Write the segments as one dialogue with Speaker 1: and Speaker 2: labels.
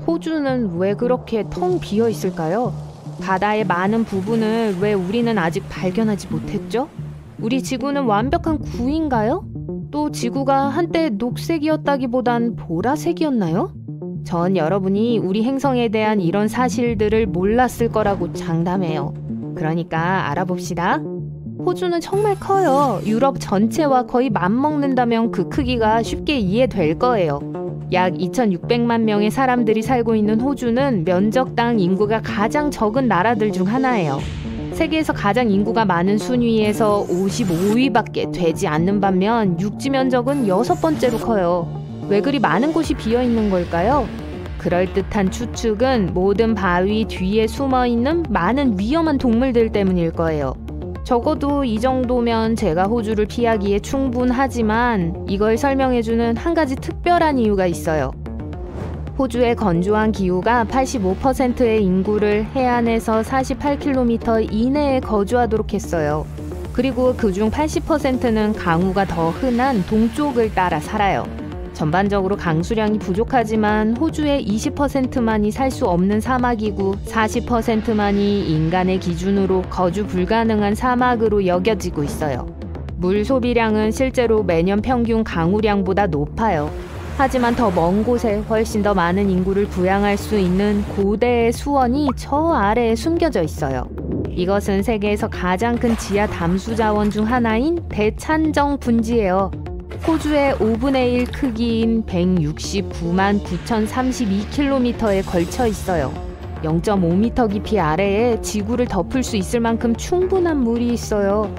Speaker 1: 호주는 왜 그렇게 텅 비어 있을까요? 바다의 많은 부분을 왜 우리는 아직 발견하지 못했죠? 우리 지구는 완벽한 구인가요? 또 지구가 한때 녹색이었다기보단 보라색이었나요? 전 여러분이 우리 행성에 대한 이런 사실들을 몰랐을 거라고 장담해요. 그러니까 알아봅시다. 호주는 정말 커요. 유럽 전체와 거의 맞먹는다면 그 크기가 쉽게 이해될 거예요. 약 2,600만 명의 사람들이 살고 있는 호주는 면적당 인구가 가장 적은 나라들 중 하나예요. 세계에서 가장 인구가 많은 순위에서 55위밖에 되지 않는 반면 육지 면적은 6번째로 커요. 왜 그리 많은 곳이 비어있는 걸까요? 그럴듯한 추측은 모든 바위 뒤에 숨어있는 많은 위험한 동물들 때문일 거예요. 적어도 이 정도면 제가 호주를 피하기에 충분하지만 이걸 설명해주는 한 가지 특별한 이유가 있어요. 호주의 건조한 기후가 85%의 인구를 해안에서 48km 이내에 거주하도록 했어요. 그리고 그중 80%는 강우가 더 흔한 동쪽을 따라 살아요. 전반적으로 강수량이 부족하지만 호주의 20%만이 살 수 없는 사막이고 40%만이 인간의 기준으로 거주 불가능한 사막으로 여겨지고 있어요. 물 소비량은 실제로 매년 평균 강우량보다 높아요. 하지만 더 먼 곳에 훨씬 더 많은 인구를 부양할 수 있는 고대의 수원이 저 아래에 숨겨져 있어요. 이것은 세계에서 가장 큰 지하 담수 자원 중 하나인 대찬정 분지예요. 호주의 5분의 1 크기인 169만 9,032km에 걸쳐 있어요. 0.5m 깊이 아래에 지구를 덮을 수 있을 만큼 충분한 물이 있어요.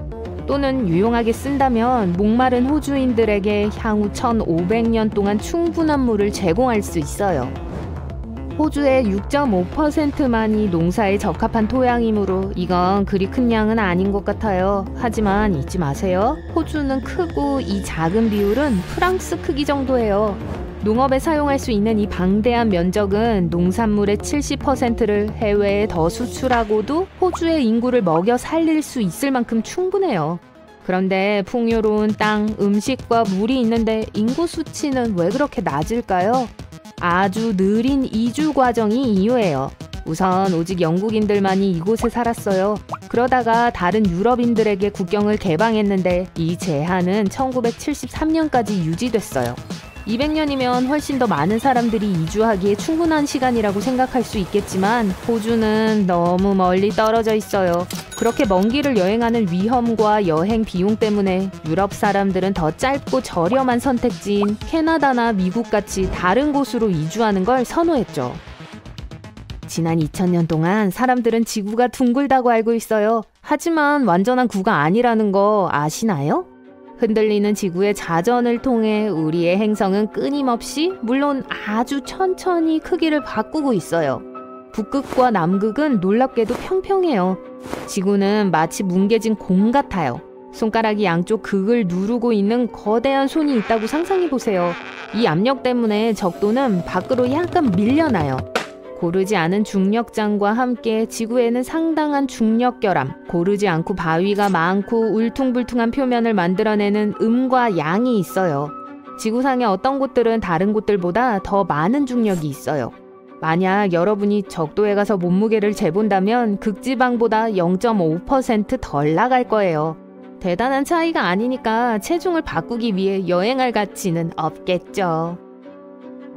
Speaker 1: 또는 유용하게 쓴다면 목마른 호주인들에게 향후 1,500년 동안 충분한 물을 제공할 수 있어요. 호주의 6.5%만이 농사에 적합한 토양이므로 이건 그리 큰 양은 아닌 것 같아요. 하지만 잊지 마세요. 호주는 크고 이 작은 비율은 프랑스 크기 정도예요. 농업에 사용할 수 있는 이 방대한 면적은 농산물의 70%를 해외에 더 수출하고도 호주의 인구를 먹여 살릴 수 있을 만큼 충분해요. 그런데 풍요로운 땅, 음식과 물이 있는데 인구 수치는 왜 그렇게 낮을까요? 아주 느린 이주 과정이 이유예요. 우선 오직 영국인들만이 이곳에 살았어요. 그러다가 다른 유럽인들에게 국경을 개방했는데 이 제한은 1973년까지 유지됐어요. 200년이면 훨씬 더 많은 사람들이 이주하기에 충분한 시간이라고 생각할 수 있겠지만 호주는 너무 멀리 떨어져 있어요. 그렇게 먼 길을 여행하는 위험과 여행 비용 때문에 유럽 사람들은 더 짧고 저렴한 선택지인 캐나다나 미국같이 다른 곳으로 이주하는 걸 선호했죠. 지난 2000년 동안 사람들은 지구가 둥글다고 알고 있어요. 하지만 완전한 구가 아니라는 거 아시나요? 흔들리는 지구의 자전을 통해 우리의 행성은 끊임없이, 물론 아주 천천히 크기를 바꾸고 있어요. 북극과 남극은 놀랍게도 평평해요. 지구는 마치 뭉개진 공 같아요. 손가락이 양쪽 극을 누르고 있는 거대한 손이 있다고 상상해보세요. 이 압력 때문에 적도는 밖으로 약간 밀려나요. 고르지 않은 중력장과 함께 지구에는 상당한 중력 결함, 고르지 않고 바위가 많고 울퉁불퉁한 표면을 만들어내는 음과 양이 있어요. 지구상의 어떤 곳들은 다른 곳들보다 더 많은 중력이 있어요. 만약 여러분이 적도에 가서 몸무게를 재본다면 극지방보다 0.5% 덜 나갈 거예요. 대단한 차이가 아니니까 체중을 바꾸기 위해 여행할 가치는 없겠죠.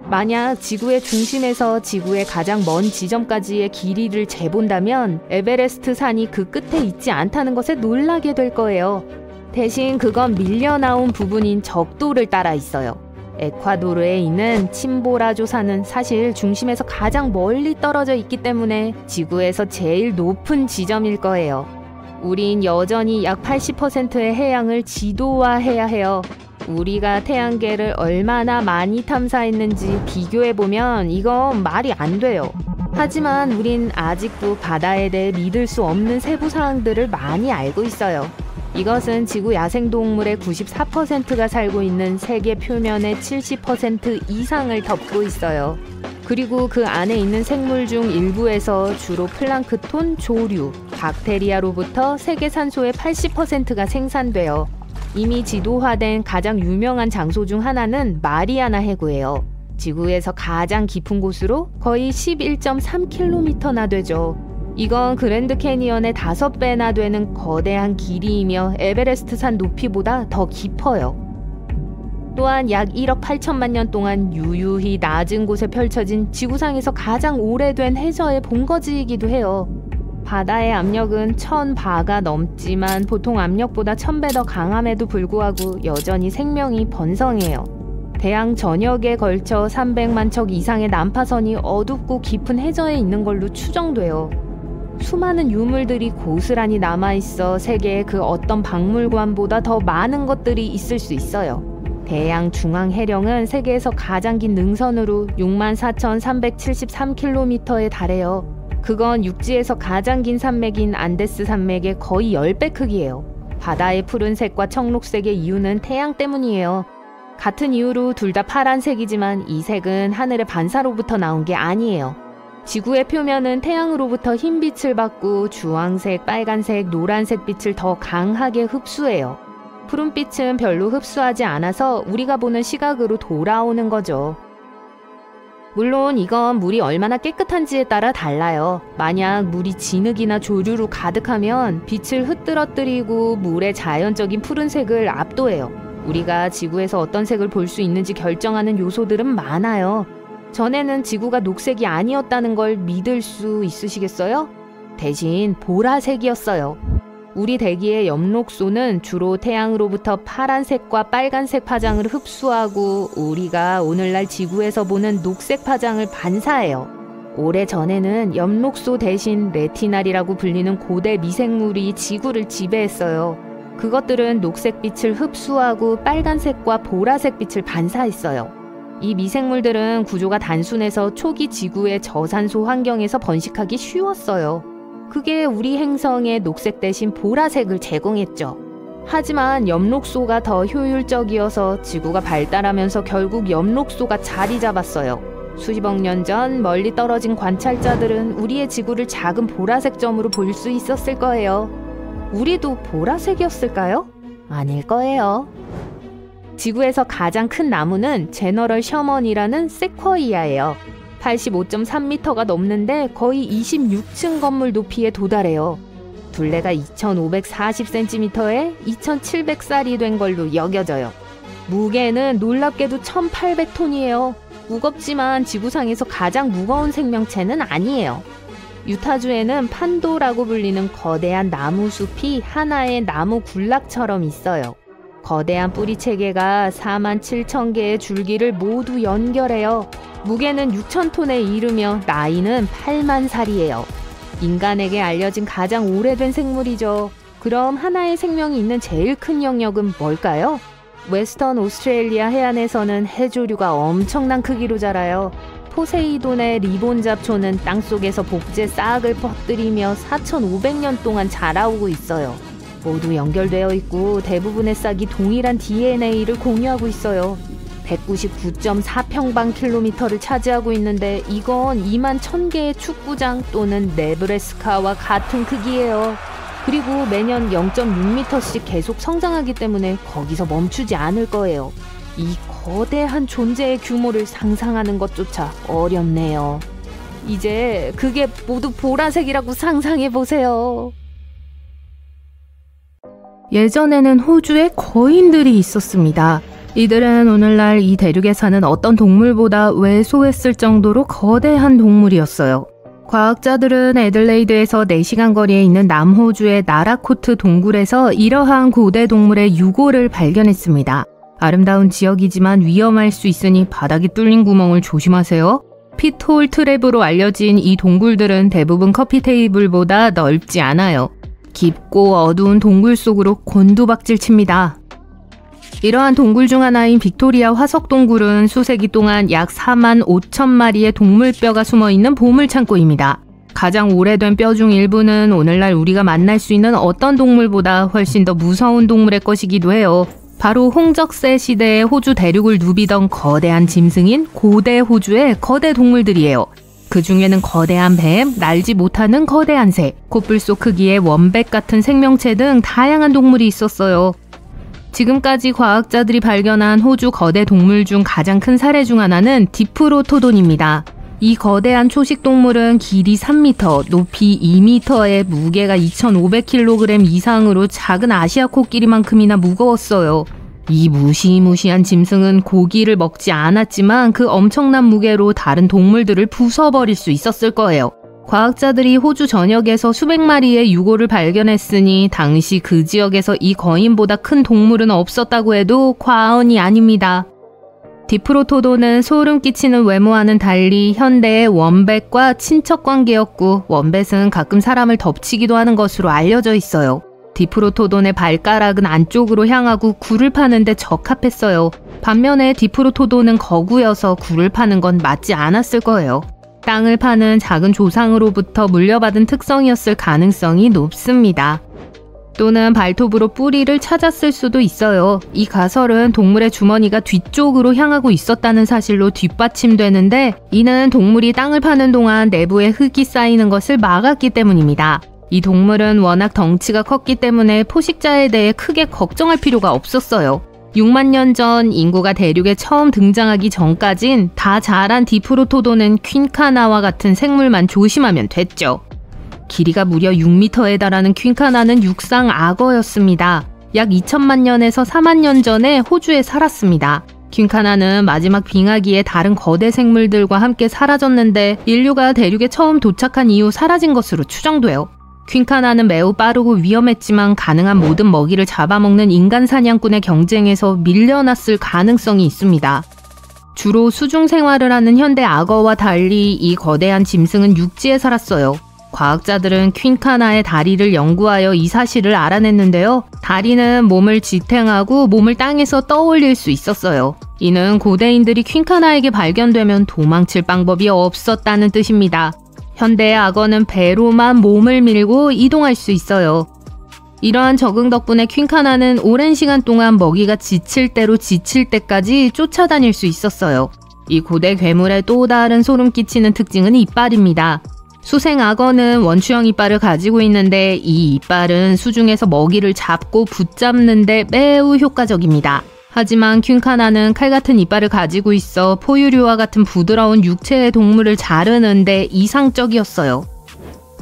Speaker 1: 만약 지구의 중심에서 지구의 가장 먼 지점까지의 길이를 재본다면 에베레스트 산이 그 끝에 있지 않다는 것에 놀라게 될 거예요. 대신 그건 밀려나온 부분인 적도를 따라 있어요. 에콰도르에 있는 침보라조 산은 사실 중심에서 가장 멀리 떨어져 있기 때문에 지구에서 제일 높은 지점일 거예요. 우린 여전히 약 80%의 해양을 지도화해야 해요. 우리가 태양계를 얼마나 많이 탐사했는지 비교해보면 이건 말이 안 돼요. 하지만 우린 아직도 바다에 대해 믿을 수 없는 세부 사항들을 많이 알고 있어요. 이것은 지구 야생동물의 94%가 살고 있는 세계 표면의 70% 이상을 덮고 있어요. 그리고 그 안에 있는 생물 중 일부에서 주로 플랑크톤, 조류, 박테리아로부터 세계 산소의 80%가 생산돼요. 이미 지도화된 가장 유명한 장소 중 하나는 마리아나 해구예요. 지구에서 가장 깊은 곳으로 거의 11.3km나 되죠. 이건 그랜드 캐니언의 5배나 되는 거대한 길이이며 에베레스트 산 높이보다 더 깊어요. 또한 약 1억 8천만 년 동안 유유히 낮은 곳에 펼쳐진 지구상에서 가장 오래된 해저의 본거지이기도 해요. 바다의 압력은 1000바가 넘지만 보통 압력보다 1000배 더 강함에도 불구하고 여전히 생명이 번성해요. 대양 전역에 걸쳐 300만 척 이상의 난파선이 어둡고 깊은 해저에 있는 걸로 추정돼요. 수많은 유물들이 고스란히 남아있어 세계의 그 어떤 박물관보다 더 많은 것들이 있을 수 있어요. 대양 중앙 해령은 세계에서 가장 긴 능선으로 64,373km에 달해요. 그건 육지에서 가장 긴 산맥인 안데스 산맥의 거의 10배 크기예요. 바다의 푸른색과 청록색의 이유는 태양 때문이에요. 같은 이유로 둘 다 파란색이지만 이 색은 하늘의 반사로부터 나온 게 아니에요. 지구의 표면은 태양으로부터 흰빛을 받고 주황색, 빨간색, 노란색 빛을 더 강하게 흡수해요. 푸른빛은 별로 흡수하지 않아서 우리가 보는 시각으로 돌아오는 거죠. 물론 이건 물이 얼마나 깨끗한지에 따라 달라요. 만약 물이 진흙이나 조류로 가득하면 빛을 흩뜨러뜨리고 물의 자연적인 푸른색을 압도해요. 우리가 지구에서 어떤 색을 볼 수 있는지 결정하는 요소들은 많아요. 전에는 지구가 녹색이 아니었다는 걸 믿을 수 있으시겠어요? 대신 보라색이었어요. 우리 대기의 엽록소는 주로 태양으로부터 파란색과 빨간색 파장을 흡수하고 우리가 오늘날 지구에서 보는 녹색 파장을 반사해요. 오래전에는 엽록소 대신 레티날이라고 불리는 고대 미생물이 지구를 지배했어요. 그것들은 녹색빛을 흡수하고 빨간색과 보라색 빛을 반사했어요. 이 미생물들은 구조가 단순해서 초기 지구의 저산소 환경에서 번식하기 쉬웠어요. 그게 우리 행성에 녹색 대신 보라색을 제공했죠. 하지만 엽록소가 더 효율적이어서 지구가 발달하면서 결국 엽록소가 자리 잡았어요. 수십억 년 전 멀리 떨어진 관찰자들은 우리의 지구를 작은 보라색 점으로 볼 수 있었을 거예요. 우리도 보라색이었을까요? 아닐 거예요. 지구에서 가장 큰 나무는 제너럴 셔먼이라는 세쿼이아예요. 85.3m가 넘는데 거의 26층 건물 높이에 도달해요. 둘레가 2540cm에 2700살이 된 걸로 여겨져요. 무게는 놀랍게도 1800톤이에요. 무겁지만 지구상에서 가장 무거운 생명체는 아니에요. 유타주에는 판도라고 불리는 거대한 나무 숲이 하나의 나무 군락처럼 있어요. 거대한 뿌리 체계가 47,000개의 줄기를 모두 연결해요. 무게는 6,000톤에 이르며 나이는 8만 살이에요. 인간에게 알려진 가장 오래된 생물이죠. 그럼 하나의 생명이 있는 제일 큰 영역은 뭘까요? 웨스턴 오스트레일리아 해안에서는 해조류가 엄청난 크기로 자라요. 포세이돈의 리본 잡초는 땅속에서 복제 싹을 퍼뜨리며 4,500년 동안 자라오고 있어요. 모두 연결되어 있고 대부분의 싹이 동일한 DNA를 공유하고 있어요. 199.4평방킬로미터를 차지하고 있는데 이건 2만 1000개의 축구장 또는 네브래스카와 같은 크기예요. 그리고 매년 0.6m씩 계속 성장하기 때문에 거기서 멈추지 않을 거예요. 이 거대한 존재의 규모를 상상하는 것조차 어렵네요. 이제 그게 모두 보라색이라고 상상해보세요. 예전에는 호주에 거인들이 있었습니다. 이들은 오늘날 이 대륙에 사는 어떤 동물보다 왜소했을 정도로 거대한 동물이었어요. 과학자들은 애들레이드에서 4시간 거리에 있는 남호주의 나라코트 동굴에서 이러한 고대 동물의 유골을 발견했습니다. 아름다운 지역이지만 위험할 수 있으니 바닥이 뚫린 구멍을 조심하세요. 핏홀 트랩으로 알려진 이 동굴들은 대부분 커피 테이블보다 넓지 않아요. 깊고 어두운 동굴 속으로 곤두박질 칩니다. 이러한 동굴 중 하나인 빅토리아 화석동굴은 수세기 동안 약 4만 5천 마리의 동물뼈가 숨어있는 보물창고입니다. 가장 오래된 뼈 중 일부는 오늘날 우리가 만날 수 있는 어떤 동물보다 훨씬 더 무서운 동물의 것이기도 해요. 바로 홍적세 시대의 호주 대륙을 누비던 거대한 짐승인 고대 호주의 거대 동물들이에요. 그 중에는 거대한 뱀, 날지 못하는 거대한 새, 콧불 속 크기의 원백 같은 생명체 등 다양한 동물이 있었어요. 지금까지 과학자들이 발견한 호주 거대 동물 중 가장 큰 사례 중 하나는 디프로토돈입니다. 이 거대한 초식 동물은 길이 3m, 높이 2m에 무게가 2,500kg 이상으로 작은 아시아 코끼리만큼이나 무거웠어요. 이 무시무시한 짐승은 고기를 먹지 않았지만 그 엄청난 무게로 다른 동물들을 부숴버릴 수 있었을 거예요. 과학자들이 호주 전역에서 수백 마리의 유골을 발견했으니 당시 그 지역에서 이 거인보다 큰 동물은 없었다고 해도 과언이 아닙니다. 디프로토돈은 소름 끼치는 외모와는 달리 현대의 원뱃과 친척 관계였고 원뱃은 가끔 사람을 덮치기도 하는 것으로 알려져 있어요. 디프로토돈의 발가락은 안쪽으로 향하고 굴을 파는 데 적합했어요. 반면에 디프로토돈은 거구여서 굴을 파는 건 맞지 않았을 거예요. 땅을 파는 작은 조상으로부터 물려받은 특성이었을 가능성이 높습니다. 또는 발톱으로 뿌리를 찾았을 수도 있어요. 이 가설은 동물의 주머니가 뒤쪽으로 향하고 있었다는 사실로 뒷받침되는데 이는 동물이 땅을 파는 동안 내부에 흙이 쌓이는 것을 막았기 때문입니다. 이 동물은 워낙 덩치가 컸기 때문에 포식자에 대해 크게 걱정할 필요가 없었어요. 6만 년 전 인구가 대륙에 처음 등장하기 전까진 다 자란 디프로토돈은 퀸카나와 같은 생물만 조심하면 됐죠. 길이가 무려 6m에 달하는 퀸카나는 육상 악어였습니다. 약 2천만 년에서 4만 년 전에 호주에 살았습니다. 퀸카나는 마지막 빙하기에 다른 거대 생물들과 함께 사라졌는데 인류가 대륙에 처음 도착한 이후 사라진 것으로 추정돼요. 퀸카나는 매우 빠르고 위험했지만 가능한 모든 먹이를 잡아먹는 인간 사냥꾼의 경쟁에서 밀려났을 가능성이 있습니다. 주로 수중 생활을 하는 현대 악어와 달리 이 거대한 짐승은 육지에 살았어요. 과학자들은 퀸카나의 다리를 연구하여 이 사실을 알아냈는데요. 다리는 몸을 지탱하고 몸을 땅에서 떠올릴 수 있었어요. 이는 고대인들이 퀸카나에게 발견되면 도망칠 방법이 없었다는 뜻입니다. 현대의 악어는 배로만 몸을 밀고 이동할 수 있어요. 이러한 적응 덕분에 퀸카나는 오랜 시간 동안 먹이가 지칠 대로 지칠 때까지 쫓아다닐 수 있었어요. 이 고대 괴물의 또 다른 소름 끼치는 특징은 이빨입니다. 수생 악어는 원추형 이빨을 가지고 있는데 이 이빨은 수중에서 먹이를 잡고 붙잡는 데 매우 효과적입니다. 하지만 퀸카나는 칼 같은 이빨을 가지고 있어 포유류와 같은 부드러운 육체의 동물을 자르는 데 이상적이었어요.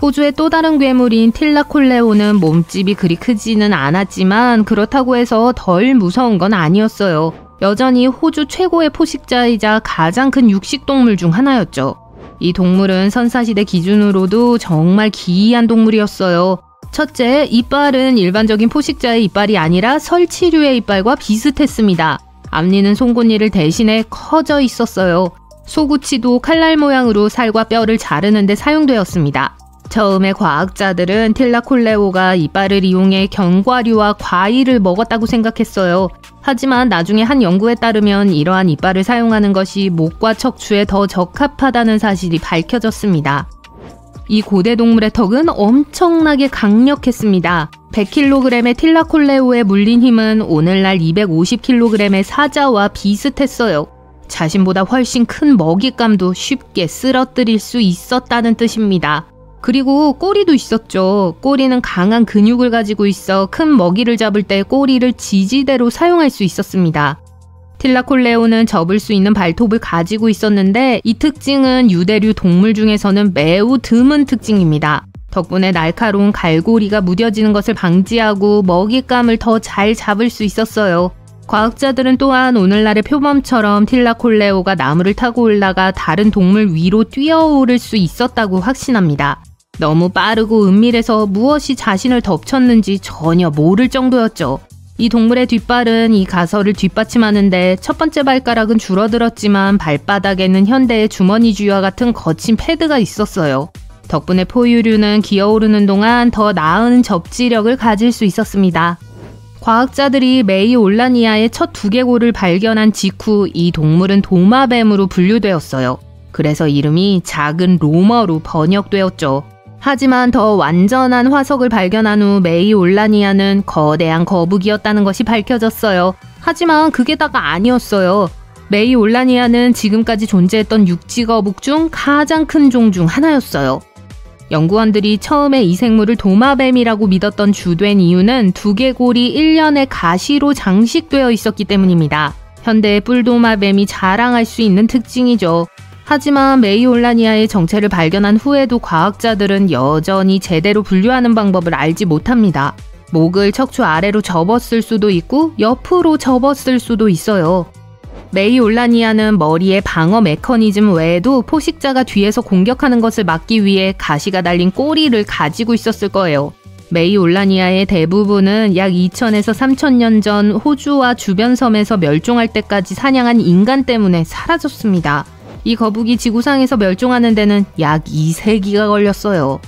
Speaker 1: 호주의 또 다른 괴물인 틸라콜레오는 몸집이 그리 크지는 않았지만 그렇다고 해서 덜 무서운 건 아니었어요. 여전히 호주 최고의 포식자이자 가장 큰 육식동물 중 하나였죠. 이 동물은 선사시대 기준으로도 정말 기이한 동물이었어요. 첫째, 이빨은 일반적인 포식자의 이빨이 아니라 설치류의 이빨과 비슷했습니다. 앞니는 송곳니를 대신해 커져 있었어요. 소구치도 칼날 모양으로 살과 뼈를 자르는 데 사용되었습니다. 처음에 과학자들은 틸라콜레오가 이빨을 이용해 견과류와 과일을 먹었다고 생각했어요. 하지만 나중에 한 연구에 따르면 이러한 이빨을 사용하는 것이 목과 척추에 더 적합하다는 사실이 밝혀졌습니다. 이 고대 동물의 턱은 엄청나게 강력했습니다. 100kg의 틸라콜레오에 물린 힘은 오늘날 250kg의 사자와 비슷했어요. 자신보다 훨씬 큰 먹잇감도 쉽게 쓰러뜨릴 수 있었다는 뜻입니다. 그리고 꼬리도 있었죠. 꼬리는 강한 근육을 가지고 있어 큰 먹이를 잡을 때 꼬리를 지지대로 사용할 수 있었습니다. 틸라콜레오는 접을 수 있는 발톱을 가지고 있었는데 이 특징은 유대류 동물 중에서는 매우 드문 특징입니다. 덕분에 날카로운 갈고리가 무뎌지는 것을 방지하고 먹잇감을 더 잘 잡을 수 있었어요. 과학자들은 또한 오늘날의 표범처럼 틸라콜레오가 나무를 타고 올라가 다른 동물 위로 뛰어오를 수 있었다고 확신합니다. 너무 빠르고 은밀해서 무엇이 자신을 덮쳤는지 전혀 모를 정도였죠. 이 동물의 뒷발은 이 가설을 뒷받침하는데 첫 번째 발가락은 줄어들었지만 발바닥에는 현대의 주머니쥐와 같은 거친 패드가 있었어요. 덕분에 포유류는 기어오르는 동안 더 나은 접지력을 가질 수 있었습니다. 과학자들이 메이올라니아의 첫 두개골을 발견한 직후 이 동물은 도마뱀으로 분류되었어요. 그래서 이름이 작은 로머로 번역되었죠. 하지만 더 완전한 화석을 발견한 후 메이올라니아는 거대한 거북이였다는 것이 밝혀졌어요. 하지만 그게 다가 아니었어요. 메이올라니아는 지금까지 존재했던 육지거북 중 가장 큰 종 중 하나였어요. 연구원들이 처음에 이 생물을 도마뱀이라고 믿었던 주된 이유는 두개골이 일련의 가시로 장식되어 있었기 때문입니다. 현대의 뿔도마뱀이 자랑할 수 있는 특징이죠. 하지만 메이올라니아의 정체를 발견한 후에도 과학자들은 여전히 제대로 분류하는 방법을 알지 못합니다. 목을 척추 아래로 접었을 수도 있고 옆으로 접었을 수도 있어요. 메이올라니아는 머리의 방어 메커니즘 외에도 포식자가 뒤에서 공격하는 것을 막기 위해 가시가 달린 꼬리를 가지고 있었을 거예요. 메이올라니아의 대부분은 약 2000에서 3000년 전 호주와 주변 섬에서 멸종할 때까지 사냥한 인간 때문에 사라졌습니다. 이 거북이 지구상에서 멸종하는 데는 약 2세기가 걸렸어요.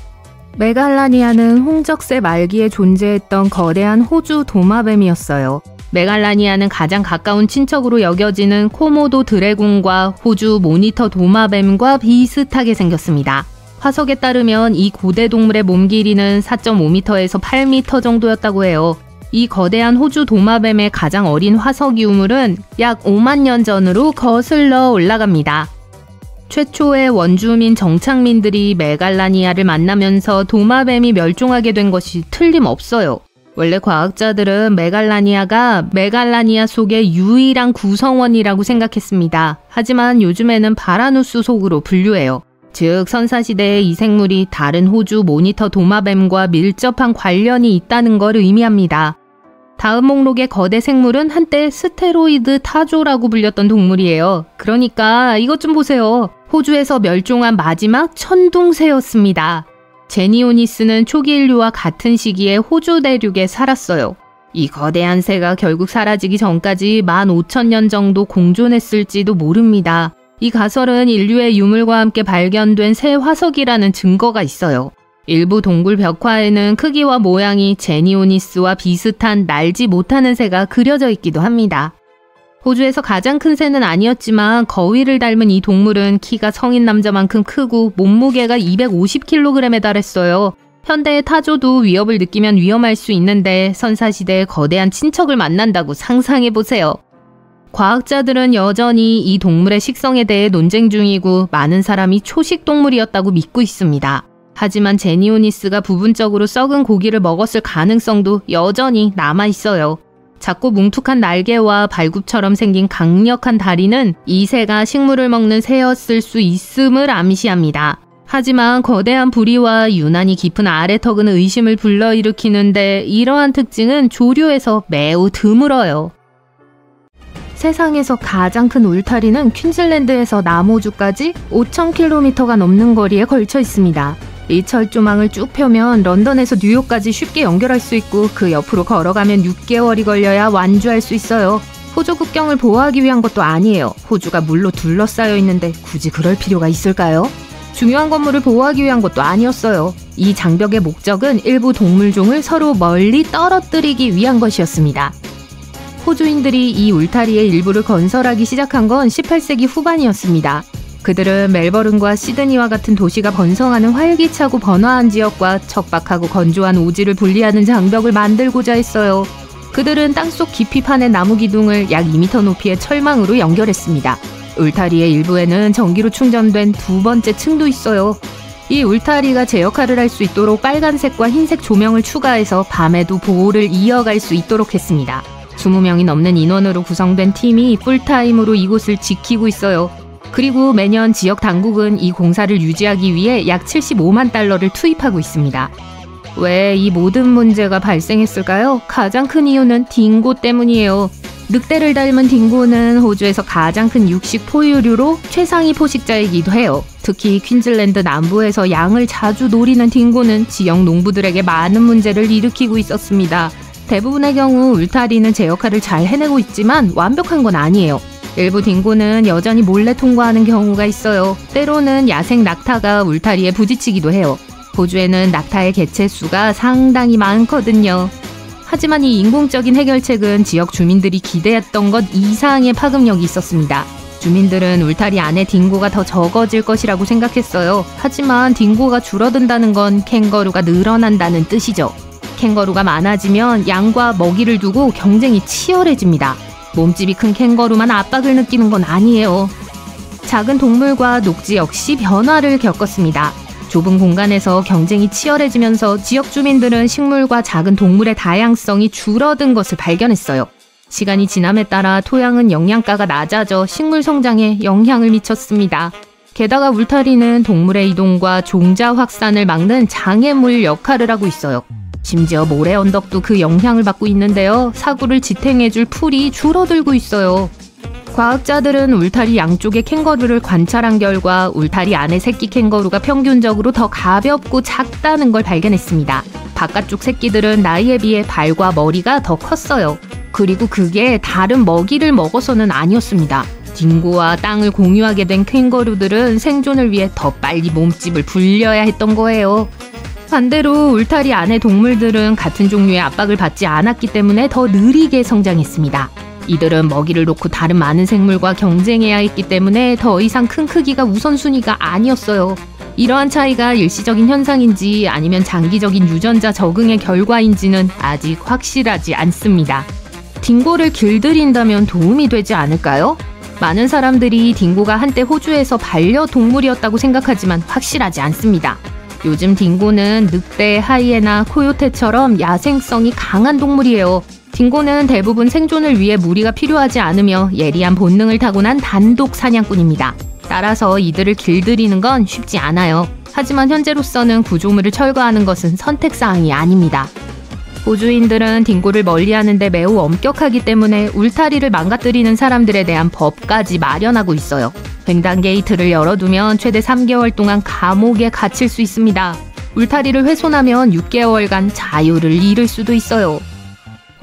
Speaker 1: 메갈라니아는 홍적새 말기에 존재했던 거대한 호주 도마뱀이었어요. 메갈라니아는 가장 가까운 친척으로 여겨지는 코모도 드래곤과 호주 모니터 도마뱀과 비슷하게 생겼습니다. 화석에 따르면 이 고대 동물의 몸 길이는 4.5m에서 8m 정도였다고 해요. 이 거대한 호주 도마뱀의 가장 어린 화석 유물은 약 5만 년 전으로 거슬러 올라갑니다. 최초의 원주민 정착민들이 메갈라니아를 만나면서 도마뱀이 멸종하게 된 것이 틀림없어요. 원래 과학자들은 메갈라니아가 메갈라니아 속의 유일한 구성원이라고 생각했습니다. 하지만 요즘에는 바라누스 속으로 분류해요. 즉 선사시대의 이 생물이 다른 호주 모니터 도마뱀과 밀접한 관련이 있다는 걸 의미합니다. 다음 목록의 거대 생물은 한때 스테로이드 타조라고 불렸던 동물이에요. 그러니까 이것 좀 보세요. 호주에서 멸종한 마지막 천둥새였습니다. 제니오니스는 초기 인류와 같은 시기에 호주 대륙에 살았어요. 이 거대한 새가 결국 사라지기 전까지 15,000년 정도 공존했을지도 모릅니다. 이 가설은 인류의 유물과 함께 발견된 새 화석이라는 증거가 있어요. 일부 동굴 벽화에는 크기와 모양이 제니오니스와 비슷한 날지 못하는 새가 그려져 있기도 합니다. 호주에서 가장 큰 새는 아니었지만 거위를 닮은 이 동물은 키가 성인 남자만큼 크고 몸무게가 250kg에 달했어요. 현대의 타조도 위협을 느끼면 위험할 수 있는데 선사시대의 거대한 친척을 만난다고 상상해보세요. 과학자들은 여전히 이 동물의 식성에 대해 논쟁 중이고 많은 사람이 초식 동물이었다고 믿고 있습니다. 하지만 제니오니스가 부분적으로 썩은 고기를 먹었을 가능성도 여전히 남아있어요. 작고 뭉툭한 날개와 발굽처럼 생긴 강력한 다리는 이 새가 식물을 먹는 새였을 수 있음을 암시합니다. 하지만 거대한 부리와 유난히 깊은 아래턱은 의심을 불러일으키는데 이러한 특징은 조류에서 매우 드물어요. 세상에서 가장 큰 울타리는 퀸즐랜드에서 남호주까지 5,000km가 넘는 거리에 걸쳐 있습니다. 이 철조망을 쭉 펴면 런던에서 뉴욕까지 쉽게 연결할 수 있고 그 옆으로 걸어가면 6개월이 걸려야 완주할 수 있어요. 호주 국경을 보호하기 위한 것도 아니에요. 호주가 물로 둘러싸여 있는데 굳이 그럴 필요가 있을까요? 중요한 건물을 보호하기 위한 것도 아니었어요. 이 장벽의 목적은 일부 동물종을 서로 멀리 떨어뜨리기 위한 것이었습니다. 호주인들이 이 울타리의 일부를 건설하기 시작한 건 18세기 후반이었습니다. 그들은 멜버른과 시드니와 같은 도시가 번성하는 활기차고 번화한 지역과 척박하고 건조한 오지를 분리하는 장벽을 만들고자 했어요. 그들은 땅속 깊이 파낸 나무 기둥을 약 2m 높이의 철망으로 연결했습니다. 울타리의 일부에는 전기로 충전된 두 번째 층도 있어요. 이 울타리가 제 역할을 할 수 있도록 빨간색과 흰색 조명을 추가해서 밤에도 보호를 이어갈 수 있도록 했습니다. 20명이 넘는 인원으로 구성된 팀이 풀타임으로 이곳을 지키고 있어요. 그리고 매년 지역 당국은 이 공사를 유지하기 위해 약 75만 달러를 투입하고 있습니다. 왜 이 모든 문제가 발생했을까요? 가장 큰 이유는 딩고 때문이에요. 늑대를 닮은 딩고는 호주에서 가장 큰 육식 포유류로 최상위 포식자이기도 해요. 특히 퀸즐랜드 남부에서 양을 자주 노리는 딩고는 지역 농부들에게 많은 문제를 일으키고 있었습니다. 대부분의 경우 울타리는 제 역할을 잘 해내고 있지만 완벽한 건 아니에요. 일부 딩고는 여전히 몰래 통과하는 경우가 있어요. 때로는 야생 낙타가 울타리에 부딪히기도 해요. 호주에는 낙타의 개체수가 상당히 많거든요. 하지만 이 인공적인 해결책은 지역 주민들이 기대했던 것 이상의 파급력이 있었습니다. 주민들은 울타리 안에 딩고가 더 적어질 것이라고 생각했어요. 하지만 딩고가 줄어든다는 건 캥거루가 늘어난다는 뜻이죠. 캥거루가 많아지면 양과 먹이를 두고 경쟁이 치열해집니다. 몸집이 큰 캥거루만 압박을 느끼는 건 아니에요. 작은 동물과 녹지 역시 변화를 겪었습니다. 좁은 공간에서 경쟁이 치열해지면서 지역 주민들은 식물과 작은 동물의 다양성이 줄어든 것을 발견했어요. 시간이 지남에 따라 토양은 영양가가 낮아져 식물 성장에 영향을 미쳤습니다. 게다가 울타리는 동물의 이동과 종자 확산을 막는 장애물 역할을 하고 있어요. 심지어 모래 언덕도 그 영향을 받고 있는데요. 사구를 지탱해줄 풀이 줄어들고 있어요. 과학자들은 울타리 양쪽의 캥거루를 관찰한 결과 울타리 안의 새끼 캥거루가 평균적으로 더 가볍고 작다는 걸 발견했습니다. 바깥쪽 새끼들은 나이에 비해 발과 머리가 더 컸어요. 그리고 그게 다른 먹이를 먹어서는 아니었습니다. 딩고와 땅을 공유하게 된 캥거루들은 생존을 위해 더 빨리 몸집을 불려야 했던 거예요. 반대로 울타리 안의 동물들은 같은 종류의 압박을 받지 않았기 때문에 더 느리게 성장했습니다. 이들은 먹이를 놓고 다른 많은 생물과 경쟁해야 했기 때문에 더 이상 큰 크기가 우선순위가 아니었어요. 이러한 차이가 일시적인 현상인지 아니면 장기적인 유전자 적응의 결과인지는 아직 확실하지 않습니다. 딩고를 길들인다면 도움이 되지 않을까요? 많은 사람들이 딩고가 한때 호주에서 반려동물이었다고 생각하지만 확실하지 않습니다. 요즘 딩고는 늑대, 하이에나, 코요테처럼 야생성이 강한 동물이에요. 딩고는 대부분 생존을 위해 무리가 필요하지 않으며 예리한 본능을 타고난 단독 사냥꾼입니다. 따라서 이들을 길들이는 건 쉽지 않아요. 하지만 현재로서는 구조물을 철거하는 것은 선택사항이 아닙니다. 호주인들은 딩고를 멀리하는 데 매우 엄격하기 때문에 울타리를 망가뜨리는 사람들에 대한 법까지 마련하고 있어요. 횡단 게이트를 열어두면 최대 3개월 동안 감옥에 갇힐 수 있습니다. 울타리를 훼손하면 6개월간 자유를 잃을 수도 있어요.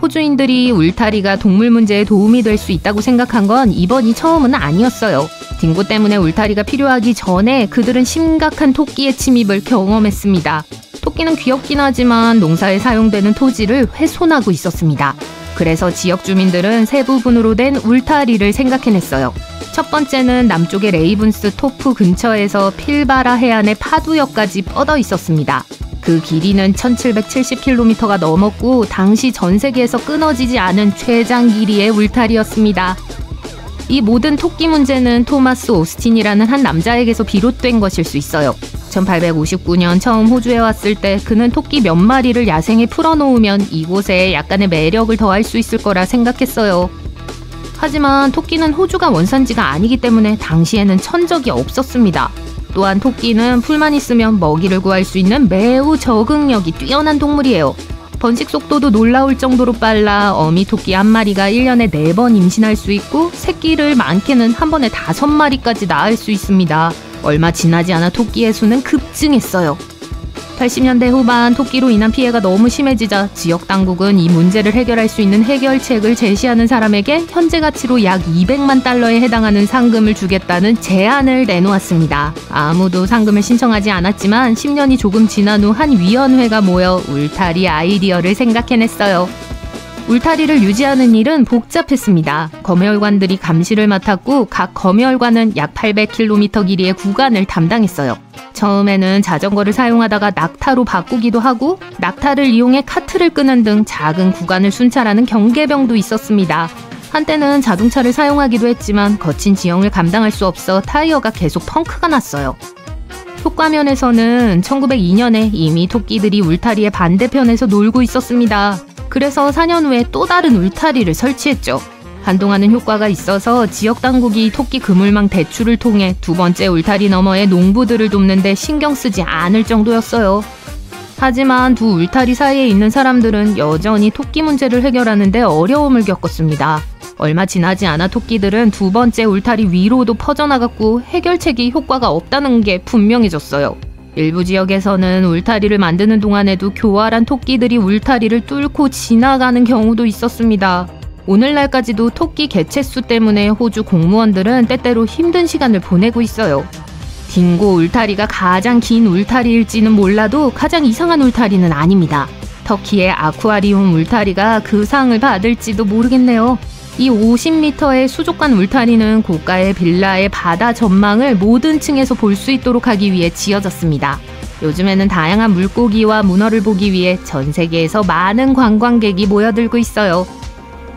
Speaker 1: 호주인들이 울타리가 동물 문제에 도움이 될 수 있다고 생각한 건 이번이 처음은 아니었어요. 딩고 때문에 울타리가 필요하기 전에 그들은 심각한 토끼의 침입을 경험했습니다. 토끼는 귀엽긴 하지만 농사에 사용되는 토지를 훼손하고 있었습니다. 그래서 지역 주민들은 세 부분으로 된 울타리를 생각해냈어요. 첫 번째는 남쪽의 레이븐스 토프 근처에서 필바라 해안의 파두역까지 뻗어 있었습니다. 그 길이는 1770km가 넘었고 당시 전 세계에서 끊어지지 않은 최장 길이의 울타리였습니다. 이 모든 토끼 문제는 토마스 오스틴이라는 한 남자에게서 비롯된 것일 수 있어요. 1859년 처음 호주에 왔을 때 그는 토끼 몇 마리를 야생에 풀어놓으면 이곳에 약간의 매력을 더할 수 있을 거라 생각했어요. 하지만 토끼는 호주가 원산지가 아니기 때문에 당시에는 천적이 없었습니다. 또한 토끼는 풀만 있으면 먹이를 구할 수 있는 매우 적응력이 뛰어난 동물이에요. 번식 속도도 놀라울 정도로 빨라 어미 토끼 한 마리가 1년에 4번 임신할 수 있고 새끼를 많게는 한 번에 5마리까지 낳을 수 있습니다. 얼마 지나지 않아 토끼의 수는 급증했어요. 80년대 후반 토끼로 인한 피해가 너무 심해지자 지역 당국은 이 문제를 해결할 수 있는 해결책을 제시하는 사람에게 현재 가치로 약 200만 달러에 해당하는 상금을 주겠다는 제안을 내놓았습니다. 아무도 상금을 신청하지 않았지만 10년이 조금 지난 후 한 위원회가 모여 울타리 아이디어를 생각해냈어요. 울타리를 유지하는 일은 복잡했습니다. 검열관들이 감시를 맡았고 각 검열관은 약 800km 길이의 구간을 담당했어요. 처음에는 자전거를 사용하다가 낙타로 바꾸기도 하고 낙타를 이용해 카트를 끄는 등 작은 구간을 순찰하는 경계병도 있었습니다. 한때는 자동차를 사용하기도 했지만 거친 지형을 감당할 수 없어 타이어가 계속 펑크가 났어요. 효과면에서는 1902년에 이미 토끼들이 울타리의 반대편에서 놀고 있었습니다. 그래서 4년 후에 또 다른 울타리를 설치했죠. 한동안은 효과가 있어서 지역 당국이 토끼 그물망 대출을 통해 두 번째 울타리 너머의 농부들을 돕는데 신경 쓰지 않을 정도였어요. 하지만 두 울타리 사이에 있는 사람들은 여전히 토끼 문제를 해결하는 데 어려움을 겪었습니다. 얼마 지나지 않아 토끼들은 두 번째 울타리 위로도 퍼져나갔고 해결책이 효과가 없다는 게 분명해졌어요. 일부 지역에서는 울타리를 만드는 동안에도 교활한 토끼들이 울타리를 뚫고 지나가는 경우도 있었습니다. 오늘날까지도 토끼 개체수 때문에 호주 공무원들은 때때로 힘든 시간을 보내고 있어요. 딩고 울타리가 가장 긴 울타리일지는 몰라도 가장 이상한 울타리는 아닙니다. 터키의 아쿠아리움 울타리가 그 상을 받을지도 모르겠네요. 이 50m의 수족관 울타리는 고가의 빌라의 바다 전망을 모든 층에서 볼 수 있도록 하기 위해 지어졌습니다. 요즘에는 다양한 물고기와 문어를 보기 위해 전 세계에서 많은 관광객이 모여들고 있어요.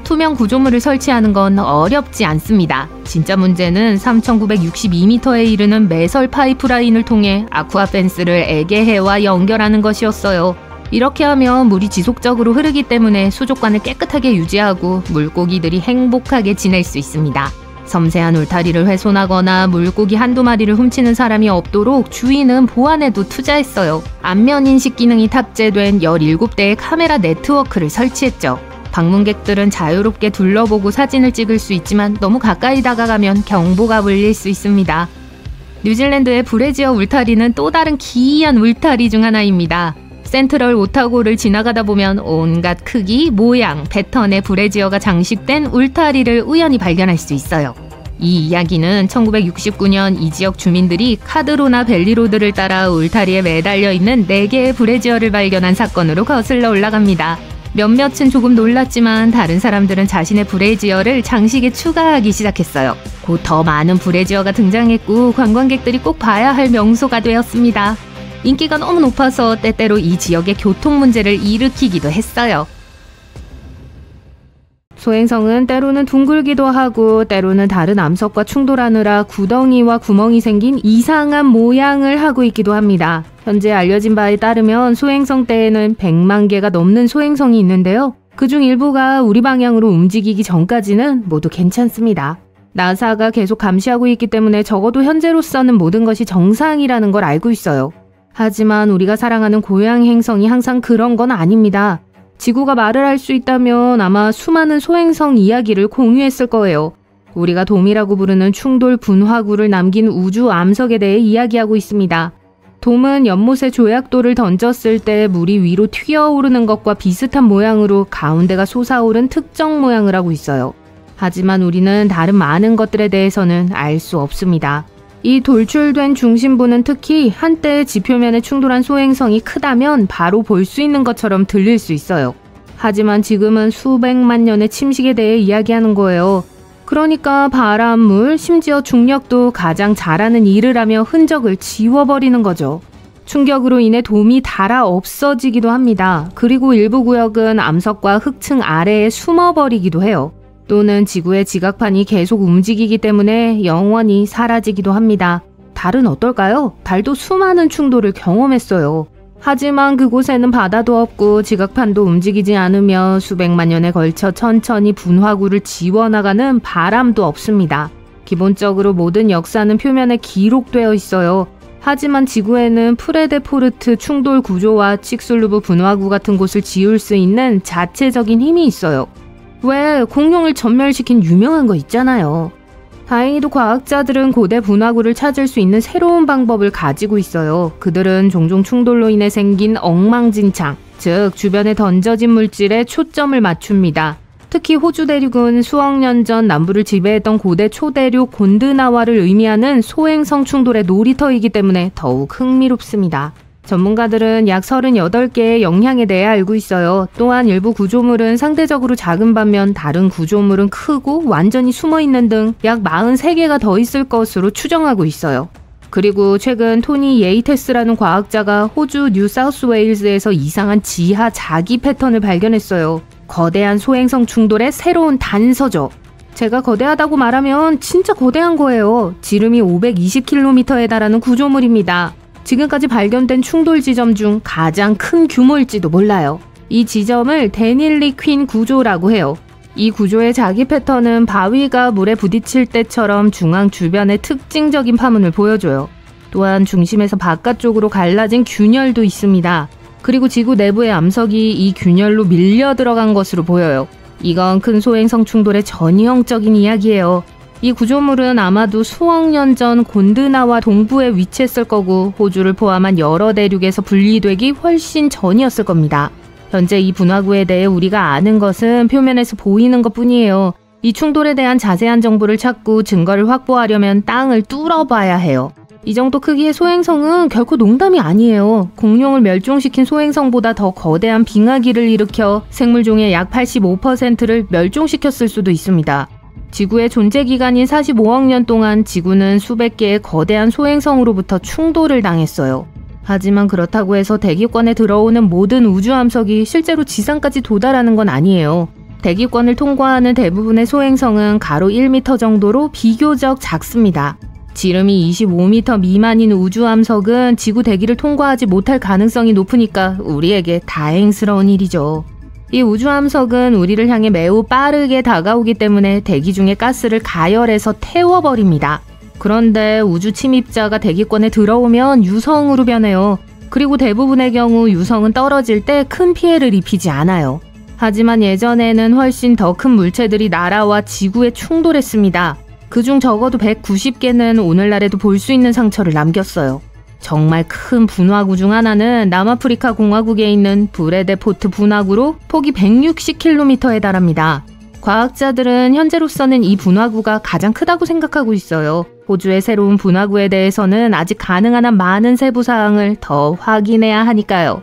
Speaker 1: 투명 구조물을 설치하는 건 어렵지 않습니다. 진짜 문제는 3,962m에 이르는 매설 파이프라인을 통해 아쿠아 펜스를 에게해와 연결하는 것이었어요. 이렇게 하면 물이 지속적으로 흐르기 때문에 수족관을 깨끗하게 유지하고 물고기들이 행복하게 지낼 수 있습니다. 섬세한 울타리를 훼손하거나 물고기 한두 마리를 훔치는 사람이 없도록 주인은 보안에도 투자했어요. 안면 인식 기능이 탑재된 17대의 카메라 네트워크를 설치했죠. 방문객들은 자유롭게 둘러보고 사진을 찍을 수 있지만 너무 가까이 다가가면 경보가 울릴 수 있습니다. 뉴질랜드의 브레지어 울타리는 또 다른 기이한 울타리 중 하나입니다. 센트럴 오타고를 지나가다 보면 온갖 크기, 모양, 패턴의 브레지어가 장식된 울타리를 우연히 발견할 수 있어요. 이 이야기는 1969년 이 지역 주민들이 카드로나 벨리로드를 따라 울타리에 매달려 있는 4개의 브레지어를 발견한 사건으로 거슬러 올라갑니다. 몇몇은 조금 놀랐지만 다른 사람들은 자신의 브레지어를 장식에 추가하기 시작했어요. 곧 더 많은 브레지어가 등장했고 관광객들이 꼭 봐야 할 명소가 되었습니다. 인기가 너무 높아서 때때로 이 지역의 교통 문제를 일으키기도 했어요. 소행성은 때로는 둥글기도 하고 때로는 다른 암석과 충돌하느라 구덩이와 구멍이 생긴 이상한 모양을 하고 있기도 합니다. 현재 알려진 바에 따르면 소행성대에는 100만 개가 넘는 소행성이 있는데요. 그중 일부가 우리 방향으로 움직이기 전까지는 모두 괜찮습니다. 나사가 계속 감시하고 있기 때문에 적어도 현재로서는 모든 것이 정상이라는 걸 알고 있어요. 하지만 우리가 사랑하는 고향 행성이 항상 그런 건 아닙니다. 지구가 말을 할 수 있다면 아마 수많은 소행성 이야기를 공유했을 거예요. 우리가 돔이라고 부르는 충돌 분화구를 남긴 우주 암석에 대해 이야기하고 있습니다. 돔은 연못에 조약돌을 던졌을 때 물이 위로 튀어오르는 것과 비슷한 모양으로 가운데가 솟아오른 특정 모양을 하고 있어요. 하지만 우리는 다른 많은 것들에 대해서는 알 수 없습니다. 이 돌출된 중심부는 특히 한때 지표면에 충돌한 소행성이 크다면 바로 볼 수 있는 것처럼 들릴 수 있어요. 하지만 지금은 수백만 년의 침식에 대해 이야기하는 거예요. 그러니까 바람, 물, 심지어 중력도 가장 잘하는 일을 하며 흔적을 지워버리는 거죠. 충격으로 인해 돔이 닳아 없어지기도 합니다. 그리고 일부 구역은 암석과 흙층 아래에 숨어버리기도 해요. 또는 지구의 지각판이 계속 움직이기 때문에 영원히 사라지기도 합니다. 달은 어떨까요? 달도 수많은 충돌을 경험했어요. 하지만 그곳에는 바다도 없고 지각판도 움직이지 않으며 수백만 년에 걸쳐 천천히 분화구를 지워나가는 바람도 없습니다. 기본적으로 모든 역사는 표면에 기록되어 있어요. 하지만 지구에는 프레데포르트 충돌 구조와 칙슬루브 분화구 같은 곳을 지울 수 있는 자체적인 힘이 있어요. 왜 공룡을 전멸시킨 유명한 거 있잖아요. 다행히도 과학자들은 고대 분화구를 찾을 수 있는 새로운 방법을 가지고 있어요. 그들은 종종 충돌로 인해 생긴 엉망진창, 즉 주변에 던져진 물질에 초점을 맞춥니다. 특히 호주 대륙은 수억 년 전 남부를 지배했던 고대 초대륙 곤드나와를 의미하는 소행성 충돌의 놀이터이기 때문에 더욱 흥미롭습니다. 전문가들은 약 38개의 영향에 대해 알고 있어요. 또한 일부 구조물은 상대적으로 작은 반면 다른 구조물은 크고 완전히 숨어있는 등 약 43개가 더 있을 것으로 추정하고 있어요. 그리고 최근 토니 예이테스라는 과학자가 호주 뉴사우스웨일즈에서 이상한 지하 자기 패턴을 발견했어요. 거대한 소행성 충돌의 새로운 단서죠. 제가 거대하다고 말하면 진짜 거대한 거예요. 지름이 520km에 달하는 구조물입니다. 지금까지 발견된 충돌 지점 중 가장 큰 규모일지도 몰라요. 이 지점을 데닐리 퀸 구조라고 해요. 이 구조의 자기 패턴은 바위가 물에 부딪힐 때처럼 중앙 주변에 특징적인 파문을 보여줘요. 또한 중심에서 바깥쪽으로 갈라진 균열도 있습니다. 그리고 지구 내부의 암석이 이 균열로 밀려 들어간 것으로 보여요. 이건 큰 소행성 충돌의 전형적인 이야기예요. 이 구조물은 아마도 수억 년 전 곤드나와 동부에 위치했을 거고 호주를 포함한 여러 대륙에서 분리되기 훨씬 전이었을 겁니다. 현재 이 분화구에 대해 우리가 아는 것은 표면에서 보이는 것뿐이에요. 이 충돌에 대한 자세한 정보를 찾고 증거를 확보하려면 땅을 뚫어봐야 해요. 이 정도 크기의 소행성은 결코 농담이 아니에요. 공룡을 멸종시킨 소행성보다 더 거대한 빙하기를 일으켜 생물종의 약 85%를 멸종시켰을 수도 있습니다. 지구의 존재 기간인 45억 년 동안 지구는 수백 개의 거대한 소행성으로부터 충돌을 당했어요. 하지만 그렇다고 해서 대기권에 들어오는 모든 우주 암석이 실제로 지상까지 도달하는 건 아니에요. 대기권을 통과하는 대부분의 소행성은 가로 1m 정도로 비교적 작습니다. 지름이 25m 미만인 우주함석은 지구 대기를 통과하지 못할 가능성이 높으니까 우리에게 다행스러운 일이죠. 이 우주함석은 우리를 향해 매우 빠르게 다가오기 때문에 대기 중의 가스를 가열해서 태워버립니다. 그런데 우주 침입자가 대기권에 들어오면 유성으로 변해요. 그리고 대부분의 경우 유성은 떨어질 때 큰 피해를 입히지 않아요. 하지만 예전에는 훨씬 더 큰 물체들이 나라와 지구에 충돌했습니다. 그중 적어도 190개는 오늘날에도 볼 수 있는 상처를 남겼어요. 정말 큰 분화구 중 하나는 남아프리카 공화국에 있는 브레데포트 분화구로 폭이 160km에 달합니다. 과학자들은 현재로서는 이 분화구가 가장 크다고 생각하고 있어요. 호주의 새로운 분화구에 대해서는 아직 가능한 한 많은 세부 사항을 더 확인해야 하니까요.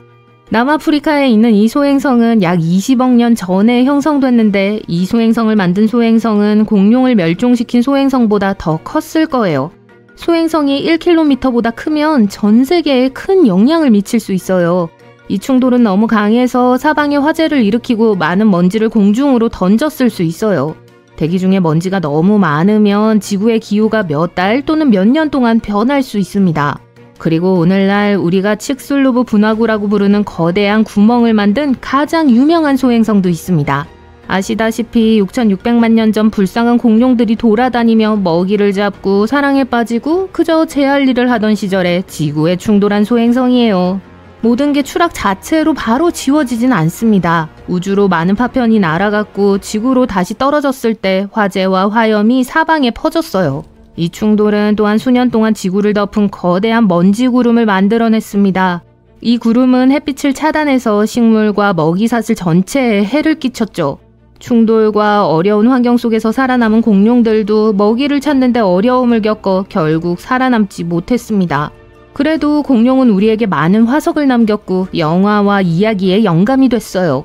Speaker 1: 남아프리카에 있는 이 소행성은 약 20억 년 전에 형성됐는데 이 소행성을 만든 소행성은 공룡을 멸종시킨 소행성보다 더 컸을 거예요. 소행성이 1km보다 크면 전 세계에 큰 영향을 미칠 수 있어요. 이 충돌은 너무 강해서 사방에 화재를 일으키고 많은 먼지를 공중으로 던졌을 수 있어요. 대기 중에 먼지가 너무 많으면 지구의 기후가 몇 달 또는 몇 년 동안 변할 수 있습니다. 그리고 오늘날 우리가 칙슬루브 분화구라고 부르는 거대한 구멍을 만든 가장 유명한 소행성도 있습니다. 아시다시피 6,600만 년 전 불쌍한 공룡들이 돌아다니며 먹이를 잡고 사랑에 빠지고 그저 제 할 일을 하던 시절에 지구에 충돌한 소행성이에요. 모든 게 추락 자체로 바로 지워지진 않습니다. 우주로 많은 파편이 날아갔고 지구로 다시 떨어졌을 때 화재와 화염이 사방에 퍼졌어요. 이 충돌은 또한 수년 동안 지구를 덮은 거대한 먼지 구름을 만들어냈습니다. 이 구름은 햇빛을 차단해서 식물과 먹이사슬 전체에 해를 끼쳤죠. 충돌과 어려운 환경 속에서 살아남은 공룡들도 먹이를 찾는 데 어려움을 겪어 결국 살아남지 못했습니다. 그래도 공룡은 우리에게 많은 화석을 남겼고 영화와 이야기의 영감이 됐어요.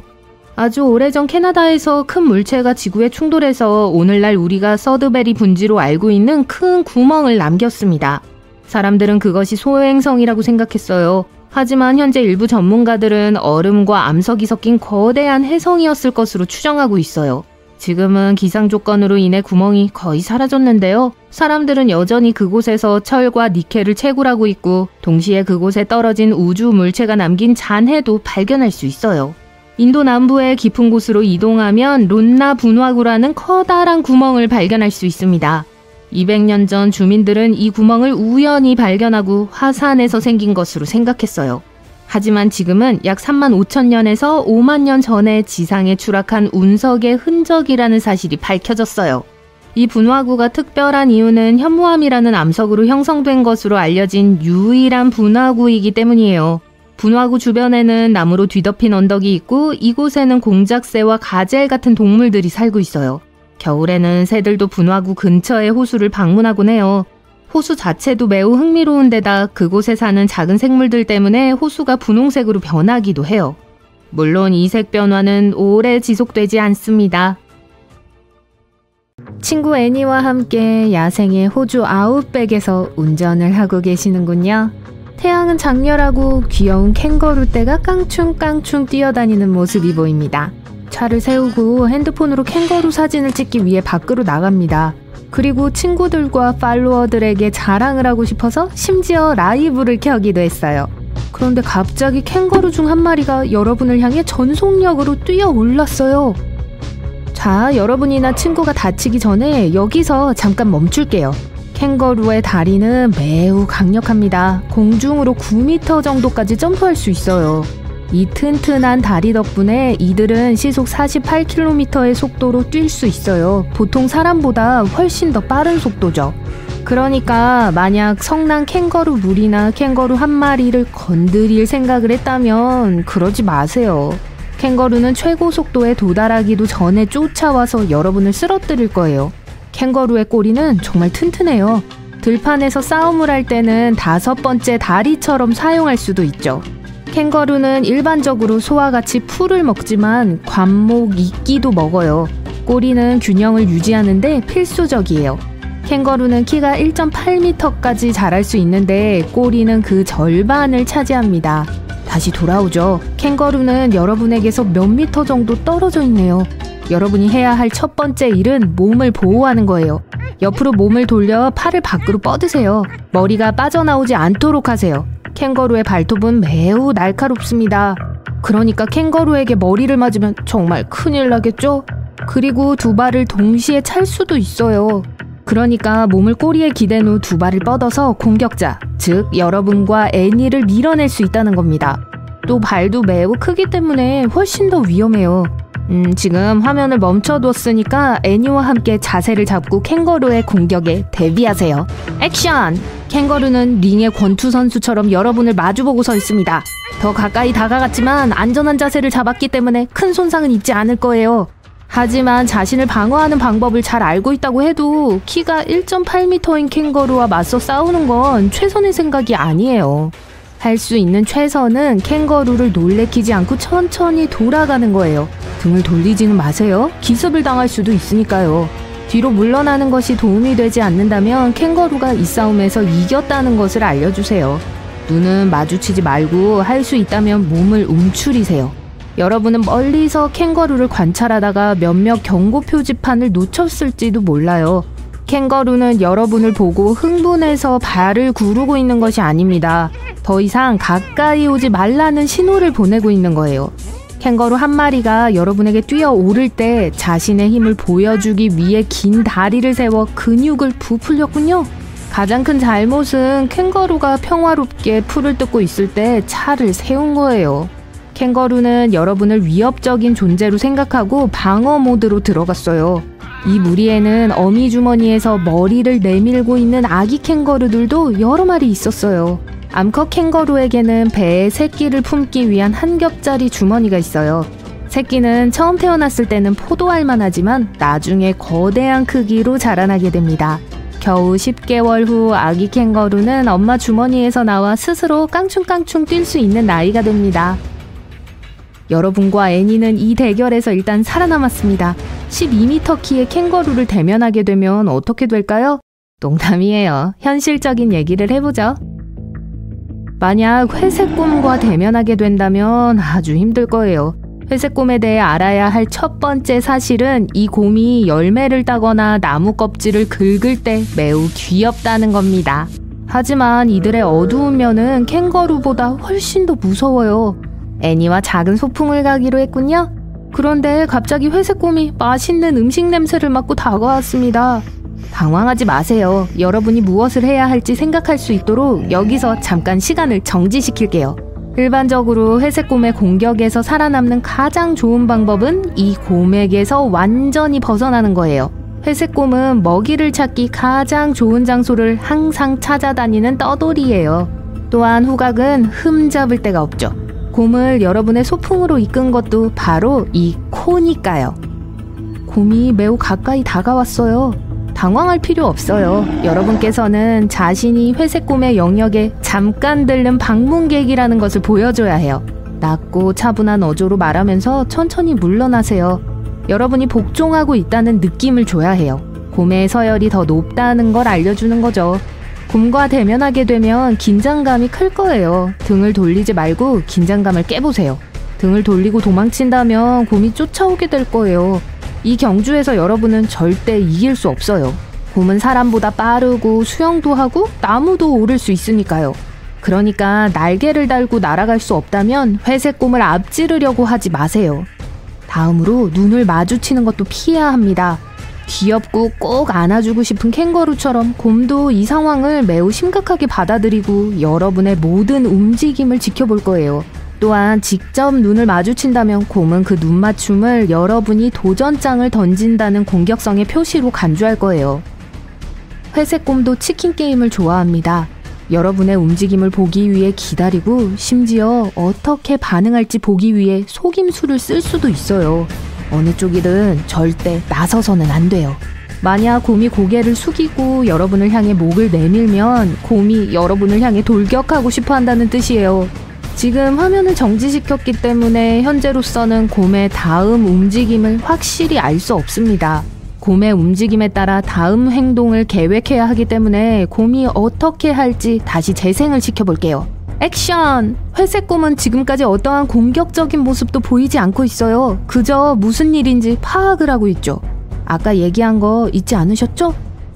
Speaker 1: 아주 오래전 캐나다에서 큰 물체가 지구에 충돌해서 오늘날 우리가 서드베리 분지로 알고 있는 큰 구멍을 남겼습니다. 사람들은 그것이 소행성이라고 생각했어요. 하지만 현재 일부 전문가들은 얼음과 암석이 섞인 거대한 해성이었을 것으로 추정하고 있어요. 지금은 기상 조건으로 인해 구멍이 거의 사라졌는데요. 사람들은 여전히 그곳에서 철과 니켈을 채굴하고 있고 동시에 그곳에 떨어진 우주 물체가 남긴 잔해도 발견할 수 있어요. 인도 남부의 깊은 곳으로 이동하면 론나 분화구라는 커다란 구멍을 발견할 수 있습니다. 200년 전 주민들은 이 구멍을 우연히 발견하고 화산에서 생긴 것으로 생각했어요. 하지만 지금은 약 35,000년에서 5만 년 전에 지상에 추락한 운석의 흔적이라는 사실이 밝혀졌어요. 이 분화구가 특별한 이유는 현무암이라는 암석으로 형성된 것으로 알려진 유일한 분화구이기 때문이에요. 분화구 주변에는 나무로 뒤덮인 언덕이 있고 이곳에는 공작새와 가젤 같은 동물들이 살고 있어요. 겨울에는 새들도 분화구 근처의 호수를 방문하곤 해요. 호수 자체도 매우 흥미로운 데다 그곳에 사는 작은 생물들 때문에 호수가 분홍색으로 변하기도 해요. 물론 이 색 변화는 오래 지속되지 않습니다. 친구 애니와 함께 야생의 호주 아웃백에서 운전을 하고 계시는군요. 태양은 장렬하고 귀여운 캥거루 떼가 깡충깡충 뛰어다니는 모습이 보입니다. 차를 세우고 핸드폰으로 캥거루 사진을 찍기 위해 밖으로 나갑니다. 그리고 친구들과 팔로워들에게 자랑을 하고 싶어서 심지어 라이브를 켜기도 했어요. 그런데 갑자기 캥거루 중 한 마리가 여러분을 향해 전속력으로 뛰어 올랐어요. 자, 여러분이나 친구가 다치기 전에 여기서 잠깐 멈출게요. 캥거루의 다리는 매우 강력합니다. 공중으로 9m 정도까지 점프할 수 있어요. 이 튼튼한 다리 덕분에 이들은 시속 48km의 속도로 뛸 수 있어요. 보통 사람보다 훨씬 더 빠른 속도죠. 그러니까 만약 성난 캥거루 무리나 캥거루 한 마리를 건드릴 생각을 했다면 그러지 마세요. 캥거루는 최고 속도에 도달하기도 전에 쫓아와서 여러분을 쓰러뜨릴 거예요. 캥거루의 꼬리는 정말 튼튼해요. 들판에서 싸움을 할 때는 5번째 다리처럼 사용할 수도 있죠. 캥거루는 일반적으로 소와 같이 풀을 먹지만 관목, 이끼도 먹어요. 꼬리는 균형을 유지하는데 필수적이에요. 캥거루는 키가 1.8m까지 자랄 수 있는데 꼬리는 그 절반을 차지합니다. 다시 돌아오죠. 캥거루는 여러분에게서 몇 미터 정도 떨어져 있네요. 여러분이 해야 할 첫 번째 일은 몸을 보호하는 거예요. 옆으로 몸을 돌려 팔을 밖으로 뻗으세요. 머리가 빠져나오지 않도록 하세요. 캥거루의 발톱은 매우 날카롭습니다. 그러니까 캥거루에게 머리를 맞으면 정말 큰일 나겠죠? 그리고 두 발을 동시에 찰 수도 있어요. 그러니까 몸을 꼬리에 기댄 후 두 발을 뻗어서 공격자, 즉 여러분과 애니를 밀어낼 수 있다는 겁니다. 또 발도 매우 크기 때문에 훨씬 더 위험해요. 지금 화면을 멈춰뒀으니까 애니와 함께 자세를 잡고 캥거루의 공격에 대비하세요. 액션! 캥거루는 링의 권투 선수처럼 여러분을 마주보고 서 있습니다. 더 가까이 다가갔지만 안전한 자세를 잡았기 때문에 큰 손상은 입지 않을 거예요. 하지만 자신을 방어하는 방법을 잘 알고 있다고 해도 키가 1.8m인 캥거루와 맞서 싸우는 건 최선의 생각이 아니에요. 할 수 있는 최선은 캥거루를 놀래키지 않고 천천히 돌아가는 거예요. 등을 돌리지는 마세요. 기습을 당할 수도 있으니까요. 뒤로 물러나는 것이 도움이 되지 않는다면 캥거루가 이 싸움에서 이겼다는 것을 알려주세요. 눈은 마주치지 말고 할 수 있다면 몸을 움츠리세요. 여러분은 멀리서 캥거루를 관찰하다가 몇몇 경고 표지판을 놓쳤을지도 몰라요. 캥거루는 여러분을 보고 흥분해서 발을 구르고 있는 것이 아닙니다. 더 이상 가까이 오지 말라는 신호를 보내고 있는 거예요. 캥거루 한 마리가 여러분에게 뛰어오를 때 자신의 힘을 보여주기 위해 긴 다리를 세워 근육을 부풀렸군요. 가장 큰 잘못은 캥거루가 평화롭게 풀을 뜯고 있을 때 차를 세운 거예요. 캥거루는 여러분을 위협적인 존재로 생각하고 방어 모드로 들어갔어요. 이 무리에는 어미 주머니에서 머리를 내밀고 있는 아기 캥거루들도 여러 마리 있었어요. 암컷 캥거루에게는 배에 새끼를 품기 위한 한 겹짜리 주머니가 있어요. 새끼는 처음 태어났을 때는 포도알만 하지만 나중에 거대한 크기로 자라나게 됩니다. 겨우 10개월 후 아기 캥거루는 엄마 주머니에서 나와 스스로 깡충깡충 뛸 수 있는 나이가 됩니다. 여러분과 애니는 이 대결에서 일단 살아남았습니다. 12m 키의 캥거루를 대면하게 되면 어떻게 될까요? 농담이에요. 현실적인 얘기를 해보죠. 만약 회색곰과 대면하게 된다면 아주 힘들 거예요. 회색곰에 대해 알아야 할 첫 번째 사실은 이 곰이 열매를 따거나 나무 껍질을 긁을 때 매우 귀엽다는 겁니다. 하지만 이들의 어두운 면은 캥거루보다 훨씬 더 무서워요. 애니와 작은 소풍을 가기로 했군요. 그런데 갑자기 회색곰이 맛있는 음식 냄새를 맡고 다가왔습니다. 당황하지 마세요. 여러분이 무엇을 해야 할지 생각할 수 있도록 여기서 잠깐 시간을 정지시킬게요. 일반적으로 회색곰의 공격에서 살아남는 가장 좋은 방법은 이 곰에게서 완전히 벗어나는 거예요. 회색곰은 먹이를 찾기 가장 좋은 장소를 항상 찾아다니는 떠돌이에요. 또한 후각은 흠잡을 데가 없죠. 곰을 여러분의 소풍으로 이끈 것도 바로 이 코니까요. 곰이 매우 가까이 다가왔어요. 당황할 필요 없어요. 여러분께서는 자신이 회색곰의 영역에 잠깐 들른 방문객이라는 것을 보여줘야 해요. 낮고 차분한 어조로 말하면서 천천히 물러나세요. 여러분이 복종하고 있다는 느낌을 줘야 해요. 곰의 서열이 더 높다는 걸 알려주는 거죠. 곰과 대면하게 되면 긴장감이 클 거예요. 등을 돌리지 말고 긴장감을 깨보세요. 등을 돌리고 도망친다면 곰이 쫓아오게 될 거예요. 이 경주에서 여러분은 절대 이길 수 없어요. 곰은 사람보다 빠르고 수영도 하고 나무도 오를 수 있으니까요. 그러니까 날개를 달고 날아갈 수 없다면 회색곰을 앞지르려고 하지 마세요. 다음으로 눈을 마주치는 것도 피해야 합니다. 귀엽고 꼭 안아주고 싶은 캥거루처럼 곰도 이 상황을 매우 심각하게 받아들이고 여러분의 모든 움직임을 지켜볼 거예요. 또한 직접 눈을 마주친다면 곰은 그 눈맞춤을 여러분이 도전장을 던진다는 공격성의 표시로 간주할 거예요. 회색곰도 치킨 게임을 좋아합니다. 여러분의 움직임을 보기 위해 기다리고 심지어 어떻게 반응할지 보기 위해 속임수를 쓸 수도 있어요. 어느 쪽이든 절대 나서서는 안 돼요. 만약 곰이 고개를 숙이고 여러분을 향해 목을 내밀면 곰이 여러분을 향해 돌격하고 싶어 한다는 뜻이에요. 지금 화면을 정지시켰기 때문에 현재로서는 곰의 다음 움직임을 확실히 알 수 없습니다. 곰의 움직임에 따라 다음 행동을 계획해야 하기 때문에 곰이 어떻게 할지 다시 재생을 시켜볼게요. 액션! 회색곰은 지금까지 어떠한 공격적인 모습도 보이지 않고 있어요. 그저 무슨 일인지 파악을 하고 있죠. 아까 얘기한 거 잊지 않으셨죠?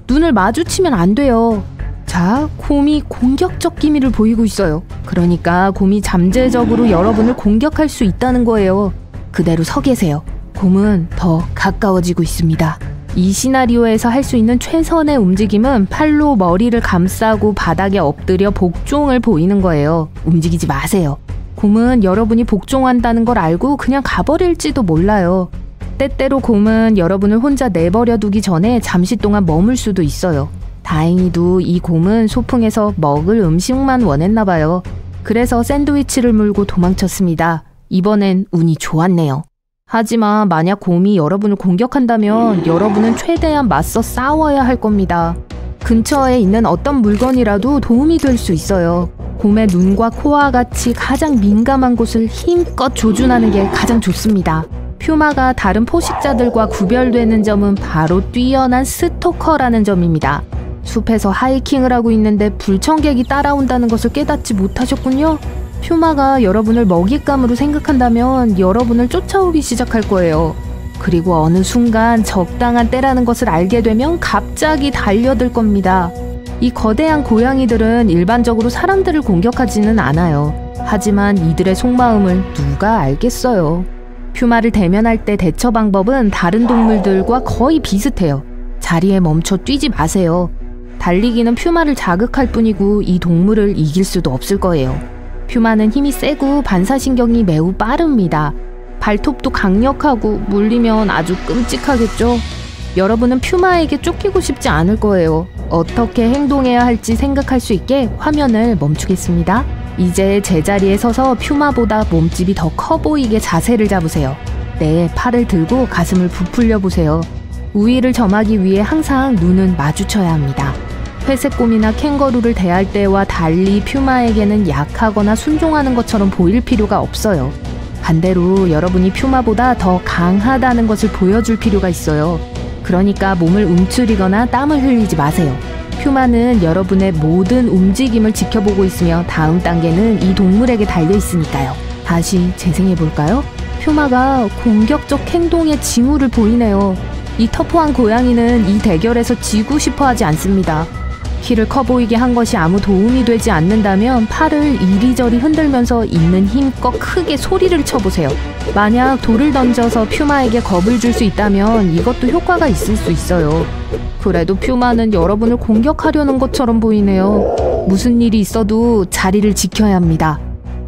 Speaker 1: 눈을 마주치면 안 돼요. 자, 곰이 공격적 기미를 보이고 있어요. 그러니까 곰이 잠재적으로 여러분을 공격할 수 있다는 거예요. 그대로 서 계세요. 곰은 더 가까워지고 있습니다. 이 시나리오에서 할 수 있는 최선의 움직임은 팔로 머리를 감싸고 바닥에 엎드려 복종을 보이는 거예요. 움직이지 마세요. 곰은 여러분이 복종한다는 걸 알고 그냥 가버릴지도 몰라요. 때때로 곰은 여러분을 혼자 내버려 두기 전에 잠시 동안 머물 수도 있어요. 다행히도 이 곰은 소풍에서 먹을 음식만 원했나 봐요. 그래서 샌드위치를 물고 도망쳤습니다. 이번엔 운이 좋았네요. 하지만 만약 곰이 여러분을 공격한다면 여러분은 최대한 맞서 싸워야 할 겁니다. 근처에 있는 어떤 물건이라도 도움이 될 수 있어요. 곰의 눈과 코와 같이 가장 민감한 곳을 힘껏 조준하는 게 가장 좋습니다. 퓨마가 다른 포식자들과 구별되는 점은 바로 뛰어난 스토커라는 점입니다. 숲에서 하이킹을 하고 있는데 불청객이 따라온다는 것을 깨닫지 못하셨군요. 퓨마가 여러분을 먹잇감으로 생각한다면 여러분을 쫓아오기 시작할 거예요. 그리고 어느 순간 적당한 때라는 것을 알게 되면 갑자기 달려들 겁니다. 이 거대한 고양이들은 일반적으로 사람들을 공격하지는 않아요. 하지만 이들의 속마음을 누가 알겠어요. 퓨마를 대면할 때 대처 방법은 다른 동물들과 거의 비슷해요. 자리에 멈춰 뛰지 마세요. 달리기는 퓨마를 자극할 뿐이고 이 동물을 이길 수도 없을 거예요. 퓨마는 힘이 세고 반사신경이 매우 빠릅니다. 발톱도 강력하고 물리면 아주 끔찍하겠죠? 여러분은 퓨마에게 쫓기고 싶지 않을 거예요. 어떻게 행동해야 할지 생각할 수 있게 화면을 멈추겠습니다. 이제 제자리에 서서 퓨마보다 몸집이 더 커 보이게 자세를 잡으세요. 네, 팔을 들고 가슴을 부풀려 보세요. 우위를 점하기 위해 항상 눈은 마주쳐야 합니다. 회색곰이나 캥거루를 대할 때와 달리 퓨마에게는 약하거나 순종하는 것처럼 보일 필요가 없어요. 반대로 여러분이 퓨마보다 더 강하다는 것을 보여줄 필요가 있어요. 그러니까 몸을 움츠리거나 땀을 흘리지 마세요. 퓨마는 여러분의 모든 움직임을 지켜보고 있으며 다음 단계는 이 동물에게 달려 있으니까요. 다시 재생해볼까요? 퓨마가 공격적 행동의 징후를 보이네요. 이 터프한 고양이는 이 대결에서 지고 싶어 하지 않습니다. 키를 커 보이게 한 것이 아무 도움이 되지 않는다면 팔을 이리저리 흔들면서 있는 힘껏 크게 소리를 쳐보세요. 만약 돌을 던져서 퓨마에게 겁을 줄 수 있다면 이것도 효과가 있을 수 있어요. 그래도 퓨마는 여러분을 공격하려는 것처럼 보이네요. 무슨 일이 있어도 자리를 지켜야 합니다.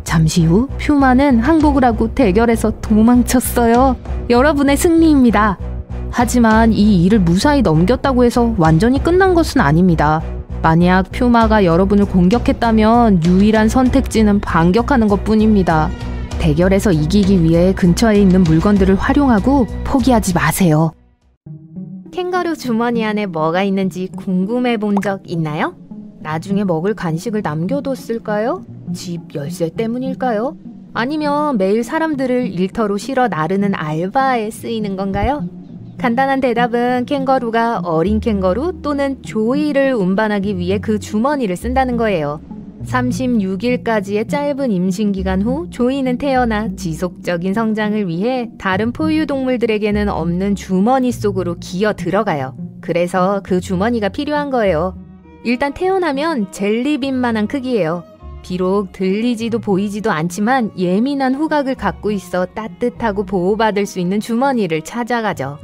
Speaker 1: 잠시 후 퓨마는 항복을 하고 대결에서 도망쳤어요. 여러분의 승리입니다. 하지만 이 일을 무사히 넘겼다고 해서 완전히 끝난 것은 아닙니다. 만약 퓨마가 여러분을 공격했다면 유일한 선택지는 반격하는 것뿐입니다. 대결에서 이기기 위해 근처에 있는 물건들을 활용하고 포기하지 마세요. 캥거루 주머니 안에 뭐가 있는지 궁금해 본 적 있나요? 나중에 먹을 간식을 남겨뒀을까요? 집 열쇠 때문일까요? 아니면 매일 사람들을 일터로 실어 나르는 알바에 쓰이는 건가요? 간단한 대답은 캥거루가 어린 캥거루 또는 조이를 운반하기 위해 그 주머니를 쓴다는 거예요. 36일까지의 짧은 임신기간 후 조이는 태어나 지속적인 성장을 위해 다른 포유동물들에게는 없는 주머니 속으로 기어 들어가요. 그래서 그 주머니가 필요한 거예요. 일단 태어나면 젤리빈만한 크기예요. 비록 들리지도 보이지도 않지만 예민한 후각을 갖고 있어 따뜻하고 보호받을 수 있는 주머니를 찾아가죠.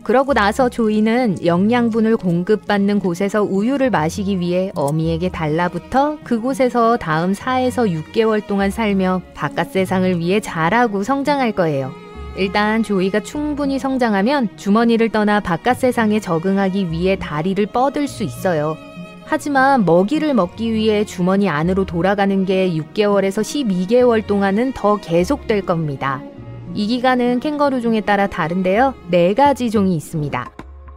Speaker 1: 그러고 나서 조이는 영양분을 공급받는 곳에서 우유를 마시기 위해 어미에게 달라붙어 그곳에서 다음 4에서 6개월 동안 살며 바깥 세상을 위해 자라고 성장할 거예요. 일단 조이가 충분히 성장하면 주머니를 떠나 바깥 세상에 적응하기 위해 다리를 뻗을 수 있어요. 하지만 먹이를 먹기 위해 주머니 안으로 돌아가는 게 6개월에서 12개월 동안은 더 계속될 겁니다. 이 기간은 캥거루 종에 따라 다른데요. 4가지 종이 있습니다.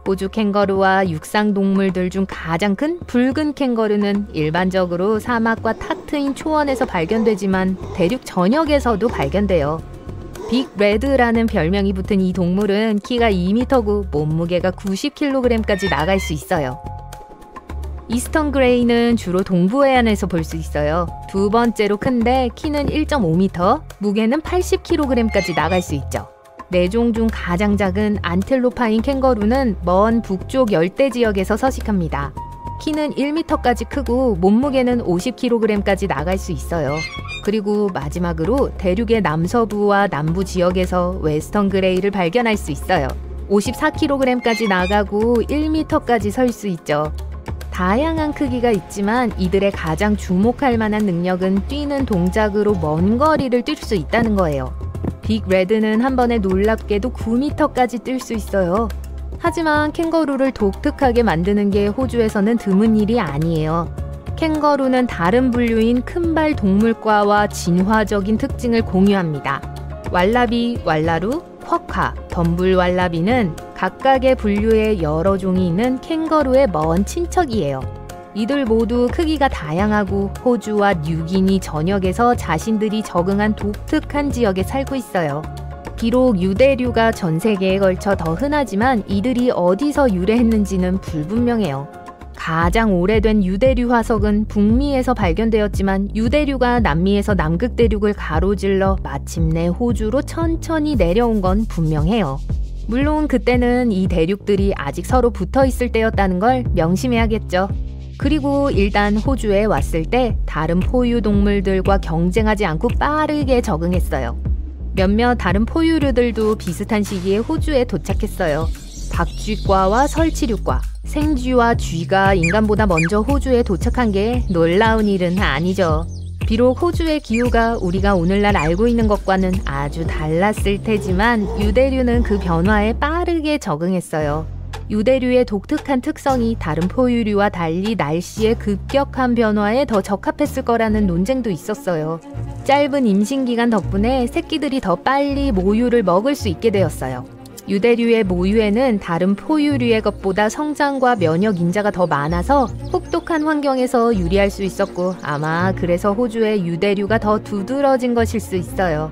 Speaker 1: 호주 캥거루와 육상동물들 중 가장 큰 붉은 캥거루는 일반적으로 사막과 탁 트인 초원에서 발견되지만 대륙 전역에서도 발견돼요. 빅 레드라는 별명이 붙은 이 동물은 키가 2m고 몸무게가 90kg까지 나갈 수 있어요. 이스턴 그레이는 주로 동부해안에서 볼 수 있어요. 두 번째로 큰데 키는 1.5m, 무게는 80kg까지 나갈 수 있죠. 네 종 중 가장 작은 안틸로파인 캥거루는 먼 북쪽 열대 지역에서 서식합니다. 키는 1m까지 크고 몸무게는 50kg까지 나갈 수 있어요. 그리고 마지막으로 대륙의 남서부와 남부 지역에서 웨스턴 그레이를 발견할 수 있어요. 54kg까지 나가고 1m까지 설 수 있죠. 다양한 크기가 있지만 이들의 가장 주목할 만한 능력은 뛰는 동작으로 먼 거리를 뛸 수 있다는 거예요. 빅 레드는 한 번에 놀랍게도 9m까지 뛸 수 있어요. 하지만 캥거루를 독특하게 만드는 게 호주에서는 드문 일이 아니에요. 캥거루는 다른 분류인 큰발 동물과와 진화적인 특징을 공유합니다. 왈라비, 왈라루, 쿼카, 덤불왈라비는 각각의 분류에 여러 종이 있는 캥거루의 먼 친척이에요. 이들 모두 크기가 다양하고 호주와 뉴기니 전역에서 자신들이 적응한 독특한 지역에 살고 있어요. 비록 유대류가 전 세계에 걸쳐 더 흔하지만 이들이 어디서 유래했는지는 불분명해요. 가장 오래된 유대류 화석은 북미에서 발견되었지만 유대류가 남미에서 남극 대륙을 가로질러 마침내 호주로 천천히 내려온 건 분명해요. 물론 그때는 이 대륙들이 아직 서로 붙어 있을 때였다는 걸 명심해야겠죠. 그리고 일단 호주에 왔을 때 다른 포유 동물들과 경쟁하지 않고 빠르게 적응했어요. 몇몇 다른 포유류들도 비슷한 시기에 호주에 도착했어요. 박쥐과와 설치류과, 생쥐와 쥐가 인간보다 먼저 호주에 도착한 게 놀라운 일은 아니죠. 비록 호주의 기후가 우리가 오늘날 알고 있는 것과는 아주 달랐을 테지만 유대류는 그 변화에 빠르게 적응했어요. 유대류의 독특한 특성이 다른 포유류와 달리 날씨의 급격한 변화에 더 적합했을 거라는 논쟁도 있었어요. 짧은 임신기간 덕분에 새끼들이 더 빨리 모유를 먹을 수 있게 되었어요. 유대류의 모유에는 다른 포유류의 것보다 성장과 면역 인자가 더 많아서 혹독한 환경에서 유리할 수 있었고 아마 그래서 호주의 유대류가 더 두드러진 것일 수 있어요.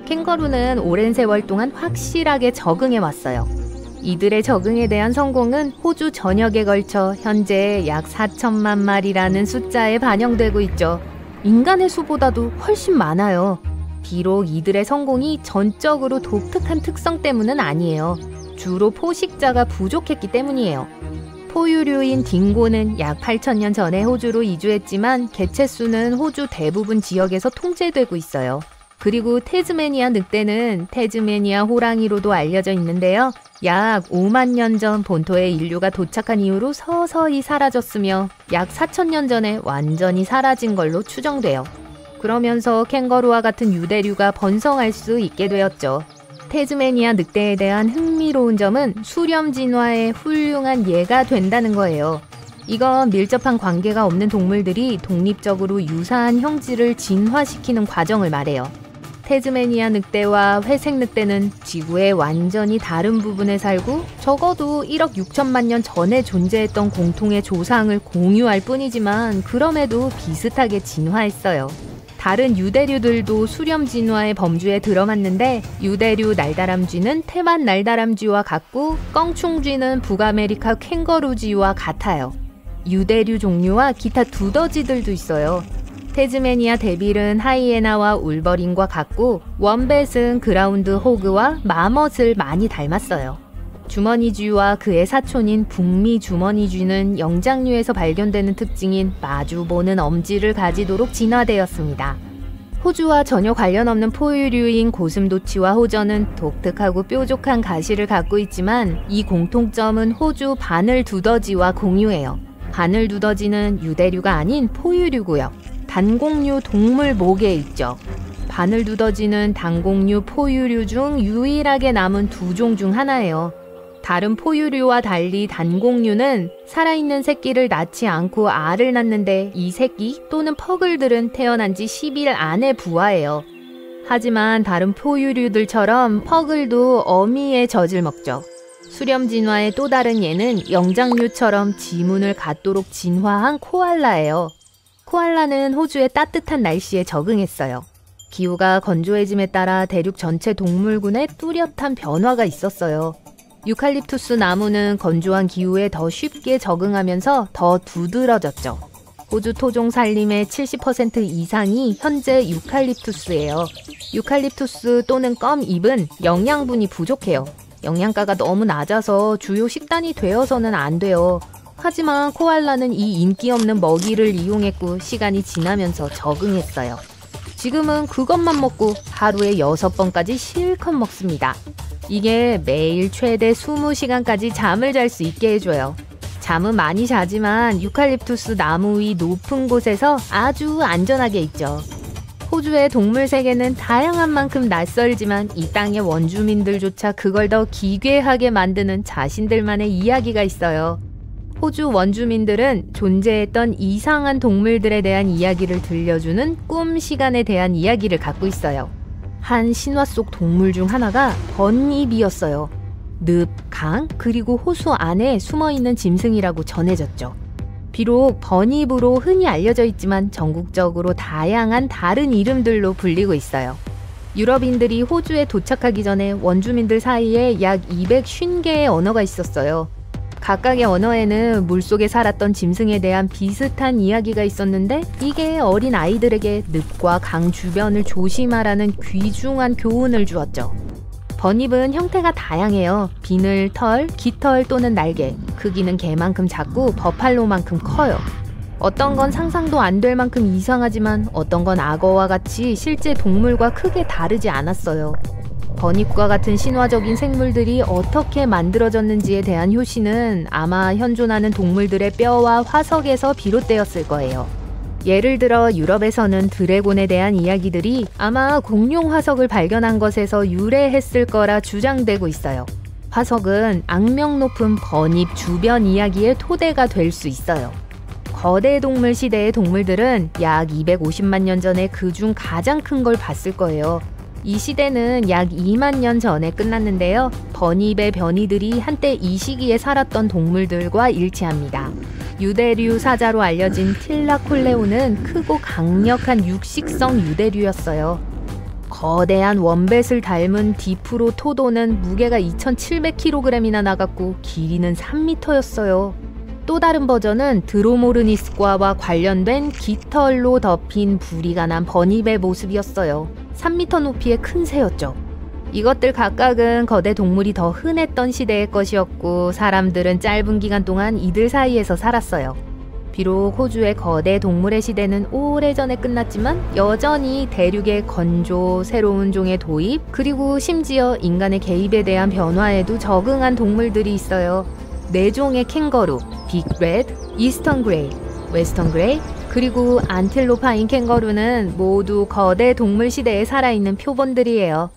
Speaker 1: 캥거루는 오랜 세월 동안 확실하게 적응해 왔어요. 이들의 적응에 대한 성공은 호주 전역에 걸쳐 현재 약 4천만 마리라는 숫자에 반영되고 있죠. 인간의 수보다도 훨씬 많아요. 비록 이들의 성공이 전적으로 독특한 특성 때문은 아니에요. 주로 포식자가 부족했기 때문이에요. 포유류인 딩고는 약 8,000년 전에 호주로 이주했지만 개체수는 호주 대부분 지역에서 통제되고 있어요. 그리고 태즈메니아 늑대는 태즈메니아 호랑이로도 알려져 있는데요. 약 5만 년 전 본토에 인류가 도착한 이후로 서서히 사라졌으며 약 4,000년 전에 완전히 사라진 걸로 추정돼요. 그러면서 캥거루와 같은 유대류가 번성할 수 있게 되었죠. 태즈메니아 늑대에 대한 흥미로운 점은 수렴 진화의 훌륭한 예가 된다는 거예요. 이건 밀접한 관계가 없는 동물들이 독립적으로 유사한 형질을 진화시키는 과정을 말해요. 태즈메니아 늑대와 회색 늑대는 지구의 완전히 다른 부분에 살고 적어도 1억 6천만 년 전에 존재했던 공통의 조상을 공유할 뿐이지만 그럼에도 비슷하게 진화했어요. 다른 유대류들도 수렴 진화의 범주에 들어맞는데 유대류 날다람쥐는 태반 날다람쥐와 같고 껑충쥐는 북아메리카 캥거루쥐와 같아요. 유대류 종류와 기타 두더지들도 있어요. 태즈메니아 대빌은 하이에나와 울버린과 같고 원뱃은 그라운드 호그와 마멋을 많이 닮았어요. 주머니쥐와 그의 사촌인 북미 주머니쥐는 영장류에서 발견되는 특징인 마주보는 엄지를 가지도록 진화되었습니다. 호주와 전혀 관련 없는 포유류인 고슴도치와 호저는 독특하고 뾰족한 가시를 갖고 있지만 이 공통점은 호주 바늘두더지와 공유해요. 바늘두더지는 유대류가 아닌 포유류고요. 단공류 동물 목에 있죠. 바늘두더지는 단공류 포유류 중 유일하게 남은 두 종 중 하나예요. 다른 포유류와 달리 단공류는 살아있는 새끼를 낳지 않고 알을 낳는데 이 새끼 또는 퍼글들은 태어난 지 10일 안에 부화해요. 하지만 다른 포유류들처럼 퍼글도 어미의 젖을 먹죠. 수렴 진화의 또 다른 예는 영장류처럼 지문을 갖도록 진화한 코알라예요. 코알라는 호주의 따뜻한 날씨에 적응했어요. 기후가 건조해짐에 따라 대륙 전체 동물군에 뚜렷한 변화가 있었어요. 유칼립투스 나무는 건조한 기후에 더 쉽게 적응하면서 더 두드러졌죠. 호주 토종 산림의 70% 이상이 현재 유칼립투스예요. 유칼립투스 또는 껌잎은 영양분이 부족해요. 영양가가 너무 낮아서 주요 식단이 되어서는 안 돼요. 하지만 코알라는 이 인기 없는 먹이를 이용했고 시간이 지나면서 적응했어요. 지금은 그것만 먹고 하루에 6번까지 실컷 먹습니다. 이게 매일 최대 20시간까지 잠을 잘 수 있게 해줘요. 잠은 많이 자지만 유칼립투스 나무 위 높은 곳에서 아주 안전하게 있죠. 호주의 동물 세계는 다양한 만큼 낯설지만 이 땅의 원주민들조차 그걸 더 기괴하게 만드는 자신들만의 이야기가 있어요. 호주 원주민들은 존재했던 이상한 동물들에 대한 이야기를 들려주는 꿈 시간에 대한 이야기를 갖고 있어요. 한 신화 속 동물 중 하나가 번잎이었어요. 늪, 강, 그리고 호수 안에 숨어있는 짐승이라고 전해졌죠. 비록 번잎으로 흔히 알려져 있지만 전국적으로 다양한 다른 이름들로 불리고 있어요. 유럽인들이 호주에 도착하기 전에 원주민들 사이에 약 250개의 언어가 있었어요. 각각의 언어에는 물속에 살았던 짐승에 대한 비슷한 이야기가 있었는데 이게 어린 아이들에게 늪과 강 주변을 조심하라는 귀중한 교훈을 주었죠. 번잎은 형태가 다양해요. 비늘, 털, 깃털 또는 날개, 크기는 개만큼 작고 버팔로만큼 커요. 어떤 건 상상도 안 될 만큼 이상하지만 어떤 건 악어와 같이 실제 동물과 크게 다르지 않았어요. 번잎과 같은 신화적인 생물들이 어떻게 만들어졌는지에 대한 효시는 아마 현존하는 동물들의 뼈와 화석에서 비롯되었을 거예요. 예를 들어 유럽에서는 드래곤에 대한 이야기들이 아마 공룡 화석을 발견한 것에서 유래했을 거라 주장되고 있어요. 화석은 악명 높은 번잎 주변 이야기의 토대가 될 수 있어요. 거대 동물 시대의 동물들은 약 250만 년 전에 그중 가장 큰 걸 봤을 거예요. 이 시대는 약 2만 년 전에 끝났는데요. 번잎의 변이들이 한때 이 시기에 살았던 동물들과 일치합니다. 유대류 사자로 알려진 틸라콜레오는 크고 강력한 육식성 유대류였어요. 거대한 원뱃을 닮은 디프로토도는 무게가 2,700kg이나 나갔고 길이는 3m였어요. 또 다른 버전은 드로모르니스과와 관련된 깃털로 덮인 부리가 난 번잎의 모습이었어요. 3m 높이의 큰 새였죠. 이것들 각각은 거대 동물이 더 흔했던 시대의 것이었고 사람들은 짧은 기간 동안 이들 사이에서 살았어요. 비록 호주의 거대 동물의 시대는 오래전에 끝났지만 여전히 대륙의 건조, 새로운 종의 도입, 그리고 심지어 인간의 개입에 대한 변화에도 적응한 동물들이 있어요. 4종의 캥거루, 빅레드, 이스턴 그레이, 웨스턴 그레이, 그리고 안틸로파인 캥거루는 모두 거대 동물 시대에 살아있는 표본들이에요.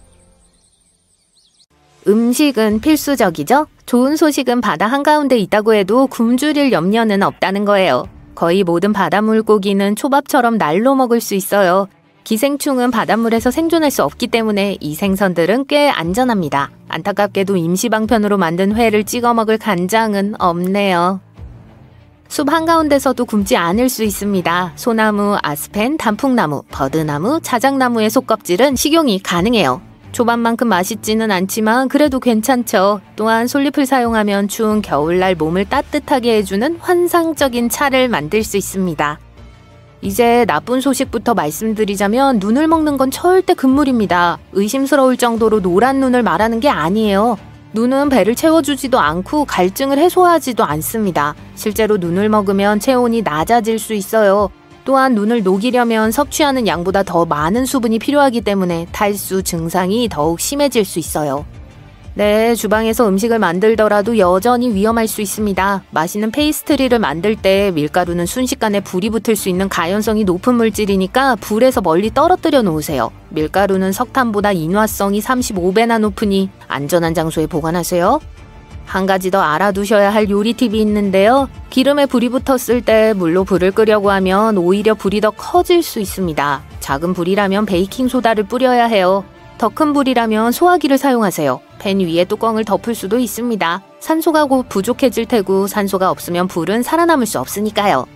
Speaker 1: 음식은 필수적이죠? 좋은 소식은 바다 한가운데 있다고 해도 굶주릴 염려는 없다는 거예요. 거의 모든 바다 물고기는 초밥처럼 날로 먹을 수 있어요. 기생충은 바닷물에서 생존할 수 없기 때문에 이 생선들은 꽤 안전합니다. 안타깝게도 임시방편으로 만든 회를 찍어 먹을 간장은 없네요. 숲 한가운데서도 굶지 않을 수 있습니다. 소나무, 아스펜, 단풍나무, 버드나무, 자작나무의 속껍질은 식용이 가능해요. 초밥만큼 맛있지는 않지만 그래도 괜찮죠. 또한 솔잎을 사용하면 추운 겨울날 몸을 따뜻하게 해주는 환상적인 차를 만들 수 있습니다. 이제 나쁜 소식부터 말씀드리자면 눈을 먹는 건 절대 금물입니다. 의심스러울 정도로 노란 눈을 말하는 게 아니에요. 눈은 배를 채워주지도 않고 갈증을 해소하지도 않습니다. 실제로 눈을 먹으면 체온이 낮아질 수 있어요. 또한 눈을 녹이려면 섭취하는 양보다 더 많은 수분이 필요하기 때문에 탈수 증상이 더욱 심해질 수 있어요. 네, 주방에서 음식을 만들더라도 여전히 위험할 수 있습니다. 맛있는 페이스트리를 만들 때 밀가루는 순식간에 불이 붙을 수 있는 가연성이 높은 물질이니까 불에서 멀리 떨어뜨려 놓으세요. 밀가루는 석탄보다 인화성이 35배나 높으니 안전한 장소에 보관하세요. 한 가지 더 알아두셔야 할 요리 팁이 있는데요. 기름에 불이 붙었을 때 물로 불을 끄려고 하면 오히려 불이 더 커질 수 있습니다. 작은 불이라면 베이킹소다를 뿌려야 해요. 더 큰 불이라면 소화기를 사용하세요. 팬 위에 뚜껑을 덮을 수도 있습니다. 산소가 곧 부족해질 테고 산소가 없으면 불은 살아남을 수 없으니까요.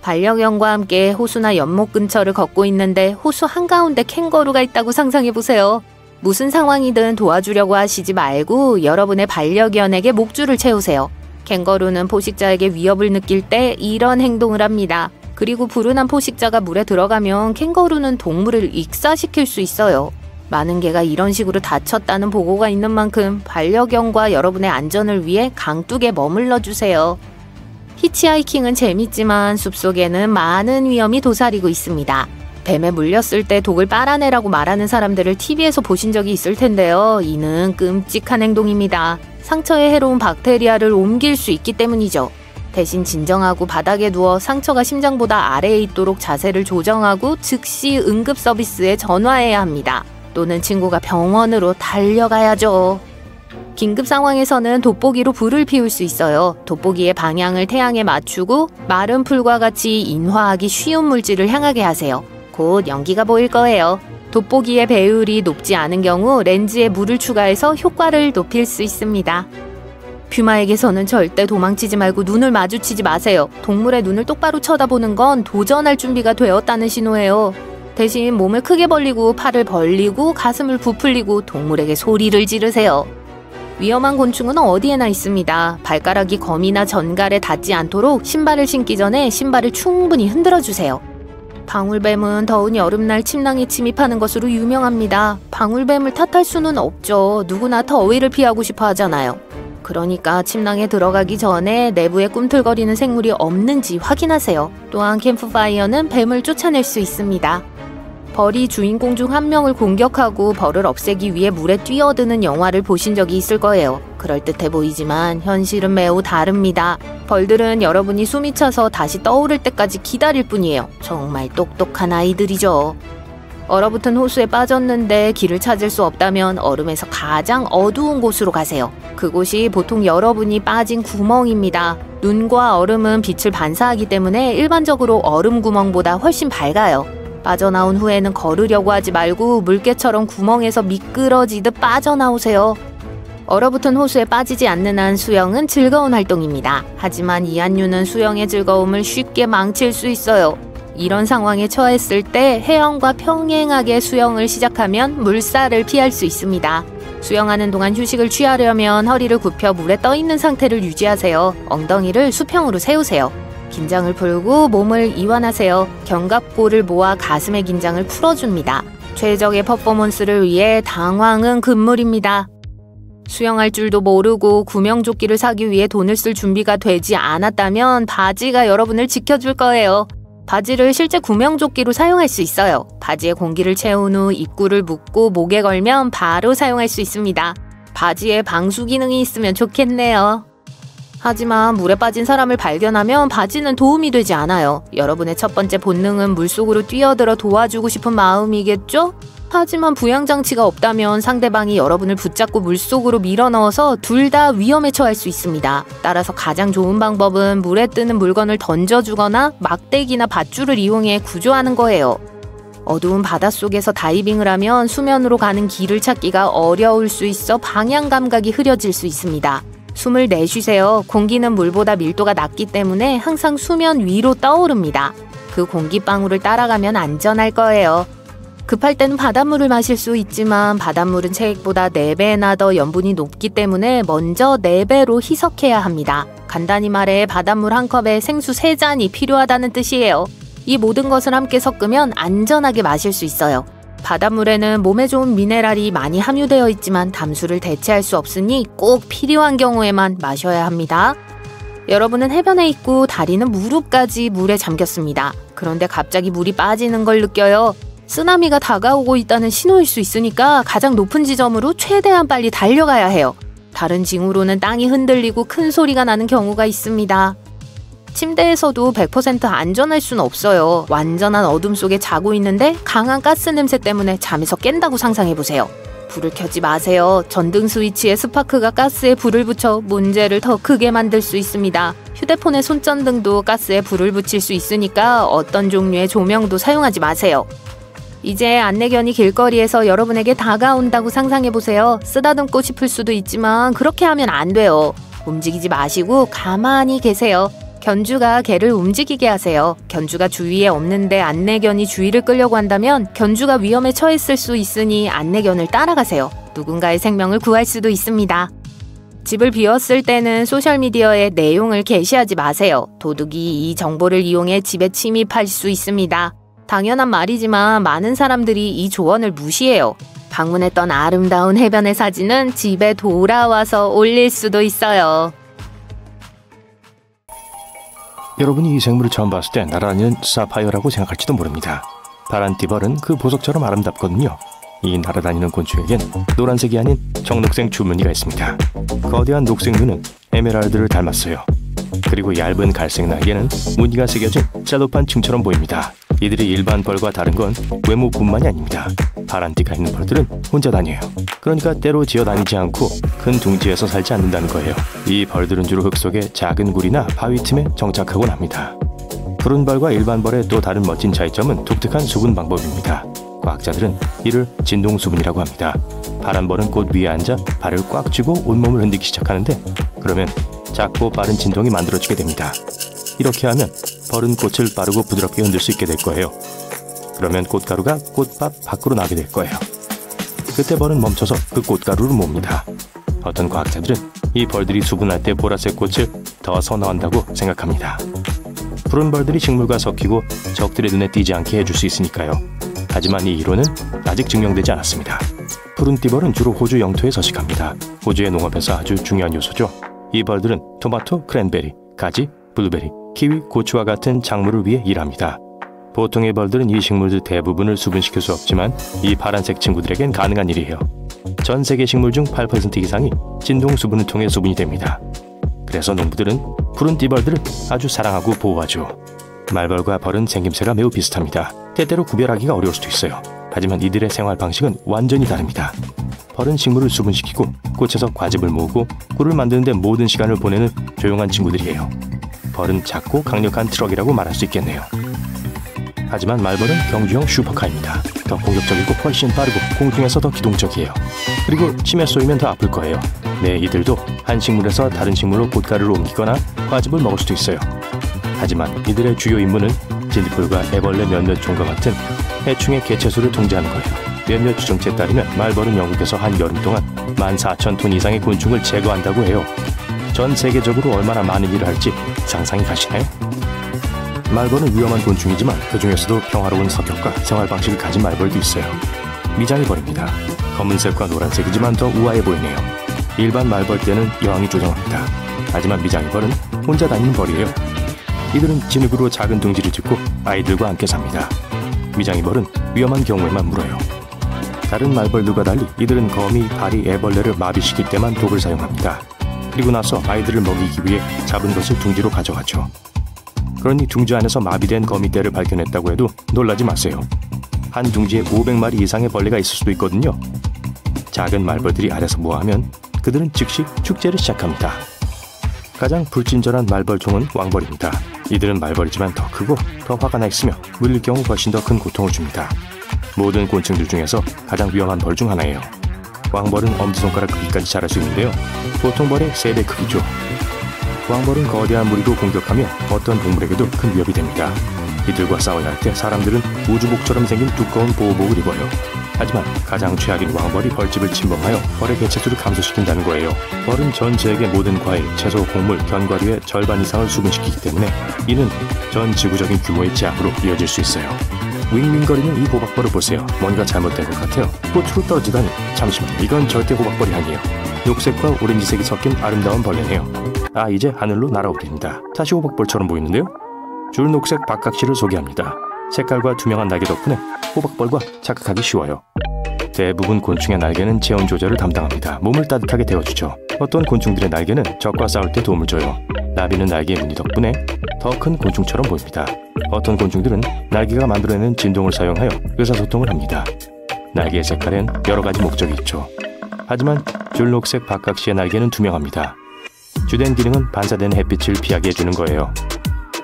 Speaker 1: 반려견과 함께 호수나 연못 근처를 걷고 있는데 호수 한가운데 캥거루가 있다고 상상해보세요. 무슨 상황이든 도와주려고 하시지 말고 여러분의 반려견에게 목줄을 채우세요. 캥거루는 포식자에게 위협을 느낄 때 이런 행동을 합니다. 그리고 불운한 포식자가 물에 들어가면 캥거루는 동물을 익사시킬 수 있어요. 많은 개가 이런 식으로 다쳤다는 보고가 있는 만큼 반려견과 여러분의 안전을 위해 강둑에 머물러 주세요. 히치하이킹은 재밌지만 숲속에는 많은 위험이 도사리고 있습니다. 뱀에 물렸을 때 독을 빨아내라고 말하는 사람들을 TV에서 보신 적이 있을 텐데요. 이는 끔찍한 행동입니다. 상처에 해로운 박테리아를 옮길 수 있기 때문이죠. 대신 진정하고 바닥에 누워 상처가 심장보다 아래에 있도록 자세를 조정하고 즉시 응급 서비스에 전화해야 합니다. 또는 친구가 병원으로 달려가야죠. 긴급 상황에서는 돋보기로 불을 피울 수 있어요. 돋보기의 방향을 태양에 맞추고 마른 풀과 같이 인화하기 쉬운 물질을 향하게 하세요. 곧 연기가 보일 거예요. 돋보기의 배율이 높지 않은 경우 렌즈에 물을 추가해서 효과를 높일 수 있습니다. 퓨마에게서는 절대 도망치지 말고 눈을 마주치지 마세요. 동물의 눈을 똑바로 쳐다보는 건 도전할 준비가 되었다는 신호예요. 대신 몸을 크게 벌리고 팔을 벌리고 가슴을 부풀리고 동물에게 소리를 지르세요. 위험한 곤충은 어디에나 있습니다. 발가락이 거미나 전갈에 닿지 않도록 신발을 신기 전에 신발을 충분히 흔들어 주세요. 방울뱀은 더운 여름날 침낭에 침입하는 것으로 유명합니다. 방울뱀을 탓할 수는 없죠. 누구나 더위를 피하고 싶어 하잖아요. 그러니까 침낭에 들어가기 전에 내부에 꿈틀거리는 생물이 없는지 확인하세요. 또한 캠프파이어는 뱀을 쫓아낼 수 있습니다. 벌이 주인공 중 한 명을 공격하고 벌을 없애기 위해 물에 뛰어드는 영화를 보신 적이 있을 거예요. 그럴듯해 보이지만 현실은 매우 다릅니다. 벌들은 여러분이 숨이 차서 다시 떠오를 때까지 기다릴 뿐이에요. 정말 똑똑한 아이들이죠. 얼어붙은 호수에 빠졌는데 길을 찾을 수 없다면 얼음에서 가장 어두운 곳으로 가세요. 그곳이 보통 여러분이 빠진 구멍입니다. 눈과 얼음은 빛을 반사하기 때문에 일반적으로 얼음 구멍보다 훨씬 밝아요. 빠져나온 후에는 걸으려고 하지 말고 물개처럼 구멍에서 미끄러지듯 빠져나오세요. 얼어붙은 호수에 빠지지 않는 한 수영은 즐거운 활동입니다. 하지만 이한류는 수영의 즐거움을 쉽게 망칠 수 있어요. 이런 상황에 처했을 때 해영과 평행하게 수영을 시작하면 물살을 피할 수 있습니다. 수영하는 동안 휴식을 취하려면 허리를 굽혀 물에 떠있는 상태를 유지하세요. 엉덩이를 수평으로 세우세요. 긴장을 풀고 몸을 이완하세요. 견갑골을 모아 가슴의 긴장을 풀어줍니다. 최적의 퍼포먼스를 위해 당황은 금물입니다. 수영할 줄도 모르고 구명조끼를 사기 위해 돈을 쓸 준비가 되지 않았다면 바지가 여러분을 지켜줄 거예요. 바지를 실제 구명조끼로 사용할 수 있어요. 바지에 공기를 채운 후 입구를 묶고 목에 걸면 바로 사용할 수 있습니다. 바지에 방수 기능이 있으면 좋겠네요. 하지만 물에 빠진 사람을 발견하면 바지는 도움이 되지 않아요. 여러분의 첫 번째 본능은 물속으로 뛰어들어 도와주고 싶은 마음이겠죠? 하지만 부양장치가 없다면 상대방이 여러분을 붙잡고 물속으로 밀어넣어서 둘 다 위험에 처할 수 있습니다. 따라서 가장 좋은 방법은 물에 뜨는 물건을 던져주거나 막대기나 밧줄을 이용해 구조하는 거예요. 어두운 바닷속에서 다이빙을 하면 수면으로 가는 길을 찾기가 어려울 수 있어 방향 감각이 흐려질 수 있습니다. 숨을 내쉬세요. 공기는 물보다 밀도가 낮기 때문에 항상 수면 위로 떠오릅니다. 그 공기방울을 따라가면 안전할 거예요. 급할 때는 바닷물을 마실 수 있지만 바닷물은 체액보다 4배나 더 염분이 높기 때문에 먼저 4배로 희석해야 합니다. 간단히 말해 바닷물 한 컵에 생수 3잔이 필요하다는 뜻이에요. 이 모든 것을 함께 섞으면 안전하게 마실 수 있어요. 바닷물에는 몸에 좋은 미네랄이 많이 함유되어 있지만 담수를 대체할 수 없으니 꼭 필요한 경우에만 마셔야 합니다. 여러분은 해변에 있고 다리는 무릎까지 물에 잠겼습니다. 그런데 갑자기 물이 빠지는 걸 느껴요. 쓰나미가 다가오고 있다는 신호일 수 있으니까 가장 높은 지점으로 최대한 빨리 달려가야 해요. 다른 징후로는 땅이 흔들리고 큰 소리가 나는 경우가 있습니다. 침대에서도 100% 안전할 수는 없어요. 완전한 어둠 속에 자고 있는데 강한 가스 냄새 때문에 잠에서 깬다고 상상해보세요. 불을 켜지 마세요. 전등 스위치에 스파크가 가스에 불을 붙여 문제를 더 크게 만들 수 있습니다. 휴대폰의 손전등도 가스에 불을 붙일 수 있으니까 어떤 종류의 조명도 사용하지 마세요. 이제 안내견이 길거리에서 여러분에게 다가온다고 상상해보세요. 쓰다듬고 싶을 수도 있지만 그렇게 하면 안 돼요. 움직이지 마시고 가만히 계세요. 견주가 개를 움직이게 하세요. 견주가 주위에 없는데 안내견이 주위를 끌려고 한다면 견주가 위험에 처했을 수 있으니 안내견을 따라가세요. 누군가의 생명을 구할 수도 있습니다. 집을 비웠을 때는 소셜미디어에 내용을 게시하지 마세요. 도둑이 이 정보를 이용해 집에 침입할 수 있습니다. 당연한 말이지만 많은 사람들이 이 조언을 무시해요. 방문했던 아름다운 해변의 사진은 집에 돌아와서 올릴 수도 있어요.
Speaker 2: 여러분이 이 생물을 처음 봤을 때 날아다니는 사파이어라고 생각할지도 모릅니다. 파란 띠벌은 그 보석처럼 아름답거든요. 이 날아다니는 곤충에겐 노란색이 아닌 청록색 주무늬가 있습니다. 거대한 녹색 눈은 에메랄드를 닮았어요. 그리고 얇은 갈색 날개는 무늬가 새겨진 셀로판 층처럼 보입니다. 이들이 일반 벌과 다른 건 외모뿐만이 아닙니다. 파란 띠가 있는 벌들은 혼자 다녀요. 그러니까 때로 지어다니지 않고 큰 둥지에서 살지 않는다는 거예요. 이 벌들은 주로 흙 속에 작은 굴이나 바위 틈에 정착하곤 합니다. 푸른 벌과 일반 벌의 또 다른 멋진 차이점은 독특한 수분 방법입니다. 과학자들은 이를 진동수분이라고 합니다. 파란 벌은 꽃 위에 앉아 발을 꽉 쥐고 온몸을 흔들기 시작하는데 그러면 작고 빠른 진동이 만들어지게 됩니다. 이렇게 하면 벌은 꽃을 빠르고 부드럽게 흔들 수 있게 될 거예요. 그러면 꽃가루가 꽃밭 밖으로 나게 될 거예요. 그때 벌은 멈춰서 그 꽃가루를 몹니다. 어떤 과학자들은 이 벌들이 수분할 때 보라색 꽃을 더 선호한다고 생각합니다. 푸른 벌들이 식물과 섞이고 적들의 눈에 띄지 않게 해줄 수 있으니까요. 하지만 이 이론은 아직 증명되지 않았습니다. 푸른 띠벌은 주로 호주 영토에 서식합니다. 호주의 농업에서 아주 중요한 요소죠. 이 벌들은 토마토, 크랜베리, 가지, 블루베리, 키위, 고추와 같은 작물을 위해 일합니다. 보통의 벌들은 이 식물들 대부분을 수분시킬 수 없지만 이 파란색 친구들에겐 가능한 일이에요. 전 세계 식물 중 8% 이상이 진동 수분을 통해 수분이 됩니다. 그래서 농부들은 푸른 띠벌들을 아주 사랑하고 보호하죠. 말벌과 벌은 생김새가 매우 비슷합니다. 때때로 구별하기가 어려울 수도 있어요. 하지만 이들의 생활 방식은 완전히 다릅니다. 벌은 식물을 수분시키고 꽃에서 과즙을 모으고 꿀을 만드는 데 모든 시간을 보내는 조용한 친구들이에요. 벌은 작고 강력한 트럭이라고 말할 수 있겠네요. 하지만 말벌은 경주형 슈퍼카입니다. 더 공격적이고 훨씬 빠르고 공중에서 더 기동적이에요. 그리고 침에 쏘이면 더 아플 거예요. 네, 이들도 한 식물에서 다른 식물로 꽃가루를 옮기거나 과즙을 먹을 수도 있어요. 하지만 이들의 주요 임무는 진딧불과 애벌레 몇몇 종과 같은 해충의 개체수를 통제하는 거예요. 몇몇 추정치에 따르면 말벌은 영국에서 한 여름 동안 14,000톤 이상의 곤충을 제거한다고 해요. 전 세계적으로 얼마나 많은 일을 할지 상상이 가시나요? 말벌은 위험한 곤충이지만 그 중에서도 평화로운 성격과 생활 방식을 가진 말벌도 있어요. 미장이 벌입니다. 검은색과 노란색이지만 더 우아해 보이네요. 일반 말벌 떼는 여왕이 조종합니다. 하지만 미장이 벌은 혼자 다니는 벌이에요. 이들은 진흙으로 작은 둥지를 짓고 아이들과 함께 삽니다. 미장이 벌은 위험한 경우에만 물어요. 다른 말벌들과 달리 이들은 거미, 파리, 애벌레를 마비시킬 때만 독을 사용합니다. 그리고 나서 아이들을 먹이기 위해 잡은 것을 둥지로 가져가죠. 그러니 둥지 안에서 마비된 거미떼를 발견했다고 해도 놀라지 마세요. 한 둥지에 500마리 이상의 벌레가 있을 수도 있거든요. 작은 말벌들이 알아서 모아하면 그들은 즉시 축제를 시작합니다. 가장 불친절한 말벌종은 왕벌입니다. 이들은 말벌이지만 더 크고 더 화가 나 있으며 물릴 경우 훨씬 더 큰 고통을 줍니다. 모든 곤충들 중에서 가장 위험한 벌 중 하나예요. 왕벌은 엄지손가락 크기까지 자랄 수 있는데요. 보통 벌의 3배 크기죠. 왕벌은 거대한 무리로 공격하며 어떤 동물에게도 큰 위협이 됩니다. 이들과 싸워야 할 때 사람들은 우주복처럼 생긴 두꺼운 보호복을 입어요. 하지만 가장 최악인 왕벌이 벌집을 침범하여 벌의 개체수를 감소시킨다는 거예요. 벌은 전 지역의 모든 과일, 채소, 곡물, 견과류의 절반 이상을 수분시키기 때문에 이는 전 지구적인 규모의 재앙으로 이어질 수 있어요. 윙윙거리는 이 호박벌을 보세요. 뭔가 잘못된 것 같아요. 꽃으로 떨어지다니. 잠시만, 이건 절대 호박벌이 아니에요. 녹색과 오렌지색이 섞인 아름다운 벌레네요. 아, 이제 하늘로 날아오릅니다. 다시 호박벌처럼 보이는데요? 줄녹색 박각시를 소개합니다. 색깔과 투명한 날개 덕분에 호박벌과 착각하기 쉬워요. 대부분 곤충의 날개는 체온 조절을 담당합니다. 몸을 따뜻하게 데워주죠. 어떤 곤충들의 날개는 적과 싸울 때 도움을 줘요. 나비는 날개의 무늬 덕분에 더 큰 곤충처럼 보입니다. 어떤 곤충들은 날개가 만들어내는 진동을 사용하여 의사소통을 합니다. 날개의 색깔엔 여러 가지 목적이 있죠. 하지만 줄녹색 박각시의 날개는 투명합니다. 주된 기능은 반사되는 햇빛을 피하게 해주는 거예요.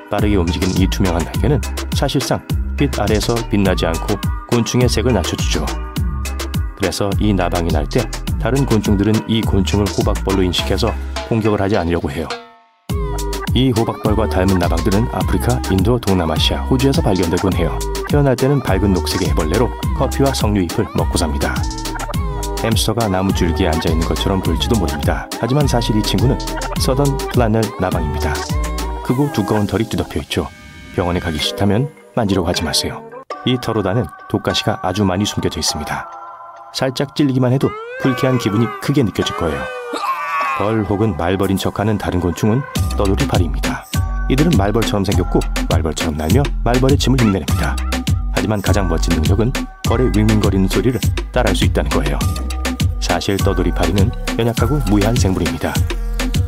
Speaker 2: 빠르게 움직이는 이 투명한 날개는 사실상 빛 아래에서 빛나지 않고 곤충의 색을 낮춰주죠. 그래서 이 나방이 날 때 다른 곤충들은 이 곤충을 호박벌로 인식해서 공격을 하지 않으려고 해요. 이 호박벌과 닮은 나방들은 아프리카, 인도, 동남아시아, 호주에서 발견되곤 해요. 태어날 때는 밝은 녹색의 해벌레로 커피와 석류잎을 먹고 삽니다. 햄스터가 나무 줄기에 앉아있는 것처럼 보일지도 모릅니다. 하지만 사실 이 친구는 서던 플라넬 나방입니다. 크고 두꺼운 털이 뒤덮여 있죠. 병원에 가기 싫다면 만지려고 하지 마세요. 이 털옷 안엔 독가시가 아주 많이 숨겨져 있습니다. 살짝 찔리기만 해도 불쾌한 기분이 크게 느껴질 거예요. 벌 혹은 말벌인 척하는 다른 곤충은 떠돌이파리입니다. 이들은 말벌처럼 생겼고 말벌처럼 날며 말벌의 침을 흉내냅니다. 하지만 가장 멋진 능력은 벌의 윙윙거리는 소리를 따라할 수 있다는 거예요. 사실 떠돌이파리는 연약하고 무해한 생물입니다.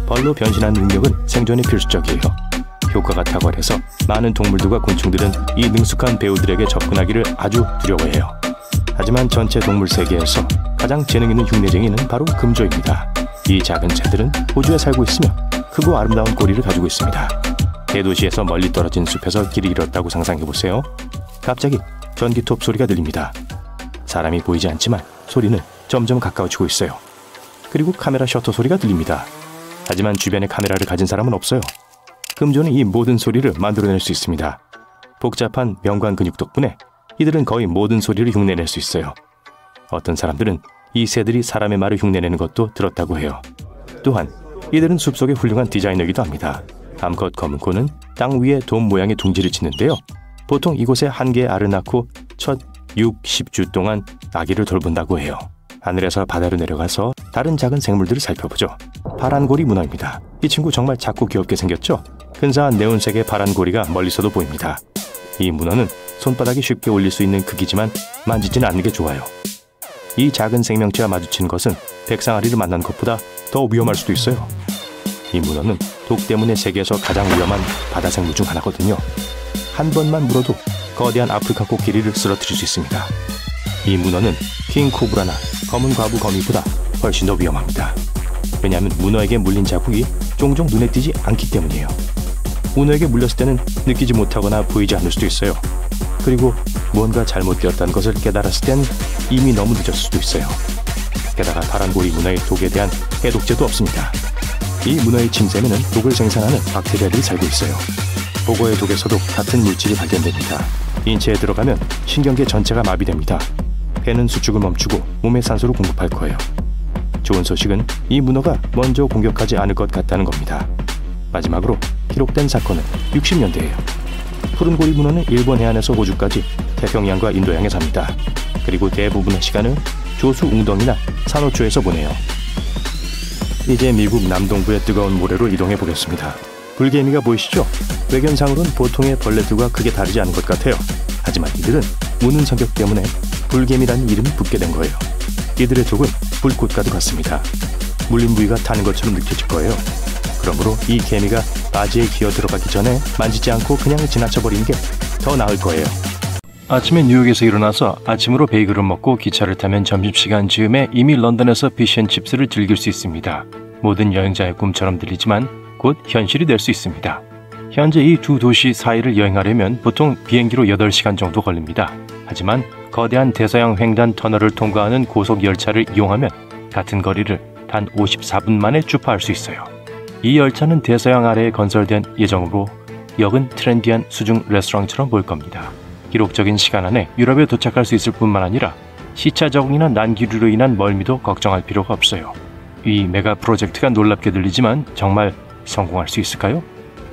Speaker 2: 벌로 변신하는 능력은 생존에 필수적이에요. 효과가 탁월해서 많은 동물들과 곤충들은 이 능숙한 배우들에게 접근하기를 아주 두려워해요. 하지만 전체 동물 세계에서 가장 재능 있는 흉내쟁이는 바로 금조입니다. 이 작은 새들은 호주에 살고 있으며 크고 아름다운 꼬리를 가지고 있습니다. 대도시에서 멀리 떨어진 숲에서 길을 잃었다고 상상해보세요. 갑자기 전기톱 소리가 들립니다. 사람이 보이지 않지만 소리는 점점 가까워지고 있어요. 그리고 카메라 셔터 소리가 들립니다. 하지만 주변에 카메라를 가진 사람은 없어요. 금조는 이 모든 소리를 만들어낼 수 있습니다. 복잡한 명관 근육 덕분에 이들은 거의 모든 소리를 흉내낼 수 있어요. 어떤 사람들은 이 새들이 사람의 말을 흉내내는 것도 들었다고 해요. 또한 이들은 숲속의 훌륭한 디자이너이기도 합니다. 암컷 검은 코는 땅 위에 돔 모양의 둥지를 짓는데요. 보통 이곳에 한 개의 알을 낳고 첫 60주 동안 아기를 돌본다고 해요. 하늘에서 바다로 내려가서 다른 작은 생물들을 살펴보죠. 파란고리 문어입니다. 이 친구 정말 작고 귀엽게 생겼죠? 근사한 네온색의 파란고리가 멀리서도 보입니다. 이 문어는 손바닥이 쉽게 올릴 수 있는 크기지만 만지지는 않는 게 좋아요. 이 작은 생명체와 마주치는 것은 백상아리를 만난 것보다 더 위험할 수도 있어요. 이 문어는 독 때문에 세계에서 가장 위험한 바다 생물 중 하나거든요. 한 번만 물어도 거대한 아프리카 코끼리를 쓰러뜨릴 수 있습니다. 이 문어는 킹코브라나 검은 과부 거미보다 훨씬 더 위험합니다. 왜냐하면 문어에게 물린 자국이 종종 눈에 띄지 않기 때문이에요. 문어에게 물렸을 때는 느끼지 못하거나 보이지 않을 수도 있어요. 그리고 무언가 잘못되었다는 것을 깨달았을 땐 이미 너무 늦었을 수도 있어요. 게다가 파란고리 문어의 독에 대한 해독제도 없습니다. 이 문어의 침샘에는 독을 생산하는 박테리아들이 살고 있어요. 보고의 독에서도 같은 물질이 발견됩니다. 인체에 들어가면 신경계 전체가 마비됩니다. 폐는 수축을 멈추고 몸에 산소를 공급할 거예요. 좋은 소식은 이 문어가 먼저 공격하지 않을 것 같다는 겁니다. 마지막으로 기록된 사건은 60년대예요. 푸른고리 문어는 일본 해안에서 호주까지 태평양과 인도양에 삽니다. 그리고 대부분의 시간을 조수 웅덩이나 산호초에서 보내요. 이제 미국 남동부의 뜨거운 모래로 이동해 보겠습니다. 불개미가 보이시죠? 외견상으로는 보통의 벌레들과 크게 다르지 않은 것 같아요. 하지만 이들은 무는 성격 때문에 불개미라는 이름이 붙게 된 거예요. 이들의 족은 불꽃과도 같습니다. 물린 부위가 타는 것처럼 느껴질 거예요. 그러므로 이 개미가 바지에 기어 들어가기 전에 만지지 않고 그냥 지나쳐버리는 게 더 나을 거예요. 아침에 뉴욕에서 일어나서 아침으로 베이글을 먹고 기차를 타면 점심시간 즈음에 이미 런던에서 피쉬앤칩스를 즐길 수 있습니다. 모든 여행자의 꿈처럼 들리지만 곧 현실이 될 수 있습니다. 현재 이 두 도시 사이를 여행하려면 보통 비행기로 8시간 정도 걸립니다. 하지만 거대한 대서양 횡단 터널을 통과하는 고속 열차를 이용하면 같은 거리를 단 54분 만에 주파할 수 있어요. 이 열차는 대서양 아래에 건설된 예정으로 역은 트렌디한 수중 레스토랑처럼 보일 겁니다. 기록적인 시간 안에 유럽에 도착할 수 있을 뿐만 아니라 시차 적응이나 난기류로 인한 멀미도 걱정할 필요가 없어요. 이 메가 프로젝트가 놀랍게 들리지만 정말 성공할 수 있을까요?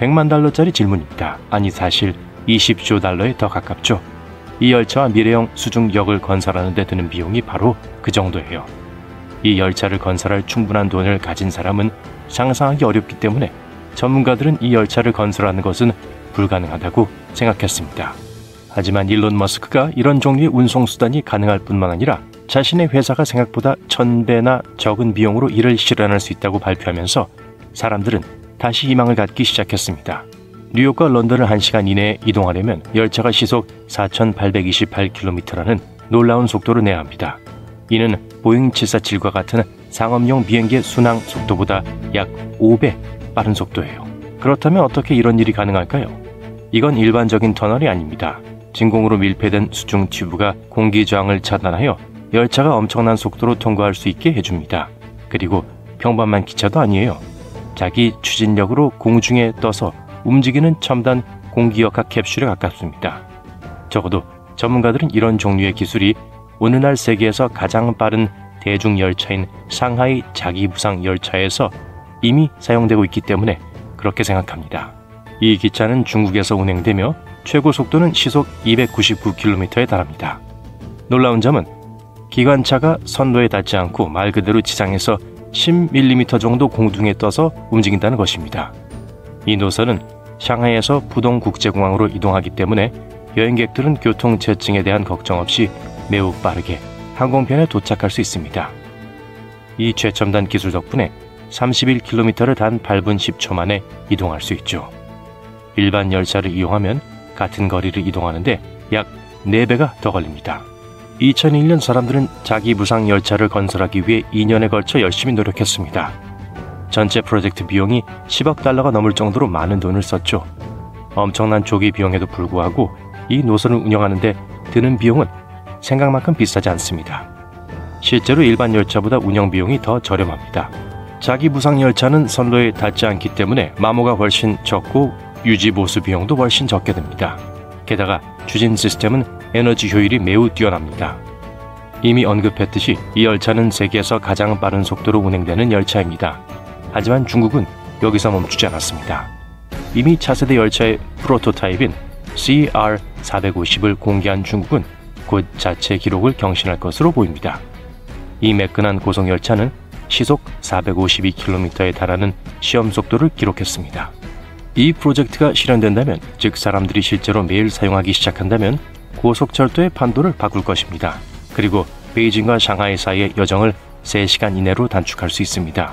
Speaker 2: 100만 달러짜리 질문입니다. 아니 사실 20조 달러에 더 가깝죠. 이 열차와 미래형 수중역을 건설하는 데 드는 비용이 바로 그 정도예요. 이 열차를 건설할 충분한 돈을 가진 사람은 상상하기 어렵기 때문에 전문가들은 이 열차를 건설하는 것은 불가능하다고 생각했습니다. 하지만 일론 머스크가 이런 종류의 운송수단이 가능할 뿐만 아니라 자신의 회사가 생각보다 1000배나 적은 비용으로 이를 실현할 수 있다고 발표하면서 사람들은 다시 희망을 갖기 시작했습니다. 뉴욕과 런던을 1시간 이내에 이동하려면 열차가 시속 4,828km라는 놀라운 속도를 내야 합니다. 이는 보잉 747과 같은 상업용 비행기의 순항 속도보다 약 5배 빠른 속도예요. 그렇다면 어떻게 이런 일이 가능할까요? 이건 일반적인 터널이 아닙니다. 진공으로 밀폐된 수중 튜브가 공기 저항을 차단하여 열차가 엄청난 속도로 통과할 수 있게 해줍니다. 그리고 평범한 기차도 아니에요. 자기 추진력으로 공중에 떠서 움직이는 첨단 공기역학 캡슐에 가깝습니다. 적어도 전문가들은 이런 종류의 기술이 오늘날 세계에서 가장 빠른 대중열차인 상하이 자기부상 열차에서 이미 사용되고 있기 때문에 그렇게 생각합니다. 이 기차는 중국에서 운행되며 최고 속도는 시속 299km에 달합니다. 놀라운 점은 기관차가 선로에 닿지 않고 말 그대로 지상에서 10mm 정도 공중에 떠서 움직인다는 것입니다. 이 노선은 상하이에서 푸동 국제공항으로 이동하기 때문에 여행객들은 교통체증에 대한 걱정 없이 매우 빠르게 항공편에 도착할 수 있습니다. 이 최첨단 기술 덕분에 31km를 단 8분 10초 만에 이동할 수 있죠. 일반 열차를 이용하면 같은 거리를 이동하는데 약 4배가 더 걸립니다. 2001년 사람들은 자기 부상 열차를 건설하기 위해 2년에 걸쳐 열심히 노력했습니다. 전체 프로젝트 비용이 10억 달러가 넘을 정도로 많은 돈을 썼죠. 엄청난 조기 비용에도 불구하고 이 노선을 운영하는데 드는 비용은 생각만큼 비싸지 않습니다. 실제로 일반 열차보다 운영 비용이 더 저렴합니다. 자기 부상 열차는 선로에 닿지 않기 때문에 마모가 훨씬 적고 유지 보수 비용도 훨씬 적게 됩니다. 게다가 추진 시스템은 에너지 효율이 매우 뛰어납니다. 이미 언급했듯이 이 열차는 세계에서 가장 빠른 속도로 운행되는 열차입니다. 하지만 중국은 여기서 멈추지 않았습니다. 이미 차세대 열차의 프로토타입인 CR450을 공개한 중국은 곧 자체 기록을 경신할 것으로 보입니다. 이 매끈한 고속열차는 시속 452km에 달하는 시험 속도를 기록했습니다. 이 프로젝트가 실현된다면, 즉 사람들이 실제로 매일 사용하기 시작한다면 고속철도의 판도를 바꿀 것입니다. 그리고 베이징과 상하이 사이의 여정을 3시간 이내로 단축할 수 있습니다.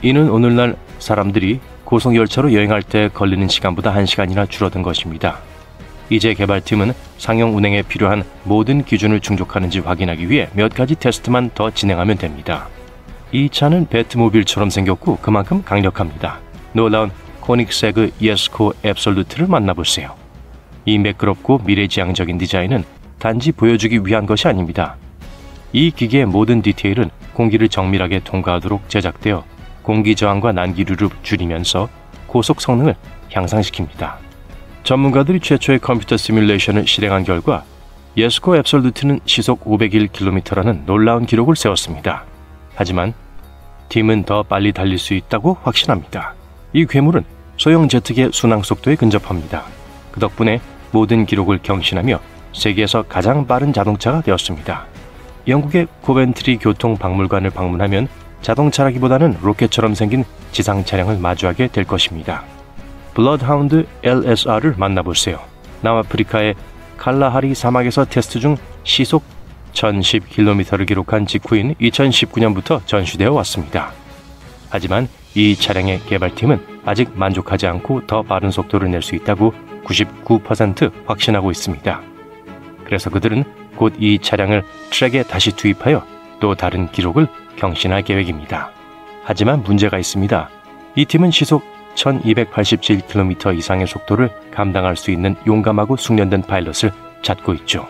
Speaker 2: 이는 오늘날 사람들이 고속열차로 여행할 때 걸리는 시간보다 1시간이나 줄어든 것입니다. 이제 개발팀은 상용 운행에 필요한 모든 기준을 충족하는지 확인하기 위해 몇 가지 테스트만 더 진행하면 됩니다. 이 차는 배트모빌처럼 생겼고 그만큼 강력합니다. 놀라운 코닉세그 예스코 앱솔루트를 만나보세요. 이 매끄럽고 미래지향적인 디자인은 단지 보여주기 위한 것이 아닙니다. 이 기계의 모든 디테일은 공기를 정밀하게 통과하도록 제작되어 공기 저항과 난기류를 줄이면서 고속 성능을 향상시킵니다. 전문가들이 최초의 컴퓨터 시뮬레이션을 실행한 결과 예스코 앱솔루트는 시속 501km라는 놀라운 기록을 세웠습니다. 하지만 팀은 더 빨리 달릴 수 있다고 확신합니다. 이 괴물은 소형 제트기의 순항 속도에 근접합니다. 그 덕분에 모든 기록을 경신하며 세계에서 가장 빠른 자동차가 되었습니다. 영국의 코벤트리 교통박물관을 방문하면 자동차라기보다는 로켓처럼 생긴 지상 차량을 마주하게 될 것입니다. 블러드하운드 LSR을 만나보세요. 남아프리카의 칼라하리 사막에서 테스트 중 시속 1010km를 기록한 직후인 2019년부터 전시되어 왔습니다. 하지만 이 차량의 개발팀은 아직 만족하지 않고 더 빠른 속도를 낼 수 있다고 99% 확신하고 있습니다. 그래서 그들은 곧 이 차량을 트랙에 다시 투입하여 또 다른 기록을 경신할 계획입니다. 하지만 문제가 있습니다. 이 팀은 시속 1287km 이상의 속도를 감당할 수 있는 용감하고 숙련된 파일럿을 찾고 있죠.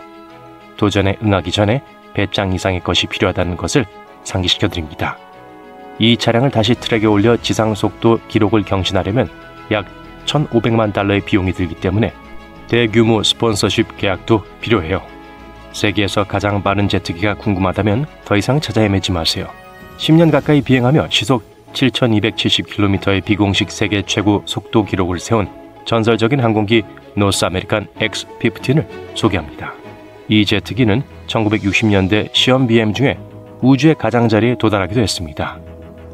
Speaker 2: 도전에 응하기 전에 배짱 이상의 것이 필요하다는 것을 상기시켜드립니다. 이 차량을 다시 트랙에 올려 지상 속도 기록을 경신하려면 약 1,500만 달러의 비용이 들기 때문에 대규모 스폰서십 계약도 필요해요. 세계에서 가장 빠른 제트기가 궁금하다면 더 이상 찾아 헤매지 마세요. 10년 가까이 비행하며 시속 7,270km의 비공식 세계 최고 속도 기록을 세운 전설적인 항공기 노스 아메리칸 X-15를 소개합니다. 이 제트기는 1960년대 시험 비행 중에 우주의 가장자리에 도달하기도 했습니다.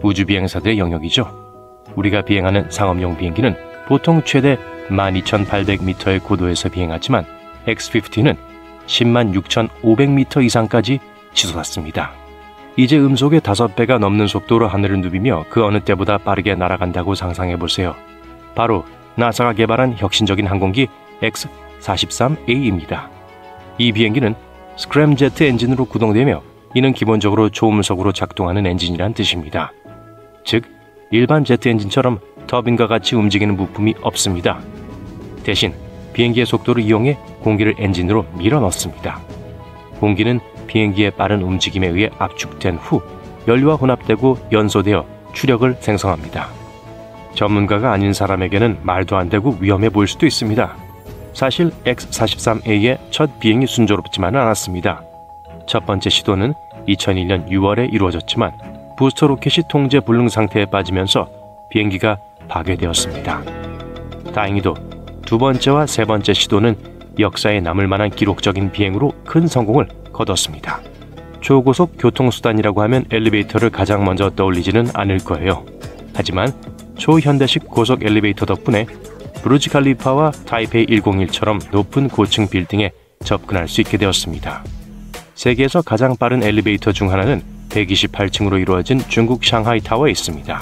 Speaker 2: 우주 비행사들의 영역이죠. 우리가 비행하는 상업용 비행기는 보통 최대 12,800m의 고도에서 비행하지만 X-15는 106,500m 이상까지 치솟았습니다. 이제 음속의 5배가 넘는 속도로 하늘을 누비며 그 어느 때보다 빠르게 날아간다고 상상해보세요. 바로 나사가 개발한 혁신적인 항공기 X-43A입니다. 이 비행기는 스크램제트 엔진으로 구동되며 이는 기본적으로 초음속으로 작동하는 엔진이란 뜻입니다. 즉, 일반 제트 엔진처럼 터빈과 같이 움직이는 부품이 없습니다. 대신 비행기의 속도를 이용해 공기를 엔진으로 밀어 넣습니다. 공기는 비행기의 빠른 움직임에 의해 압축된 후 연료와 혼합되고 연소되어 추력을 생성합니다. 전문가가 아닌 사람에게는 말도 안 되고 위험해 보일 수도 있습니다. 사실 X-43A의 첫 비행이 순조롭지만은 않았습니다. 첫 번째 시도는 2001년 6월에 이루어졌지만 부스터 로켓이 통제 불능 상태에 빠지면서 비행기가 파괴되었습니다. 다행히도 두 번째와 세 번째 시도는 역사에 남을 만한 기록적인 비행으로 큰 성공을 거뒀습니다. 초고속 교통수단이라고 하면 엘리베이터를 가장 먼저 떠올리지는 않을 거예요. 하지만 초현대식 고속 엘리베이터 덕분에 부르즈 칼리파와 타이페이 101처럼 높은 고층 빌딩에 접근할 수 있게 되었습니다. 세계에서 가장 빠른 엘리베이터 중 하나는 128층으로 이루어진 중국 샹하이 타워에 있습니다.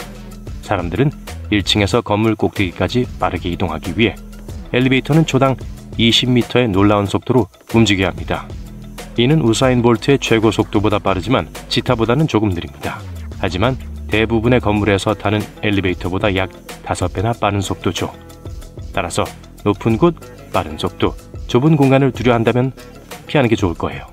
Speaker 2: 사람들은 1층에서 건물 꼭대기까지 빠르게 이동하기 위해 엘리베이터는 초당 20m의 놀라운 속도로 움직여야 합니다. 이는 우사인 볼트의 최고 속도보다 빠르지만 지타보다는 조금 느립니다. 하지만 대부분의 건물에서 타는 엘리베이터보다 약 5배나 빠른 속도죠. 따라서 높은 곳, 빠른 속도, 좁은 공간을 두려워한다면 피하는 게 좋을 거예요.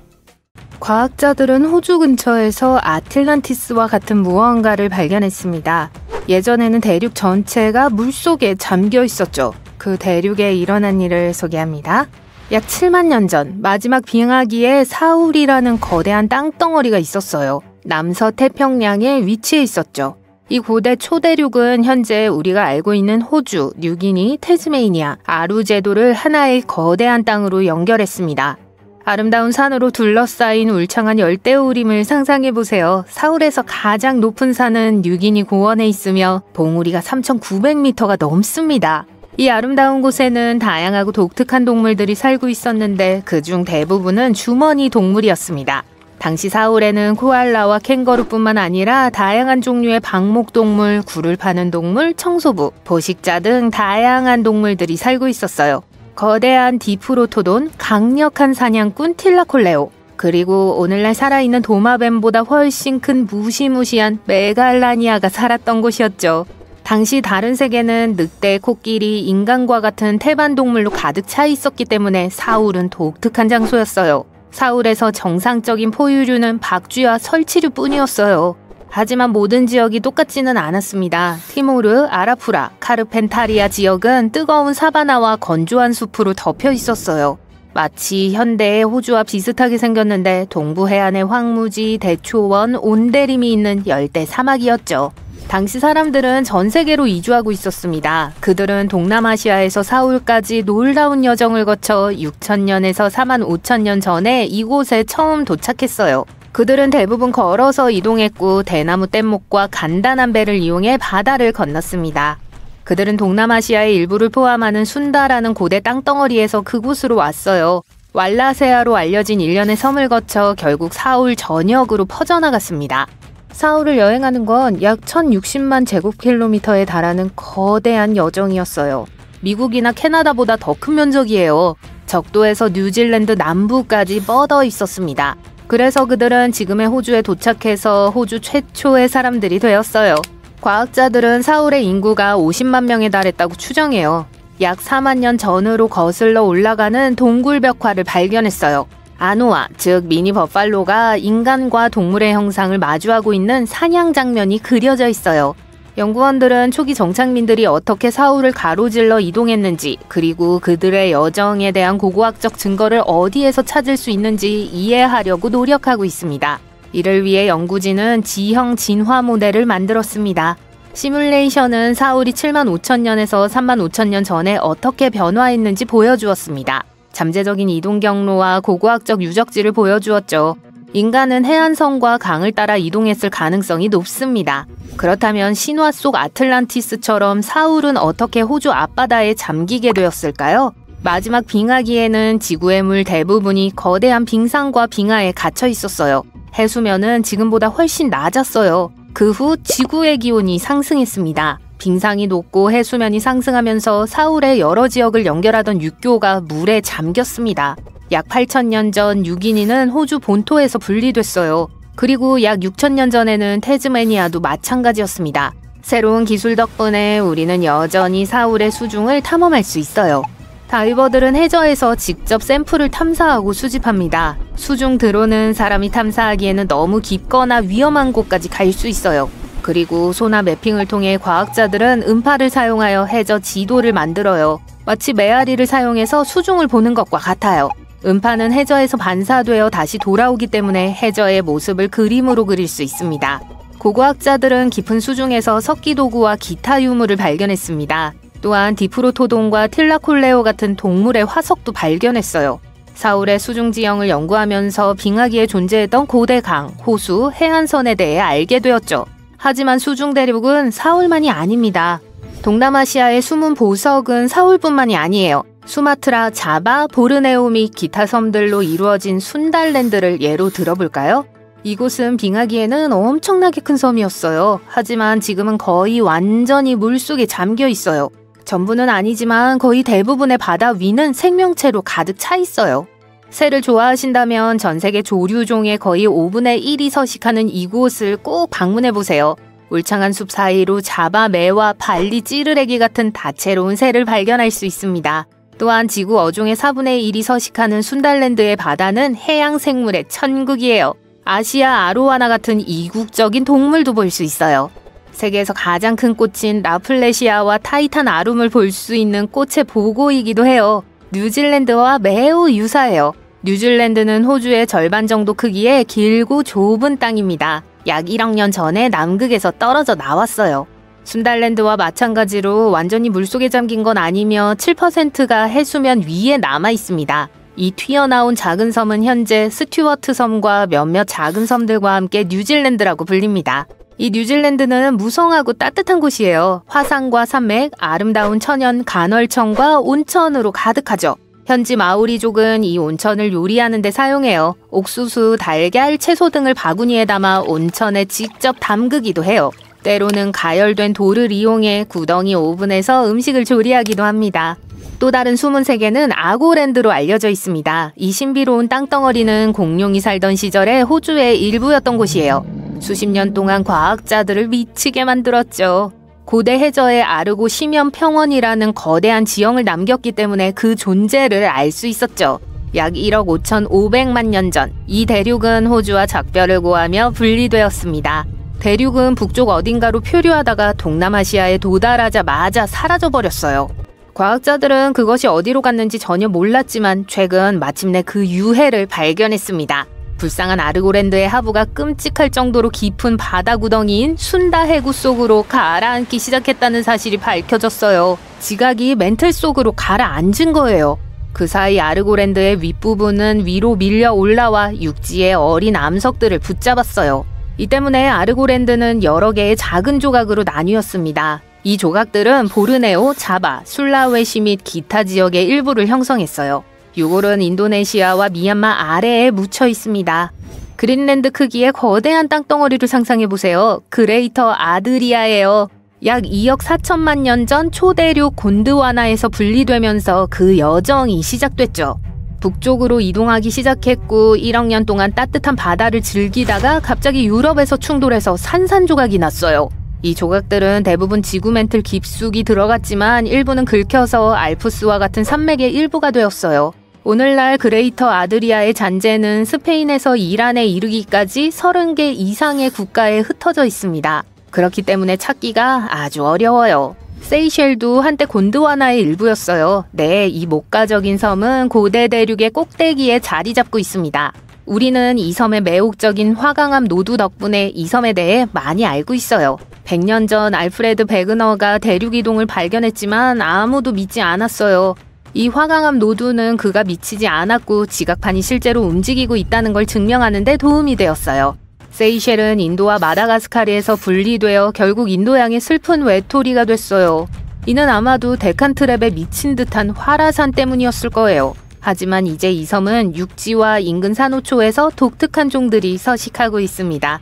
Speaker 1: 과학자들은 호주 근처에서 아틀란티스와 같은 무언가를 발견했습니다. 예전에는 대륙 전체가 물속에 잠겨 있었죠. 그 대륙에 일어난 일을 소개합니다. 약 7만 년 전 마지막 빙하기에 사울이라는 거대한 땅덩어리가 있었어요. 남서태평양에 위치해 있었죠. 이 고대 초대륙은 현재 우리가 알고 있는 호주, 뉴기니, 태즈메이니아, 아루 제도를 하나의 거대한 땅으로 연결했습니다. 아름다운 산으로 둘러싸인 울창한 열대우림을 상상해보세요. 사울에서 가장 높은 산은 뉴기니 고원에 있으며 봉우리가 3,900m가 넘습니다. 이 아름다운 곳에는 다양하고 독특한 동물들이 살고 있었는데 그중 대부분은 주머니 동물이었습니다. 당시 사울에는 코알라와 캥거루뿐만 아니라 다양한 종류의 방목동물, 굴을 파는 동물, 청소부, 포식자 등 다양한 동물들이 살고 있었어요. 거대한 디프로토돈, 강력한 사냥꾼 틸라콜레오, 그리고 오늘날 살아있는 도마뱀보다 훨씬 큰 무시무시한 메갈라니아가 살았던 곳이었죠. 당시 다른 세계는 늑대, 코끼리, 인간과 같은 태반동물로 가득 차 있었기 때문에 사울은 독특한 장소였어요. 사울에서 정상적인 포유류는 박쥐와 설치류 뿐이었어요. 하지만 모든 지역이 똑같지는 않았습니다. 티모르, 아라푸라, 카르펜타리아 지역은 뜨거운 사바나와 건조한 숲으로 덮여 있었어요. 마치 현대의 호주와 비슷하게 생겼는데 동부 해안의 황무지, 대초원, 온대림이 있는 열대 사막이었죠. 당시 사람들은 전 세계로 이주하고 있었습니다. 그들은 동남아시아에서 사울까지 놀라운 여정을 거쳐 6,000년에서 45,000년 전에 이곳에 처음 도착했어요. 그들은 대부분 걸어서 이동했고 대나무 뗏목과 간단한 배를 이용해 바다를 건넜습니다. 그들은 동남아시아의 일부를 포함하는 순다라는 고대 땅덩어리에서 그곳으로 왔어요. 왈라세아로 알려진 일련의 섬을 거쳐 결국 사울 전역으로 퍼져나갔습니다. 사울을 여행하는 건 약 1,060만 제곱킬로미터에 달하는 거대한 여정이었어요. 미국이나 캐나다보다 더 큰 면적이에요. 적도에서 뉴질랜드 남부까지 뻗어 있었습니다. 그래서 그들은 지금의 호주에 도착해서 호주 최초의 사람들이 되었어요. 과학자들은 사울의 인구가 50만 명에 달했다고 추정해요. 약 4만 년 전으로 거슬러 올라가는 동굴벽화를 발견했어요. 아노아, 즉 미니 버팔로가 인간과 동물의 형상을 마주하고 있는 사냥 장면이 그려져 있어요. 연구원들은 초기 정착민들이 어떻게 사울을 가로질러 이동했는지, 그리고 그들의 여정에 대한 고고학적 증거를 어디에서 찾을 수 있는지 이해하려고 노력하고 있습니다. 이를 위해 연구진은 지형 진화 모델을 만들었습니다. 시뮬레이션은 사울이 75,000년에서 35,000년 전에 어떻게 변화했는지 보여주었습니다. 잠재적인 이동 경로와 고고학적 유적지를 보여주었죠. 인간은 해안선과 강을 따라 이동했을 가능성이 높습니다. 그렇다면 신화 속 아틀란티스처럼 사울은 어떻게 호주 앞바다에 잠기게 되었을까요? 마지막 빙하기에는 지구의 물 대부분이 거대한 빙산과 빙하에 갇혀 있었어요. 해수면은 지금보다 훨씬 낮았어요. 그 후 지구의 기온이 상승했습니다. 빙상이 녹고 해수면이 상승하면서 사울의 여러 지역을 연결하던 육교가 물에 잠겼습니다. 약 8,000년 전 뉴기니는 호주 본토에서 분리됐어요. 그리고 약 6,000년 전에는 태즈메니아도 마찬가지였습니다. 새로운 기술 덕분에 우리는 여전히 사울의 수중을 탐험할 수 있어요. 다이버들은 해저에서 직접 샘플을 탐사하고 수집합니다. 수중 드론은 사람이 탐사하기에는 너무 깊거나 위험한 곳까지 갈 수 있어요. 그리고 소나 매핑을 통해 과학자들은 음파를 사용하여 해저 지도를 만들어요. 마치 메아리를 사용해서 수중을 보는 것과 같아요. 음파는 해저에서 반사되어 다시 돌아오기 때문에 해저의 모습을 그림으로 그릴 수 있습니다. 고고학자들은 깊은 수중에서 석기도구와 기타 유물을 발견했습니다. 또한 디프로토돈과 틸라콜레오 같은 동물의 화석도 발견했어요. 사울의 수중 지형을 연구하면서 빙하기에 존재했던 고대 강, 호수, 해안선에 대해 알게 되었죠. 하지만 수중 대륙은 사울만이 아닙니다. 동남아시아의 숨은 보석은 사울뿐만이 아니에요. 수마트라, 자바, 보르네오 및 기타 섬들로 이루어진 순달랜드를 예로 들어볼까요? 이곳은 빙하기에는 엄청나게 큰 섬이었어요. 하지만 지금은 거의 완전히 물속에 잠겨 있어요. 전부는 아니지만 거의 대부분의 바다 위는 생명체로 가득 차 있어요. 새를 좋아하신다면 전 세계 조류종의 거의 5분의 1이 서식하는 이곳을 꼭 방문해보세요. 울창한 숲 사이로 자바 매와 발리 찌르레기 같은 다채로운 새를 발견할 수 있습니다. 또한 지구 어종의 4분의 1이 서식하는 순달랜드의 바다는 해양 생물의 천국이에요. 아시아 아로와나 같은 이국적인 동물도 볼 수 있어요. 세계에서 가장 큰 꽃인 라플레시아와 타이탄 아름을 볼 수 있는 꽃의 보고이기도 해요. 뉴질랜드와 매우 유사해요. 뉴질랜드는 호주의 절반 정도 크기의 길고 좁은 땅입니다. 약 1억 년 전에 남극에서 떨어져 나왔어요. 순달랜드와 마찬가지로 완전히 물속에 잠긴 건 아니며 7%가 해수면 위에 남아 있습니다. 이 튀어나온 작은 섬은 현재 스튜어트 섬과 몇몇 작은 섬들과 함께 뉴질랜드라고 불립니다. 이 뉴질랜드는 무성하고 따뜻한 곳이에요. 화산과 산맥, 아름다운 천연, 간헐천과 온천으로 가득하죠. 현지 마오리족은 이 온천을 요리하는 데 사용해요. 옥수수, 달걀, 채소 등을 바구니에 담아 온천에 직접 담그기도 해요. 때로는 가열된 돌을 이용해 구덩이 오븐에서 음식을 조리하기도 합니다. 또 다른 숨은 세계는 아고랜드로 알려져 있습니다. 이 신비로운 땅덩어리는 공룡이 살던 시절에 호주의 일부였던 곳이에요. 수십 년 동안 과학자들을 미치게 만들었죠. 고대 해저에 아르고 심연 평원이라는 거대한 지형을 남겼기 때문에 그 존재를 알 수 있었죠. 약 1억 5,500만 년 전, 이 대륙은 호주와 작별을 고하며 분리되었습니다. 대륙은 북쪽 어딘가로 표류하다가 동남아시아에 도달하자마자 사라져버렸어요. 과학자들은 그것이 어디로 갔는지 전혀 몰랐지만 최근 마침내 그 유해를 발견했습니다. 불쌍한 아르고랜드의 하부가 끔찍할 정도로 깊은 바다 구덩이인 순다 해구 속으로 가라앉기 시작했다는 사실이 밝혀졌어요. 지각이 멘틀 속으로 가라앉은 거예요. 그 사이 아르고랜드의 윗부분은 위로 밀려 올라와 육지의 어린 암석들을 붙잡았어요. 이 때문에 아르고랜드는 여러 개의 작은 조각으로 나뉘었습니다. 이 조각들은 보르네오, 자바, 술라웨시 및 기타 지역의 일부를 형성했어요. 유골은 인도네시아와 미얀마 아래에 묻혀 있습니다. 그린랜드 크기의 거대한 땅덩어리를 상상해보세요. 그레이터 아드리아예요. 약 2억 4천만 년 전 초대륙 곤드와나에서 분리되면서 그 여정이 시작됐죠. 북쪽으로 이동하기 시작했고 1억 년 동안 따뜻한 바다를 즐기다가 갑자기 유럽에서 충돌해서 산산조각이 났어요. 이 조각들은 대부분 지구 멘틀 깊숙이 들어갔지만 일부는 긁혀서 알프스와 같은 산맥의 일부가 되었어요. 오늘날 그레이터 아드리아의 잔재는 스페인에서 이란에 이르기까지 30개 이상의 국가에 흩어져 있습니다. 그렇기 때문에 찾기가 아주 어려워요. 세이셸도 한때 곤드와나의 일부였어요. 네, 이 목가적인 섬은 고대 대륙의 꼭대기에 자리 잡고 있습니다. 우리는 이 섬의 매혹적인 화강암 노두 덕분에 이 섬에 대해 많이 알고 있어요. 100년 전 알프레드 베그너가 대륙 이동을 발견했지만 아무도 믿지 않았어요. 이 화강암 노두는 그가 미치지 않았고 지각판이 실제로 움직이고 있다는 걸 증명하는 데 도움이 되었어요. 세이셸은 인도와 마다가스카르에서 분리되어 결국 인도양의 슬픈 외톨이가 됐어요. 이는 아마도 데칸트랩에 미친 듯한 화라산 때문이었을 거예요. 하지만 이제 이 섬은 육지와 인근 산호초에서 독특한 종들이 서식하고 있습니다.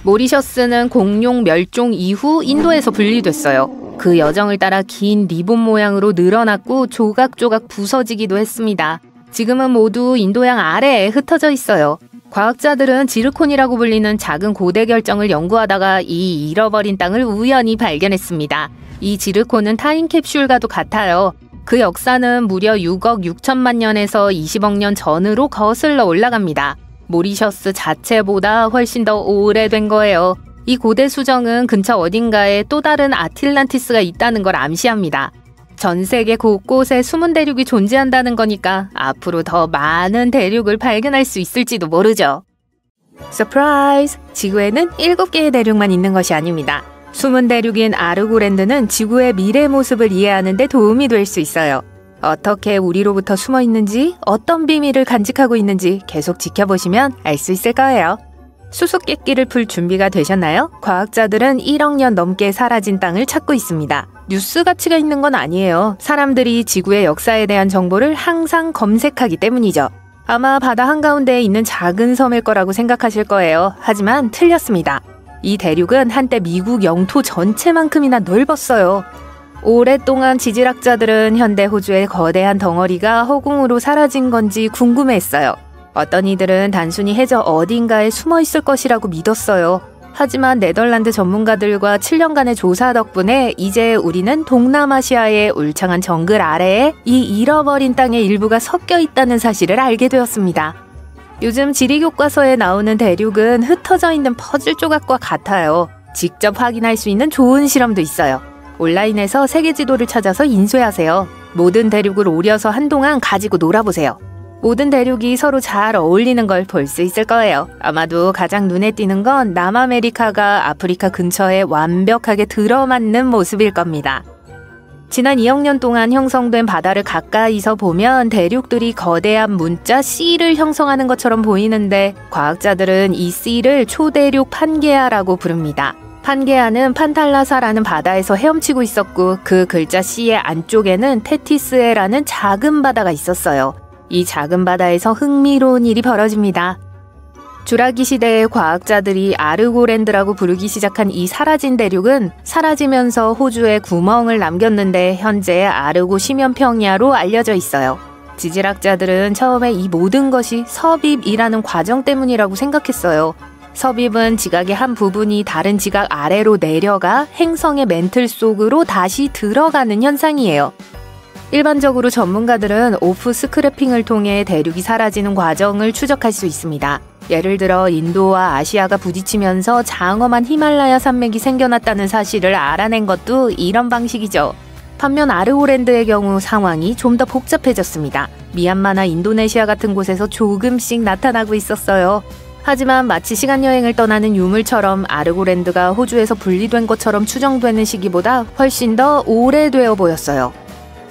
Speaker 1: 모리셔스는 공룡 멸종 이후 인도에서 분리됐어요. 그 여정을 따라 긴 리본 모양으로 늘어났고 조각조각 부서지기도 했습니다. 지금은 모두 인도양 아래에 흩어져 있어요. 과학자들은 지르콘이라고 불리는 작은 고대 결정을 연구하다가 이 잃어버린 땅을 우연히 발견했습니다. 이 지르콘은 타임캡슐과도 같아요. 그 역사는 무려 6억 6천만 년에서 20억 년 전으로 거슬러 올라갑니다. 모리셔스 자체보다 훨씬 더 오래된 거예요. 이 고대 수정은 근처 어딘가에 또 다른 아틀란티스가 있다는 걸 암시합니다. 전 세계 곳곳에 숨은 대륙이 존재한다는 거니까 앞으로 더 많은 대륙을 발견할 수 있을지도 모르죠. 서프라이즈! 지구에는 7개의 대륙만 있는 것이 아닙니다. 숨은 대륙인 아르고랜드는 지구의 미래 모습을 이해하는 데 도움이 될 수 있어요. 어떻게 우리로부터 숨어 있는지, 어떤 비밀을 간직하고 있는지 계속 지켜보시면 알 수 있을 거예요. 수수께끼를 풀 준비가 되셨나요? 과학자들은 1억 년 넘게 사라진 땅을 찾고 있습니다. 뉴스 가치가 있는 건 아니에요. 사람들이 지구의 역사에 대한 정보를 항상 검색하기 때문이죠. 아마 바다 한가운데에 있는 작은 섬일 거라고 생각하실 거예요. 하지만 틀렸습니다. 이 대륙은 한때 미국 영토 전체만큼이나 넓었어요. 오랫동안 지질학자들은 현대 호주의 거대한 덩어리가 허공으로 사라진 건지 궁금해했어요. 어떤 이들은 단순히 해저 어딘가에 숨어 있을 것이라고 믿었어요. 하지만 네덜란드 전문가들과 7년간의 조사 덕분에 이제 우리는 동남아시아의 울창한 정글 아래에 이 잃어버린 땅의 일부가 섞여 있다는 사실을 알게 되었습니다. 요즘 지리교과서에 나오는 대륙은 흩어져 있는 퍼즐 조각과 같아요. 직접 확인할 수 있는 좋은 실험도 있어요. 온라인에서 세계 지도를 찾아서 인쇄하세요. 모든 대륙을 오려서 한동안 가지고 놀아보세요. 모든 대륙이 서로 잘 어울리는 걸 볼 수 있을 거예요. 아마도 가장 눈에 띄는 건 남아메리카가 아프리카 근처에 완벽하게 들어맞는 모습일 겁니다. 지난 2억 년 동안 형성된 바다를 가까이서 보면 대륙들이 거대한 문자 C를 형성하는 것처럼 보이는데 과학자들은 이 C를 초대륙 판게아라고 부릅니다. 판게아는 판탈라사라는 바다에서 헤엄치고 있었고 그 글자 C의 안쪽에는 테티스에라는 작은 바다가 있었어요. 이 작은 바다에서 흥미로운 일이 벌어집니다. 주라기 시대의 과학자들이 아르고랜드라고 부르기 시작한 이 사라진 대륙은 사라지면서 호주에 구멍을 남겼는데 현재 아르고 심연평야로 알려져 있어요. 지질학자들은 처음에 이 모든 것이 섭입이라는 과정 때문이라고 생각했어요. 섭입은 지각의 한 부분이 다른 지각 아래로 내려가 행성의 멘틀 속으로 다시 들어가는 현상이에요. 일반적으로 전문가들은 오프 스크래핑을 통해 대륙이 사라지는 과정을 추적할 수 있습니다. 예를 들어 인도와 아시아가 부딪히면서 장엄한 히말라야 산맥이 생겨났다는 사실을 알아낸 것도 이런 방식이죠. 반면 아르고랜드의 경우 상황이 좀 더 복잡해졌습니다. 미얀마나 인도네시아 같은 곳에서 조금씩 나타나고 있었어요. 하지만 마치 시간여행을 떠나는 유물처럼 아르고랜드가 호주에서 분리된 것처럼 추정되는 시기보다 훨씬 더 오래되어 보였어요.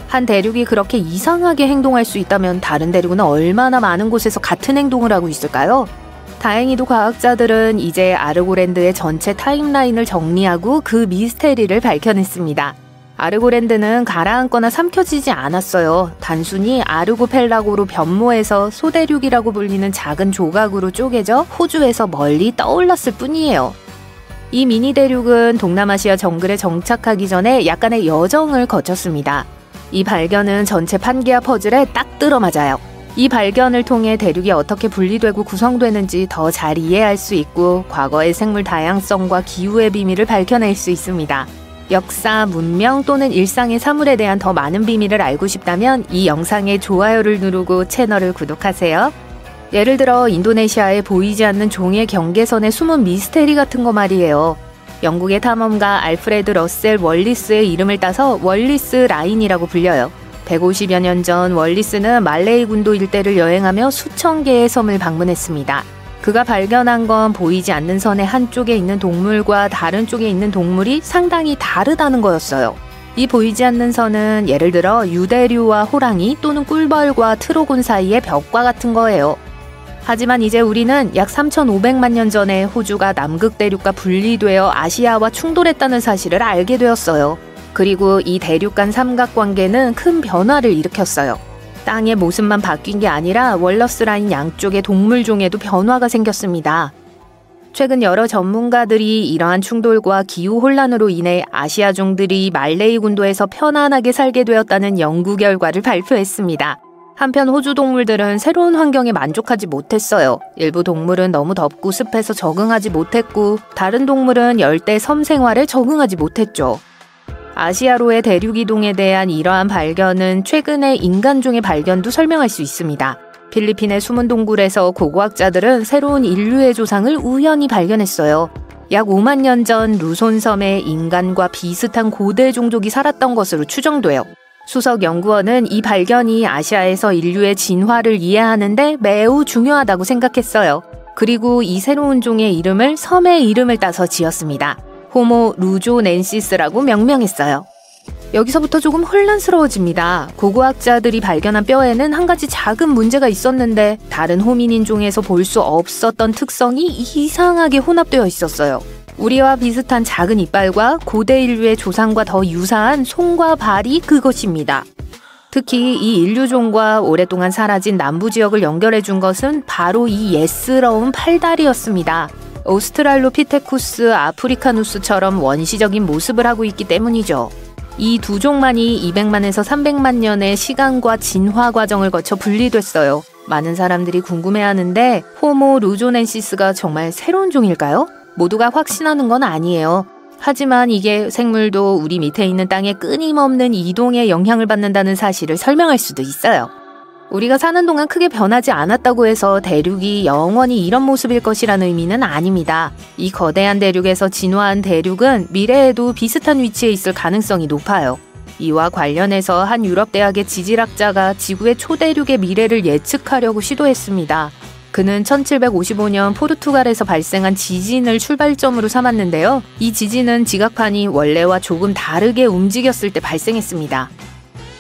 Speaker 1: 한 대륙이 그렇게 이상하게 행동할 수 있다면 다른 대륙은 얼마나 많은 곳에서 같은 행동을 하고 있을까요? 다행히도 과학자들은 이제 아르고랜드의 전체 타임라인을 정리하고 그 미스테리를 밝혀냈습니다. 아르고랜드는 가라앉거나 삼켜지지 않았어요. 단순히 아르고펠라고로 변모해서 소대륙이라고 불리는 작은 조각으로 쪼개져 호주에서 멀리 떠올랐을 뿐이에요. 이 미니 대륙은 동남아시아 정글에 정착하기 전에 약간의 여정을 거쳤습니다. 이 발견은 전체 판게아 퍼즐에 딱 들어맞아요. 이 발견을 통해 대륙이 어떻게 분리되고 구성되는지 더 잘 이해할 수 있고 과거의 생물 다양성과 기후의 비밀을 밝혀낼 수 있습니다. 역사, 문명 또는 일상의 사물에 대한 더 많은 비밀을 알고 싶다면 이 영상에 좋아요를 누르고 채널을 구독하세요. 예를 들어 인도네시아에 보이지 않는 종의 경계선의 숨은 미스테리 같은 거 말이에요. 영국의 탐험가 알프레드 러셀 월리스의 이름을 따서 월리스 라인이라고 불려요. 150여 년 전 월리스는 말레이 군도 일대를 여행하며 수천 개의 섬을 방문했습니다. 그가 발견한 건 보이지 않는 선의 한쪽에 있는 동물과 다른 쪽에 있는 동물이 상당히 다르다는 거였어요. 이 보이지 않는 선은 예를 들어 유대류와 호랑이 또는 꿀벌과 트로곤 사이의 벽과 같은 거예요. 하지만 이제 우리는 약 3,500만 년 전에 호주가 남극 대륙과 분리되어 아시아와 충돌했다는 사실을 알게 되었어요. 그리고 이 대륙 간 삼각관계는 큰 변화를 일으켰어요. 땅의 모습만 바뀐 게 아니라 월러스 라인 양쪽의 동물종에도 변화가 생겼습니다. 최근 여러 전문가들이 이러한 충돌과 기후 혼란으로 인해 아시아종들이 말레이 군도에서 편안하게 살게 되었다는 연구 결과를 발표했습니다. 한편 호주 동물들은 새로운 환경에 만족하지 못했어요. 일부 동물은 너무 덥고 습해서 적응하지 못했고 다른 동물은 열대 섬 생활에 적응하지 못했죠. 아시아로의 대륙 이동에 대한 이러한 발견은 최근의 인간종의 발견도 설명할 수 있습니다. 필리핀의 숨은 동굴에서 고고학자들은 새로운 인류의 조상을 우연히 발견했어요. 약 5만 년 전 루손섬에 인간과 비슷한 고대 종족이 살았던 것으로 추정돼요. 수석 연구원은 이 발견이 아시아에서 인류의 진화를 이해하는데 매우 중요하다고 생각했어요. 그리고 이 새로운 종의 이름을 섬의 이름을 따서 지었습니다. 호모 루조넨시스라고 명명했어요. 여기서부터 조금 혼란스러워집니다. 고고학자들이 발견한 뼈에는 한 가지 작은 문제가 있었는데 다른 호미닌 종에서 볼 수 없었던 특성이 이상하게 혼합되어 있었어요. 우리와 비슷한 작은 이빨과 고대 인류의 조상과 더 유사한 손과 발이 그것입니다. 특히 이 인류종과 오랫동안 사라진 남부 지역을 연결해 준 것은 바로 이 예스러운 팔다리였습니다. 오스트랄로피테쿠스 아프리카누스처럼 원시적인 모습을 하고 있기 때문이죠. 이 두 종만이 200만에서 300만 년의 시간과 진화 과정을 거쳐 분리됐어요. 많은 사람들이 궁금해하는데 호모 루조넨시스가 정말 새로운 종일까요? 모두가 확신하는 건 아니에요. 하지만 이게 생물도 우리 밑에 있는 땅에 끊임없는 이동에 영향을 받는다는 사실을 설명할 수도 있어요. 우리가 사는 동안 크게 변하지 않았다고 해서 대륙이 영원히 이런 모습일 것이라는 의미는 아닙니다. 이 거대한 대륙에서 진화한 대륙은 미래에도 비슷한 위치에 있을 가능성이 높아요. 이와 관련해서 한 유럽 대학의 지질학자가 지구의 초대륙의 미래를 예측하려고 시도했습니다. 그는 1755년 포르투갈에서 발생한 지진을 출발점으로 삼았는데요. 이 지진은 지각판이 원래와 조금 다르게 움직였을 때 발생했습니다.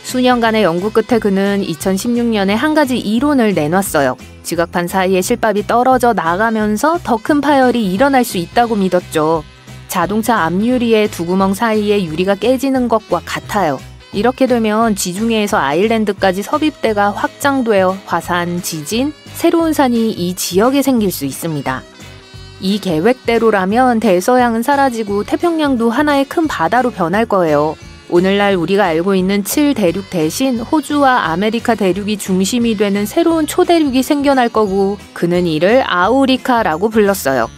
Speaker 1: 수년간의 연구 끝에 그는 2016년에 한 가지 이론을 내놨어요. 지각판 사이에 실밥이 떨어져 나가면서 더 큰 파열이 일어날 수 있다고 믿었죠. 자동차 앞유리의 두 구멍 사이에 유리가 깨지는 것과 같아요. 이렇게 되면 지중해에서 아일랜드까지 섭입대가 확장되어 화산, 지진, 새로운 산이 이 지역에 생길 수 있습니다. 이 계획대로라면 대서양은 사라지고 태평양도 하나의 큰 바다로 변할 거예요. 오늘날 우리가 알고 있는 7대륙 대신 호주와 아메리카 대륙이 중심이 되는 새로운 초대륙이 생겨날 거고 그는 이를 아우리카라고 불렀어요.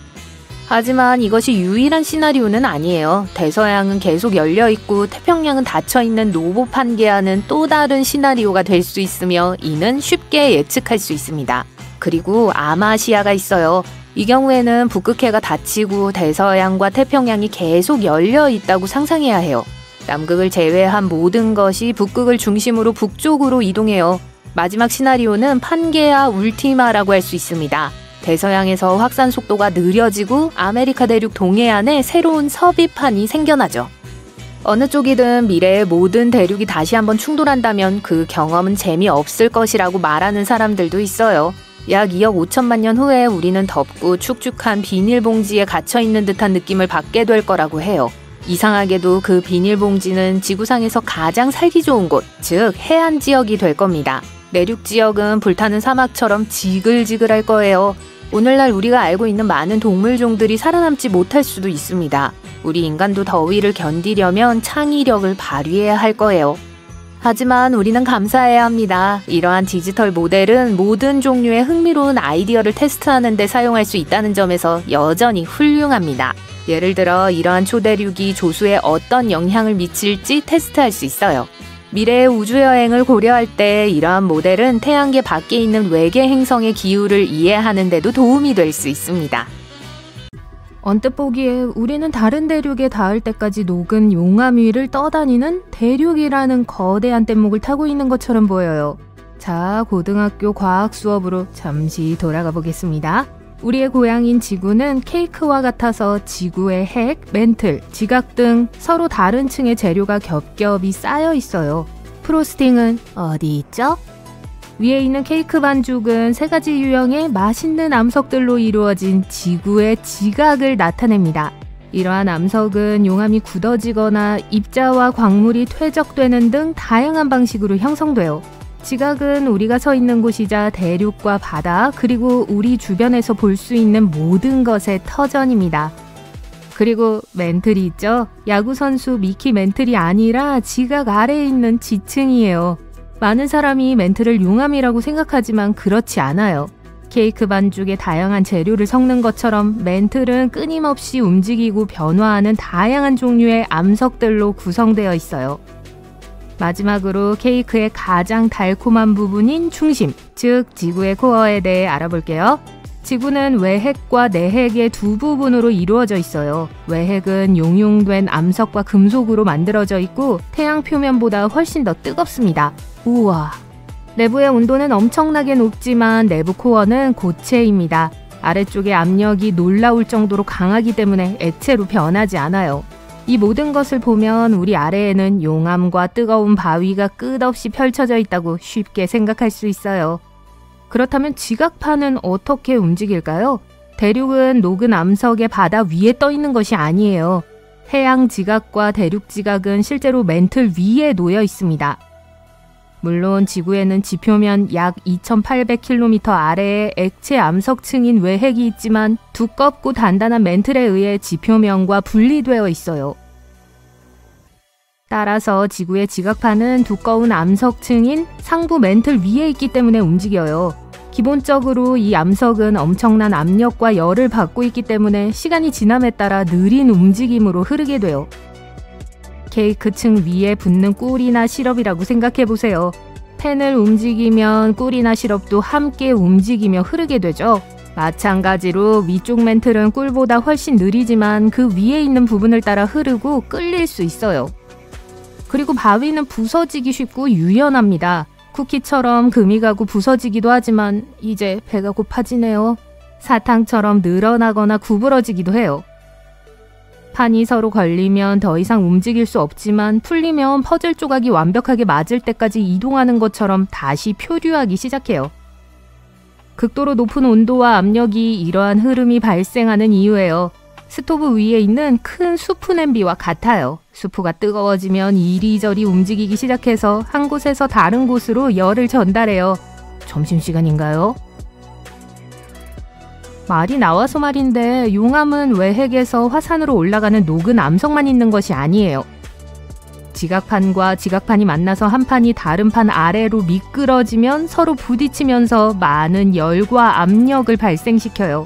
Speaker 1: 하지만 이것이 유일한 시나리오는 아니에요. 대서양은 계속 열려있고 태평양은 닫혀있는 노보판게아는 또 다른 시나리오가 될 수 있으며 이는 쉽게 예측할 수 있습니다. 그리고 아마시아가 있어요. 이 경우에는 북극해가 닫히고 대서양과 태평양이 계속 열려있다고 상상해야 해요. 남극을 제외한 모든 것이 북극을 중심으로 북쪽으로 이동해요. 마지막 시나리오는 판게아 울티마라고 할 수 있습니다. 대서양에서 확산 속도가 느려지고 아메리카 대륙 동해안에 새로운 섭입판이 생겨나죠. 어느 쪽이든 미래의 모든 대륙이 다시 한번 충돌한다면 그 경험은 재미없을 것이라고 말하는 사람들도 있어요. 약 2억 5천만 년 후에 우리는 덥고 축축한 비닐봉지에 갇혀있는 듯한 느낌을 받게 될 거라고 해요. 이상하게도 그 비닐봉지는 지구상에서 가장 살기 좋은 곳, 즉 해안 지역이 될 겁니다. 내륙 지역은 불타는 사막처럼 지글지글할 거예요. 오늘날 우리가 알고 있는 많은 동물종들이 살아남지 못할 수도 있습니다. 우리 인간도 더위를 견디려면 창의력을 발휘해야 할 거예요. 하지만 우리는 감사해야 합니다. 이러한 디지털 모델은 모든 종류의 흥미로운 아이디어를 테스트하는 데 사용할 수 있다는 점에서 여전히 훌륭합니다. 예를 들어 이러한 초대륙이 조수에 어떤 영향을 미칠지 테스트할 수 있어요. 미래의 우주여행을 고려할 때 이러한 모델은 태양계 밖에 있는 외계 행성의 기후를 이해하는 데도 도움이 될 수 있습니다. 언뜻 보기에 우리는 다른 대륙에 닿을 때까지 녹은 용암 위를 떠다니는 대륙이라는 거대한 뗏목을 타고 있는 것처럼 보여요. 자, 고등학교 과학 수업으로 잠시 돌아가 보겠습니다. 우리의 고향인 지구는 케이크와 같아서 지구의 핵, 멘틀, 지각 등 서로 다른 층의 재료가 겹겹이 쌓여 있어요. 프로스팅은 어디 있죠? 위에 있는 케이크 반죽은 세 가지 유형의 맛있는 암석들로 이루어진 지구의 지각을 나타냅니다. 이러한 암석은 용암이 굳어지거나 입자와 광물이 퇴적되는 등 다양한 방식으로 형성돼요. 지각은 우리가 서 있는 곳이자 대륙과 바다, 그리고 우리 주변에서 볼 수 있는 모든 것의 터전입니다. 그리고 멘틀이 있죠? 야구선수 미키 멘틀이 아니라 지각 아래에 있는 지층이에요. 많은 사람이 멘틀을 용암이라고 생각하지만 그렇지 않아요. 케이크 반죽의 다양한 재료를 섞는 것처럼 멘틀은 끊임없이 움직이고 변화하는 다양한 종류의 암석들로 구성되어 있어요. 마지막으로 케이크의 가장 달콤한 부분인 중심, 즉 지구의 코어에 대해 알아볼게요. 지구는 외핵과 내핵의 두 부분으로 이루어져 있어요. 외핵은 용융된 암석과 금속으로 만들어져 있고 태양 표면보다 훨씬 더 뜨겁습니다. 우와! 내부의 온도는 엄청나게 높지만 내부 코어는 고체입니다. 아래쪽의 압력이 놀라울 정도로 강하기 때문에 액체로 변하지 않아요. 이 모든 것을 보면 우리 아래에는 용암과 뜨거운 바위가 끝없이 펼쳐져 있다고 쉽게 생각할 수 있어요. 그렇다면 지각판은 어떻게 움직일까요? 대륙은 녹은 암석의 바다 위에 떠 있는 것이 아니에요. 해양 지각과 대륙 지각은 실제로 맨틀 위에 놓여 있습니다. 물론 지구에는 지표면 약 2800km 아래에 액체 암석층인 외핵이 있지만 두껍고 단단한 맨틀에 의해 지표면과 분리되어 있어요. 따라서 지구의 지각판은 두꺼운 암석층인 상부 맨틀 위에 있기 때문에 움직여요. 기본적으로 이 암석은 엄청난 압력과 열을 받고 있기 때문에 시간이 지남에 따라 느린 움직임으로 흐르게 돼요. 케이크층 위에 붙는 꿀이나 시럽이라고 생각해보세요. 펜을 움직이면 꿀이나 시럽도 함께 움직이며 흐르게 되죠. 마찬가지로 위쪽 맨틀은 꿀보다 훨씬 느리지만 그 위에 있는 부분을 따라 흐르고 끌릴 수 있어요. 그리고 바위는 부서지기 쉽고 유연합니다. 쿠키처럼 금이 가고 부서지기도 하지만 이제 배가 고파지네요. 사탕처럼 늘어나거나 구부러지기도 해요. 판이 서로 걸리면 더 이상 움직일 수 없지만 풀리면 퍼즐 조각이 완벽하게 맞을 때까지 이동하는 것처럼 다시 표류하기 시작해요. 극도로 높은 온도와 압력이 이러한 흐름이 발생하는 이유예요. 스토브 위에 있는 큰 수프 냄비와 같아요. 수프가 뜨거워지면 이리저리 움직이기 시작해서 한 곳에서 다른 곳으로 열을 전달해요. 점심시간인가요? 말이 나와서 말인데 용암은 외핵에서 화산으로 올라가는 녹은 암석만 있는 것이 아니에요. 지각판과 지각판이 만나서 한 판이 다른 판 아래로 미끄러지면 서로 부딪히면서 많은 열과 압력을 발생시켜요.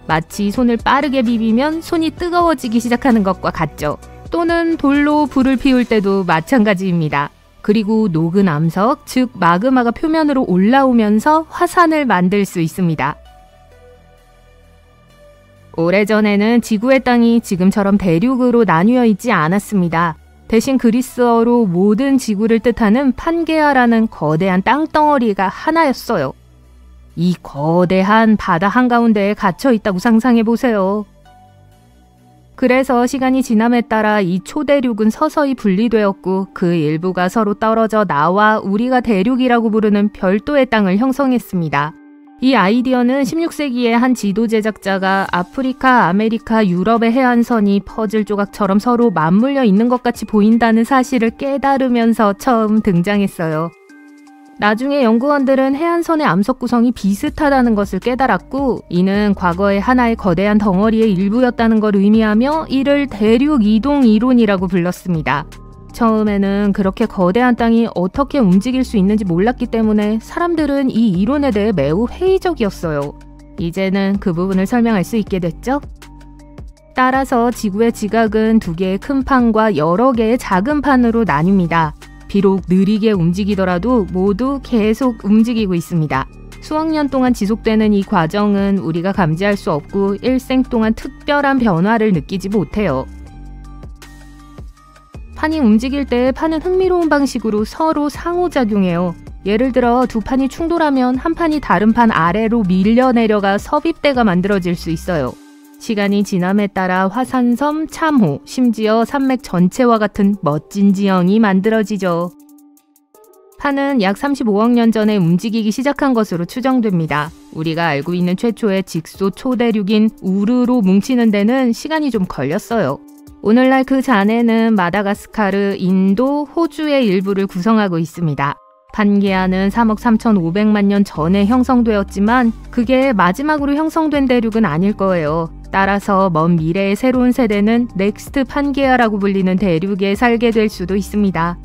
Speaker 1: 마치 손을 빠르게 비비면 손이 뜨거워지기 시작하는 것과 같죠. 또는 돌로 불을 피울 때도 마찬가지입니다. 그리고 녹은 암석, 즉 마그마가 표면으로 올라오면서 화산을 만들 수 있습니다. 오래전에는 지구의 땅이 지금처럼 대륙으로 나뉘어 있지 않았습니다. 대신 그리스어로 모든 지구를 뜻하는 판게아라는 거대한 땅덩어리가 하나였어요. 이 거대한 바다 한가운데에 갇혀 있다고 상상해 보세요. 그래서 시간이 지남에 따라 이 초대륙은 서서히 분리되었고 그 일부가 서로 떨어져 나와 우리가 대륙이라고 부르는 별도의 땅을 형성했습니다. 이 아이디어는 16세기에 한 지도 제작자가 아프리카, 아메리카, 유럽의 해안선이 퍼즐 조각처럼 서로 맞물려 있는 것 같이 보인다는 사실을 깨달으면서 처음 등장했어요. 나중에 연구원들은 해안선의 암석 구성이 비슷하다는 것을 깨달았고 이는 과거의 하나의 거대한 덩어리의 일부였다는 걸 의미하며 이를 대륙 이동 이론이라고 불렀습니다. 처음에는 그렇게 거대한 땅이 어떻게 움직일 수 있는지 몰랐기 때문에 사람들은 이 이론에 대해 매우 회의적이었어요. 이제는 그 부분을 설명할 수 있게 됐죠? 따라서 지구의 지각은 두 개의 큰 판과 여러 개의 작은 판으로 나뉩니다. 비록 느리게 움직이더라도 모두 계속 움직이고 있습니다. 수억 년 동안 지속되는 이 과정은 우리가 감지할 수 없고 일생 동안 특별한 변화를 느끼지 못해요. 판이 움직일 때 판은 흥미로운 방식으로 서로 상호작용해요. 예를 들어 두 판이 충돌하면 한 판이 다른 판 아래로 밀려 내려가 섭입대가 만들어질 수 있어요. 시간이 지남에 따라 화산섬, 참호, 심지어 산맥 전체와 같은 멋진 지형이 만들어지죠. 판은 약 35억 년 전에 움직이기 시작한 것으로 추정됩니다. 우리가 알고 있는 최초의 직소 초대륙인 우르로 뭉치는 데는 시간이 좀 걸렸어요. 오늘날 그 잔해는 마다가스카르, 인도, 호주의 일부를 구성하고 있습니다. 판게아는 3억 3,500만 년 전에 형성되었지만 그게 마지막으로 형성된 대륙은 아닐 거예요. 따라서 먼 미래의 새로운 세대는 넥스트 판게아라고 불리는 대륙에 살게 될 수도 있습니다.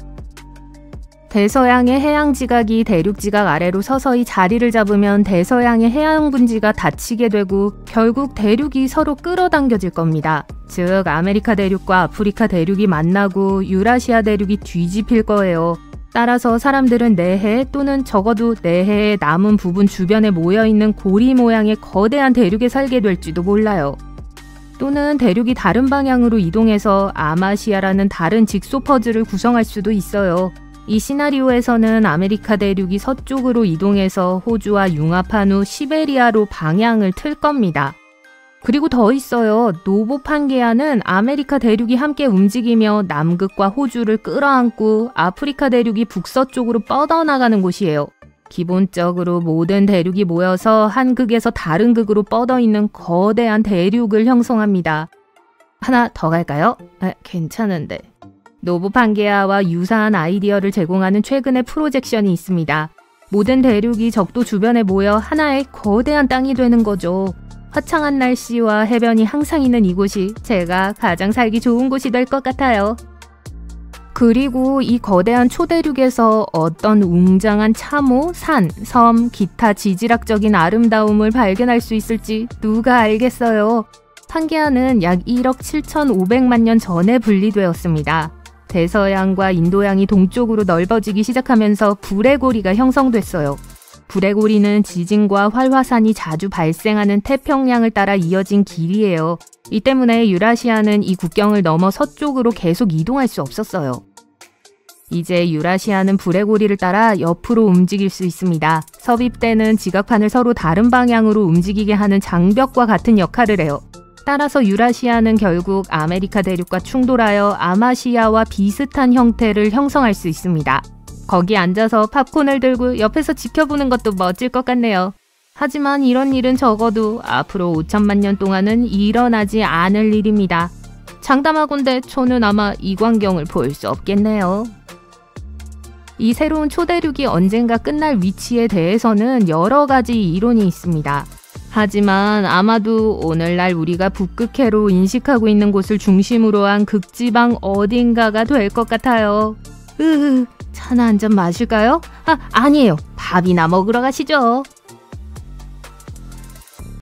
Speaker 1: 대서양의 해양지각이 대륙지각 아래로 서서히 자리를 잡으면 대서양의 해양분지가 닫히게 되고 결국 대륙이 서로 끌어당겨질 겁니다. 즉 아메리카 대륙과 아프리카 대륙이 만나고 유라시아 대륙이 뒤집힐 거예요. 따라서 사람들은 내해 또는 적어도 내해의 남은 부분 주변에 모여있는 고리 모양의 거대한 대륙에 살게 될지도 몰라요. 또는 대륙이 다른 방향으로 이동해서 아마시아라는 다른 직소 퍼즐을 구성할 수도 있어요. 이 시나리오에서는 아메리카 대륙이 서쪽으로 이동해서 호주와 융합한 후 시베리아로 방향을 틀 겁니다. 그리고 더 있어요. 노보 판게아는 아메리카 대륙이 함께 움직이며 남극과 호주를 끌어안고 아프리카 대륙이 북서쪽으로 뻗어나가는 곳이에요. 기본적으로 모든 대륙이 모여서 한 극에서 다른 극으로 뻗어있는 거대한 대륙을 형성합니다. 하나 더 갈까요? 괜찮은데. 노보 판게아와 유사한 아이디어를 제공하는 최근의 프로젝션이 있습니다. 모든 대륙이 적도 주변에 모여 하나의 거대한 땅이 되는 거죠. 화창한 날씨와 해변이 항상 있는 이곳이 제가 가장 살기 좋은 곳이 될 것 같아요. 그리고 이 거대한 초대륙에서 어떤 웅장한 참호, 산, 섬, 기타 지질학적인 아름다움을 발견할 수 있을지 누가 알겠어요. 판게아는 약 1억 7,500만 년 전에 분리되었습니다. 대서양과 인도양이 동쪽으로 넓어지기 시작하면서 불의 고리가 형성됐어요. 불의 고리는 지진과 활화산이 자주 발생하는 태평양을 따라 이어진 길이에요. 이 때문에 유라시아는 이 국경을 넘어 서쪽으로 계속 이동할 수 없었어요. 이제 유라시아는 불의 고리를 따라 옆으로 움직일 수 있습니다. 섭입대는 지각판을 서로 다른 방향으로 움직이게 하는 장벽과 같은 역할을 해요. 따라서 유라시아는 결국 아메리카 대륙과 충돌하여 아마시아와 비슷한 형태를 형성할 수 있습니다. 거기 앉아서 팝콘을 들고 옆에서 지켜보는 것도 멋질 것 같네요. 하지만 이런 일은 적어도 앞으로 5천만 년 동안은 일어나지 않을 일입니다. 장담하건대 저는 아마 이 광경을 볼 수 없겠네요. 이 새로운 초대륙이 언젠가 끝날 위치에 대해서는 여러 가지 이론이 있습니다. 하지만 아마도 오늘날 우리가 북극해로 인식하고 있는 곳을 중심으로 한 극지방 어딘가가 될 것 같아요. 차나 한 잔 마실까요? 아니에요. 밥이나 먹으러 가시죠.